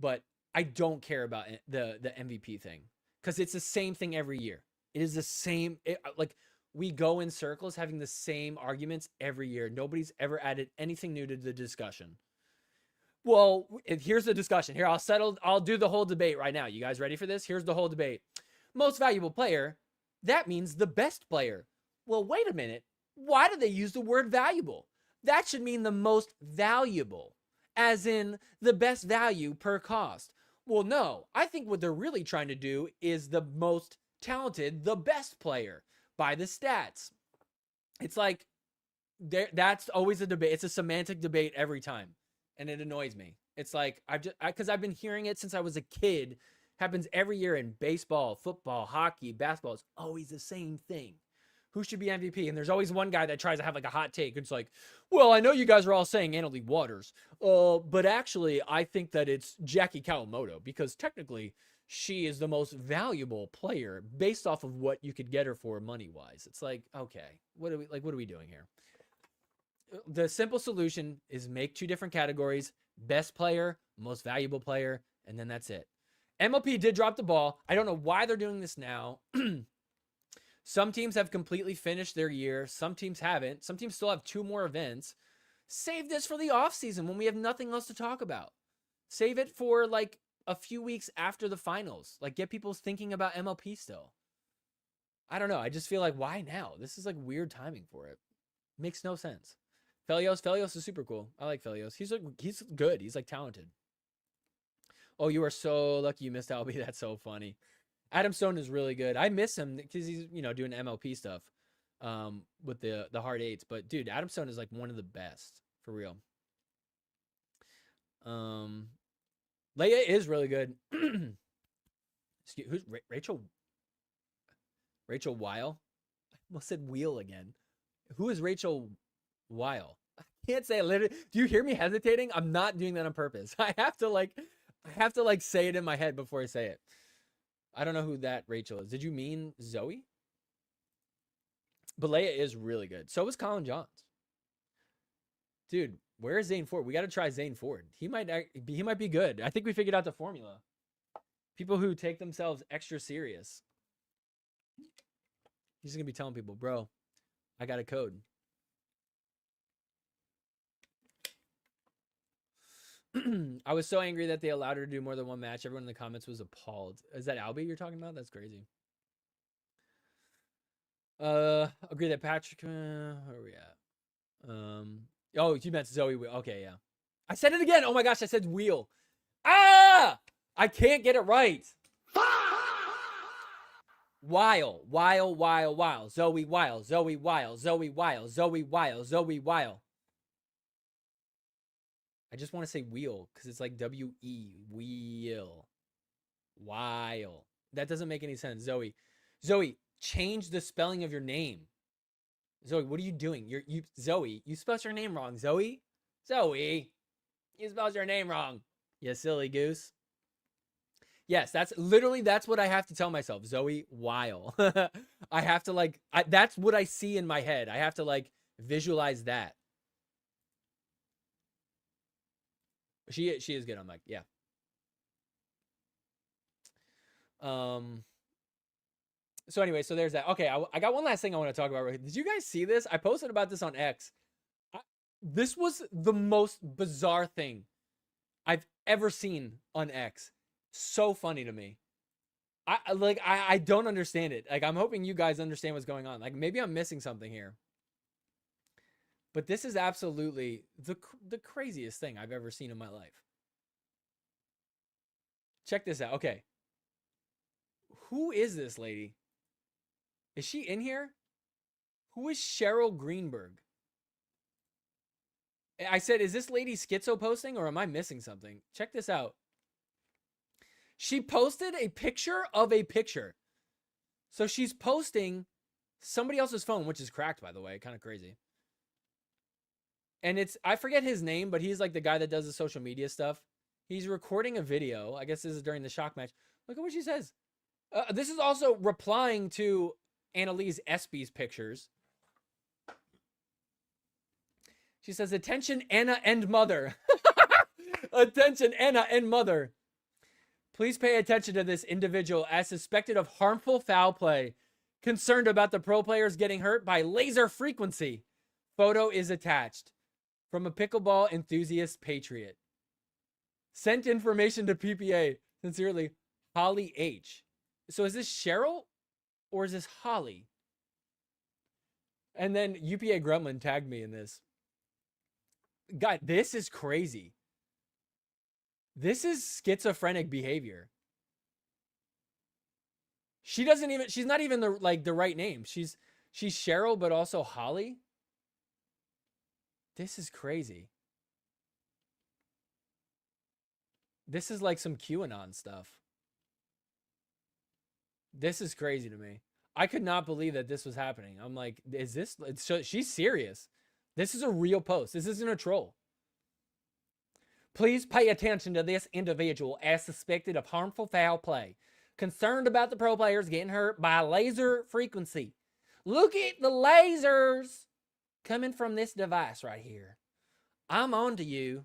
But I don't care about the MVP thing because it's the same thing every year. It is the same. Like, we go in circles having the same arguments every year. Nobody's ever added anything new to the discussion. Well, here's the discussion. Here, I'll do the whole debate right now. You guys ready for this? Here's the whole debate. Most valuable player, that means the best player. Well, wait a minute. Why do they use the word valuable? That should mean the most valuable, as in the best value per cost. Well, no. I think what they're really trying to do is the most talented, the best player by the stats. It's like, that's always a debate. It's a semantic debate every time. and it annoys me. It's like because I've been hearing it since I was a kid. Happens every year in baseball, football, hockey, basketball. It's always the same thing. Who should be MVP? And there's always one guy that tries to have like a hot take. It's like, well, I know you guys are all saying Annalie Waters, but actually I think that it's Jackie Kawamoto because technically she is the most valuable player based off of what you could get her for money-wise. It's like, okay, what are we doing here? The simple solution is make 2 different categories, best player, most valuable player, and then that's it. MLP did drop the ball. I don't know why they're doing this now. Some teams have completely finished their year. Some teams haven't. Some teams still have 2 more events. Save this for the offseason when we have nothing else to talk about. Save it for like a few weeks after the finals. Like get people thinking about MLP still. I don't know. I just feel like why now? This is like weird timing for it. Makes no sense. Felios is super cool. I like Felios. He's good. He's like talented. Oh, you are so lucky you missed Albie. That's so funny. Adam Stone is really good. I miss him because he's, doing MLP stuff with the hard 8s. But, dude, Adam Stone is, like, one of the best. For real. Leia is really good. Who's Rachel? Rachel Weil? I almost said Wheel again. Who is Rachel Weil? I can't say it literally. Do you hear me hesitating? I'm not doing that on purpose. I have to say it in my head before I say it. I don't know who that Rachel is. Did you mean Zoe? But Leia is really good. So is Colin Johns. Dude, where is Zane Ford? We got to try Zane Ford. He might be good. I think we figured out the formula. People who take themselves extra serious. He's going to be telling people, bro, I got a code. I was so angry that they allowed her to do more than one match. Everyone in the comments was appalled. Is that Albie you're talking about? That's crazy. Agree that Patrick. Where are we at? Oh, you meant Zoe. Okay, yeah. I said it again. Oh my gosh, I said wheel. Ah! I can't get it right. Weil. Zoe Weil. Zoe Weil. Zoe Weil. Zoe Weil. Zoe Weil. I just want to say wheel because it's like W-E. Wheel. Weil. That doesn't make any sense. Zoe, change the spelling of your name. Zoe, what are you doing? Zoe, you spelled your name wrong. Zoe, you spelled your name wrong. You silly goose. Yes, that's what I have to tell myself. Zoe Weil. I have to that's what I see in my head. I have to visualize that. She is good on mic. Yeah. So anyway, so there's that. Okay, I got one last thing I want to talk about. Did you guys see this? I posted about this on X. This was the most bizarre thing I've ever seen on X. So funny to me. I don't understand it. I'm hoping you guys understand what's going on. Maybe I'm missing something here. But this is absolutely the craziest thing I've ever seen in my life. Check this out. Okay. Who is this lady? Is she in here? Who is Cheryl Greenberg? I said, is this lady schizo posting or am I missing something? Check this out. She posted a picture of a picture. So she's posting somebody else's phone, which is cracked, by the way. Kind of crazy. And I forget his name, but he's like the guy that does the social media stuff. He's recording a video. I guess this is during the shock match. Look at what she says. This is also replying to Annalise Espy's pictures. She says, attention, Anna and mother. Attention, Anna and mother. Please pay attention to this individual as suspected of harmful foul play. Concerned about the pro players getting hurt by laser frequency. Photo is attached. From a pickleball enthusiast patriot. Sent information to PPA. Sincerely, Holly H. So is this Cheryl or is this Holly? And then UPA Gremlin tagged me in this. God, this is crazy. This is schizophrenic behavior. She's not even the right name. She's Cheryl, but also Holly. This is crazy. This is like some QAnon stuff. This is crazy to me. I could not believe that this was happening. I'm like, is this? She's serious. This is a real post. This isn't a troll. Please pay attention to this individual as suspected of harmful foul play. Concerned about the pro players getting hurt by laser frequency. Look at the lasers coming from this device right here. I'm on to you.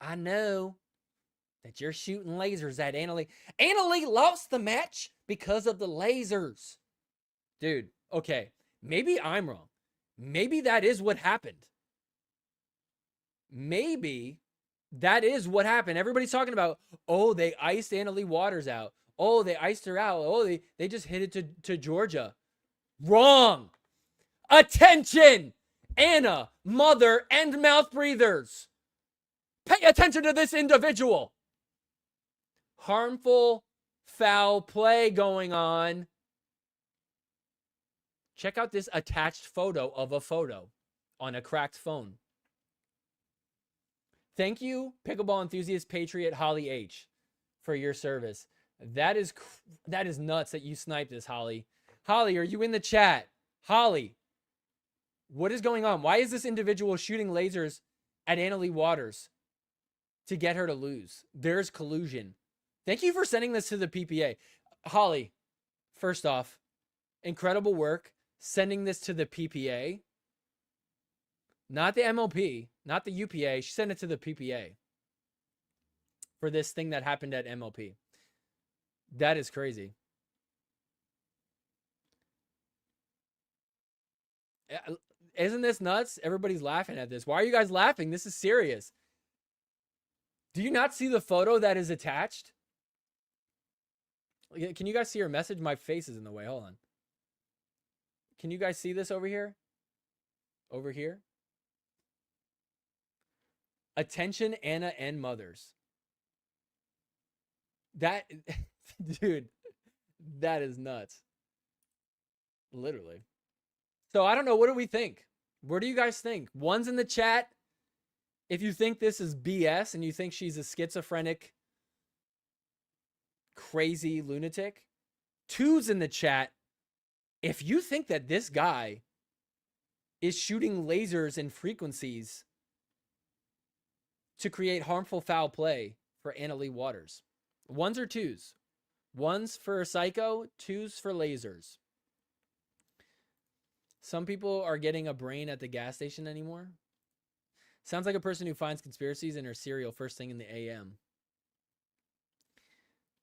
I know that you're shooting lasers at Anna Lee. Anna Lee lost the match because of the lasers. Dude, okay. Maybe I'm wrong. Maybe that is what happened. Maybe that is what happened. Everybody's talking about, oh, they iced Anna Lee Waters out. Oh, they iced her out. Oh, they just hit it to Georgia. Wrong. Attention, Anna, mother, and mouth breathers. Pay attention to this individual. Harmful foul play going on. Check out this attached photo of a photo on a cracked phone. Thank you, Pickleball enthusiast patriot Holly H, for your service. That is nuts that you sniped this, Holly. Holly, are you in the chat? Holly, what is going on? Why is this individual shooting lasers at Anna Lee Waters to get her to lose? There's collusion. Thank you for sending this to the PPA. Holly, first off, incredible work sending this to the PPA. Not the MLP, not the UPA. She sent it to the PPA for this thing that happened at MLP. That is crazy. Isn't this nuts? Everybody's laughing at this. Why are you guys laughing? This is serious. Do you not see the photo that is attached? Can you guys see her message? My face is in the way. Hold on. Can you guys see this over here? Over here? Attention, Anna and mothers. That, dude, that is nuts. Literally. So I don't know. What do we think? What do you guys think? One's in the chat. If you think this is BS and you think she's a schizophrenic, crazy lunatic. Two's in the chat. If you think that this guy is shooting lasers and frequencies to create harmful foul play for Anna Lee Waters. Ones or twos? One's for psycho, two's for lasers. Some people are getting a brain at the gas station anymore. Sounds like a person who finds conspiracies in her cereal first thing in the AM.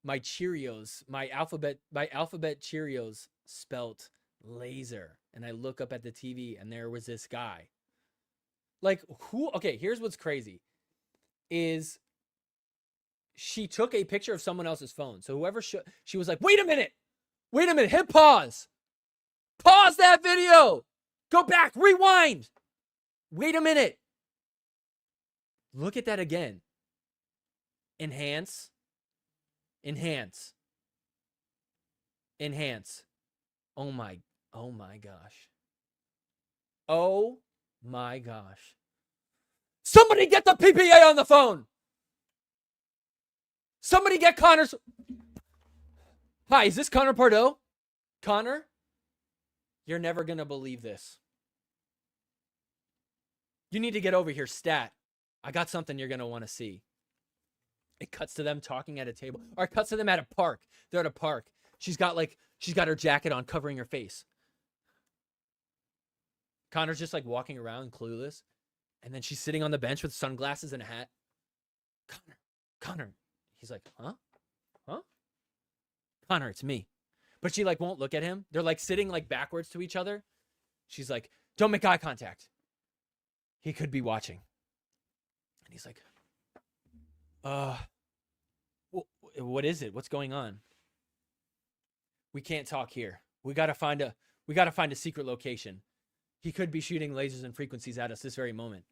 My Cheerios, my alphabet Cheerios spelt laser. And I look up at the TV and there was this guy. Like who? Okay, here's what's crazy. Is she took a picture of someone else's phone. So whoever she was like, wait a minute, hit pause. Pause that video. Go back, rewind. Wait a minute. Look at that again. Enhance. Enhance. Enhance. Oh my gosh. Oh my gosh. Somebody get the PPA on the phone. Somebody get Connor's. Hi, is this Connor Pardo? Connor? You're never going to believe this. You need to get over here, stat. I got something you're going to want to see. It cuts to them talking at a table. Or it cuts to them at a park. They're at a park. She's got her jacket on covering her face. Connor's just like walking around clueless. And then she's sitting on the bench with sunglasses and a hat. Connor. He's like, huh? Connor, it's me. But she like won't look at him. They're like sitting like backwards to each other. She's like, don't make eye contact. He could be watching. And he's like, what is it? What's going on? We can't talk here. We gotta find a secret location. He could be shooting lasers and frequencies at us this very moment.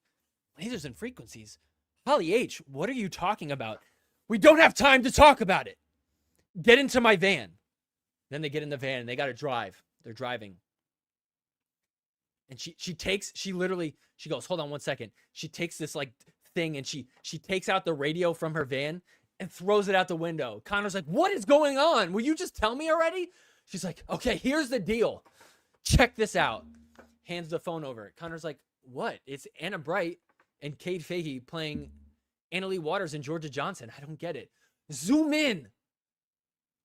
Lasers and frequencies? Holly H, what are you talking about? We don't have time to talk about it. Get into my van. Then they get in the van and they got to drive. They're driving. And she goes, hold on one second. She takes this like thing, and she takes out the radio from her van and throws it out the window. Connor's like, what is going on? Will you just tell me already? She's like, okay, here's the deal. Check this out. Hands the phone over. Connor's like, what? It's Anna Bright and Kate Fahey playing Annalie Waters and Georgia Johnson. I don't get it. Zoom in.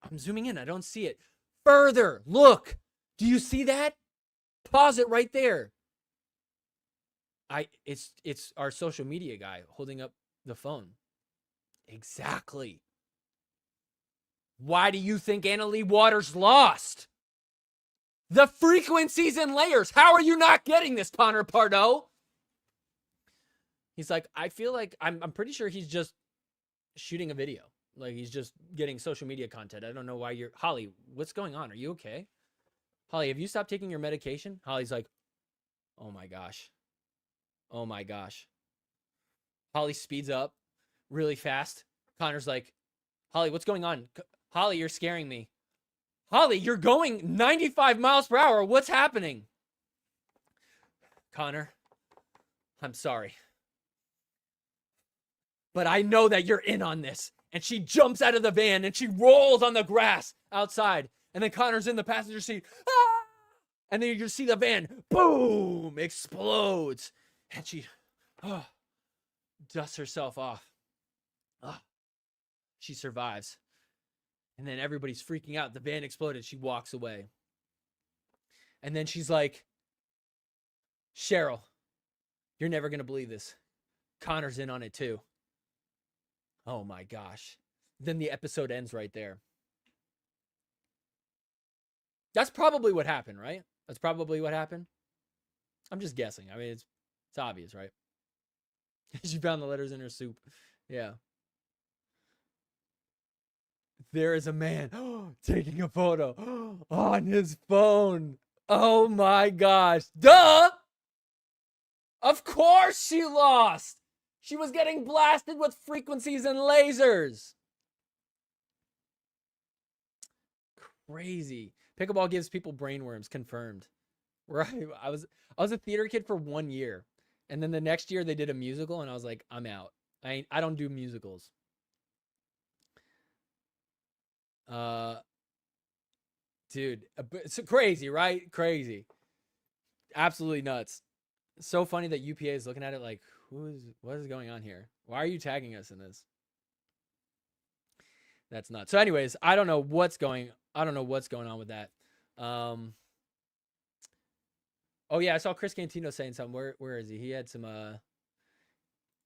I'm zooming in. I don't see it. Further. Look. Do you see that? Pause it right there. It's our social media guy holding up the phone. Exactly. Why do you think Annalie Waters lost? The frequencies and layers. How are you not getting this, Connor Pardo? He's like, I feel like I'm pretty sure he's just shooting a video. Like he's just getting social media content. I don't know why you're Holly, what's going on? Are you okay? Holly, have you stopped taking your medication? Holly's like, oh my gosh. Oh my gosh. Holly speeds up really fast. Connor's like, Holly, what's going on? Holly, you're scaring me. Holly, you're going 95 miles per hour. What's happening? Connor, I'm sorry. But I know that you're in on this. And she jumps out of the van and she rolls on the grass outside. And then Connor's in the passenger seat. Ah! And then you just see the van, boom, explodes. And she dusts herself off. She survives. And then everybody's freaking out. The van exploded. She walks away. And then she's like, Cheryl, you're never going to believe this. Connor's in on it too. Oh my gosh. Then the episode ends right there. That's probably what happened, right? That's probably what happened. I'm just guessing. I mean, it's obvious, right? She found the letters in her soup. Yeah. There is a man taking a photo on his phone. Oh my gosh. Duh! Of course she lost. She was getting blasted with frequencies and lasers. Crazy. Pickleball gives people brainworms, confirmed. Right. I was a theater kid for 1 year. And then the next year they did a musical and I was like, I'm out. I don't do musicals. Dude, it's crazy, right? Crazy. Absolutely nuts. So funny that UPA is looking at it like, what is going on here? Why are you tagging us in this? That's nuts. So anyways, I don't know what's going on with that. Oh yeah, I saw Chris Cantino saying something. Where is he? He had some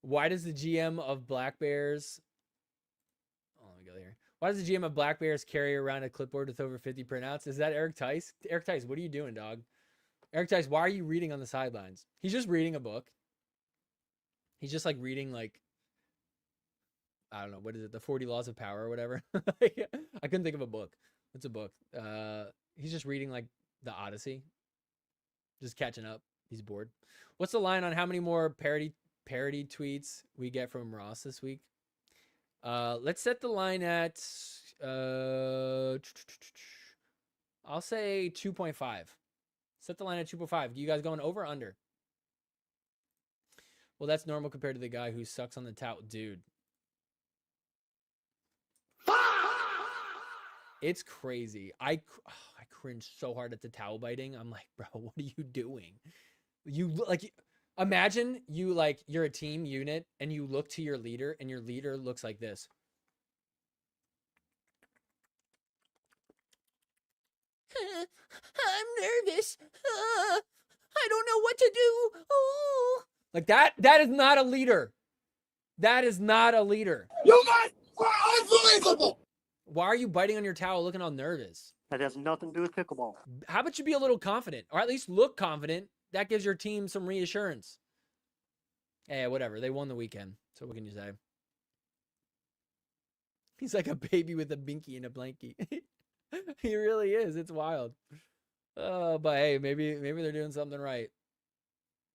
why does the GM of Black Bears let me go here. Why does the GM of Black Bears carry around a clipboard with over 50 printouts? Is that Eric Tice? Eric Tice, what are you doing, dog? Eric Tice, why are you reading on the sidelines? He's just reading a book. He's just like reading like, I don't know, what is it? The 40 Laws of Power or whatever. I couldn't think of a book. What's a book? He's just reading like the Odyssey. Just catching up. He's bored. What's the line on how many more parody tweets we get from Ross this week? Let's set the line at I'll say 2.5. Set the line at 2.5. You guys going over or under? Well, that's normal compared to the guy who sucks on the towel. Dude. It's crazy. I cringe so hard at the towel biting. I'm like, bro, what are you doing? You like, imagine you're a team unit and you look to your leader and your leader looks like this. I'm nervous. I don't know what to do. Oh. Like that is not a leader. That is not a leader. You guys are unbelievable. Why are you biting on your towel looking all nervous? That has nothing to do with pickleball. How about you be a little confident, or at least look confident? That gives your team some reassurance. Hey, whatever. They won the weekend. So what can you say? He's like a baby with a binky and a blankie. He really is. It's wild. But hey, maybe they're doing something right.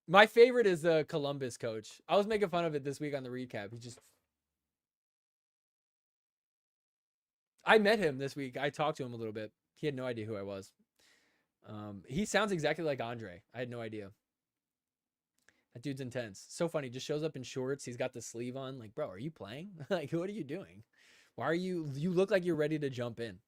My favorite is the Columbus coach. I was making fun of it this week on the recap. I met him this week. I talked to him a little bit. He had no idea who I was. He sounds exactly like Andre. I had no idea. That dude's intense. So funny. Just shows up in shorts. He's got the sleeve on. Like, bro, are you playing? Like, what are you doing? Why are you look like you're ready to jump in.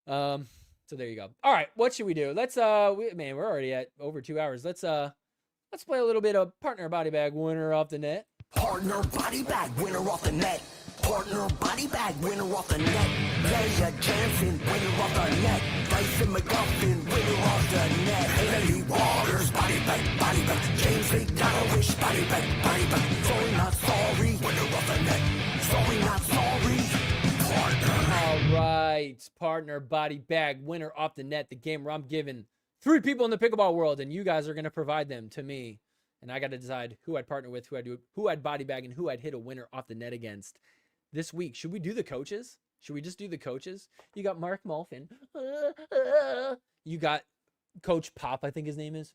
So there you go. All right, what should we do? Let's man, we're already at over 2 hours. Let's play a little bit of partner body bag winner off the net. Partner body bag winner off the net. Partner body bag winner off the net. Leia Jansen winner off the net. Dyson McGuffin winner off the net. Haley Waters body bag. James McDonald body bag. Sorry not sorry winner off the net. Sorry not sorry. Partner. All right, partner body bag winner off the net. The game where I'm giving 3 people in the pickleball world, and you guys are gonna provide them to me, and I got to decide who I'd partner with, who I'd body bag, and who I'd hit a winner off the net against this week. Should we do the coaches? Should we just do the coaches? You got Mark Malfin. You got Coach Pop, I think his name is.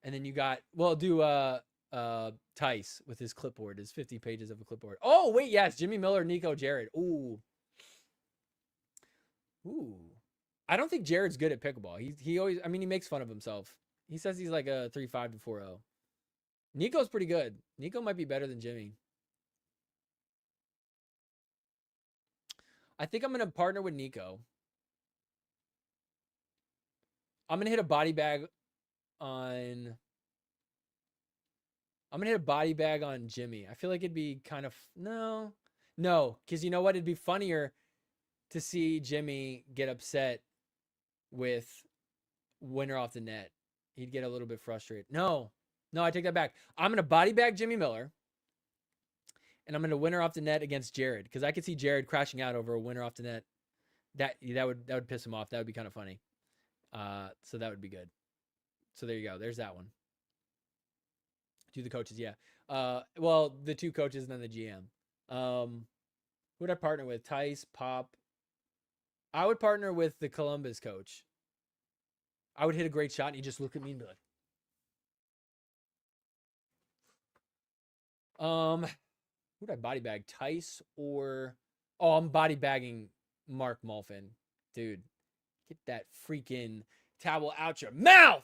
And then you got, well, do Tice with his clipboard, his 50 pages of a clipboard. Oh, wait, yes, Jimmy Miller, Nico Jared. Ooh. I don't think Jared's good at pickleball. He always, I mean, he makes fun of himself. He says he's like a 3.5 to 4.0. Nico's pretty good. Nico might be better than Jimmy. I think I'm going to partner with Nico. I'm going to hit a body bag on... I'm going to hit a body bag on Jimmy. I feel like it'd be kind of... No, because you know what? It'd be funnier to see Jimmy get upset with winner off the net. He'd get a little bit frustrated. No, I take that back. I'm going to body bag Jimmy Miller, and I'm going to winner off the net against Jared, because I could see Jared crashing out over a winner off the net. That would piss him off. That would be kind of funny. So that would be good. So there you go. There's that one. Do the coaches, yeah. Well, the 2 coaches and then the GM. Who would I partner with? Tice, Pop. I would partner with the Columbus coach. I would hit a great shot, and he'd just look at me and be like, who'd I body bag? Tice or... Oh, I'm body bagging Mark Malfin. Dude, get that freaking towel out your mouth!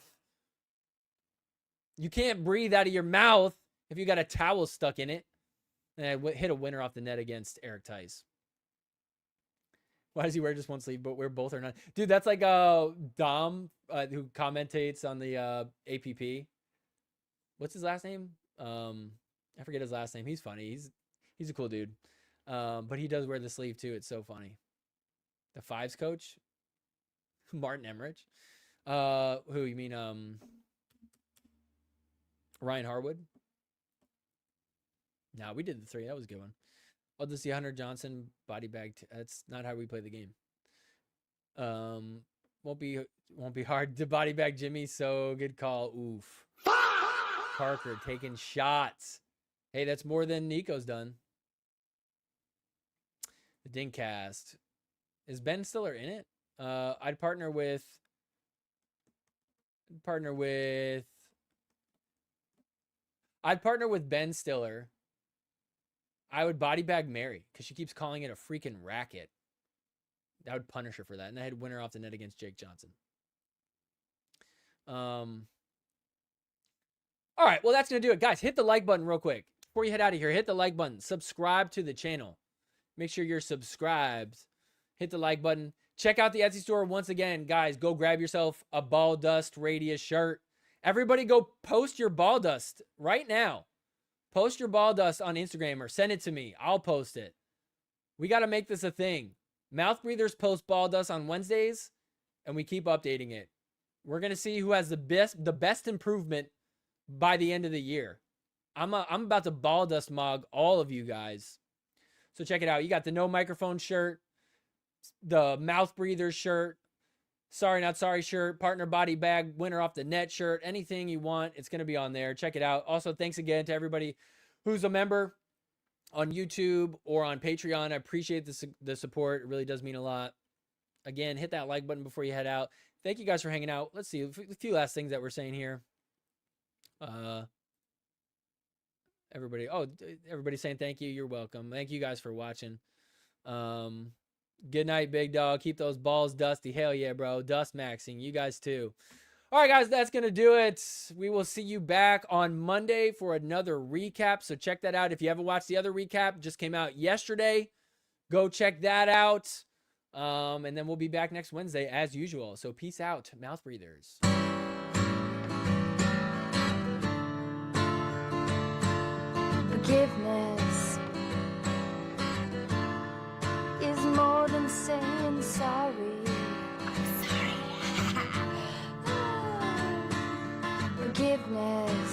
You can't breathe out of your mouth if you got a towel stuck in it. And I hit a winner off the net against Eric Tice. Why does he wear just one sleeve, but wear both or not? Dude, that's like Dom, who commentates on the APP. What's his last name? I forget his last name. He's funny. He's a cool dude. But he does wear the sleeve too. It's so funny. The 5s coach, Martin Emmerich. Who you mean? Ryan Harwood. No, we did the 3. That was a good one. I'll just see Hunter Johnson body bag. That's not how we play the game. Won't be hard to body bag Jimmy. So good call. Oof. Parker taking shots. Hey, that's more than Nico's done. The Dinkcast. Is Ben Stiller in it? I'd partner with Ben Stiller. I would body bag Mary because she keeps calling it a freaking racket. That would punish her for that. And I had winner off the net against Jake Johnson. All right, well, that's going to do it. Guys, hit the like button real quick. Before you head out of here, hit the like button. Subscribe to the channel. Make sure you're subscribed. Hit the like button. Check out the Etsy store once again. Guys, go grab yourself a Ball Dust Radius shirt. Everybody go post your ball dust right now. Post your ball dust on Instagram or send it to me. I'll post it. We got to make this a thing. Mouth Breathers post ball dust on Wednesdays, and we keep updating it. We're going to see who has the best improvement by the end of the year. I'm about to ball dust mog all of you guys. So check it out. You got the No Microphone shirt, the Mouth Breathers shirt, Sorry Not Sorry shirt, partner body bag, winner off the net shirt, anything you want, it's going to be on there. Check it out. Also, thanks again to everybody who's a member on YouTube or on Patreon. I appreciate the support. It really does mean a lot. Again, hit that like button before you head out. Thank you guys for hanging out. Let's see a few last things that we're saying here. Everybody's saying thank you. You're welcome. Thank you guys for watching. Good night, big dog. Keep those balls dusty. Hell yeah, bro. Dust maxing. You guys too. All right, guys, that's going to do it. We will see you back on Monday for another recap. So check that out. If you haven't watched the other recap, just came out yesterday. Go check that out. And then we'll be back next Wednesday as usual. So peace out, mouth breathers. Forgiveness is more than saying sorry. I'm sorry. Forgiveness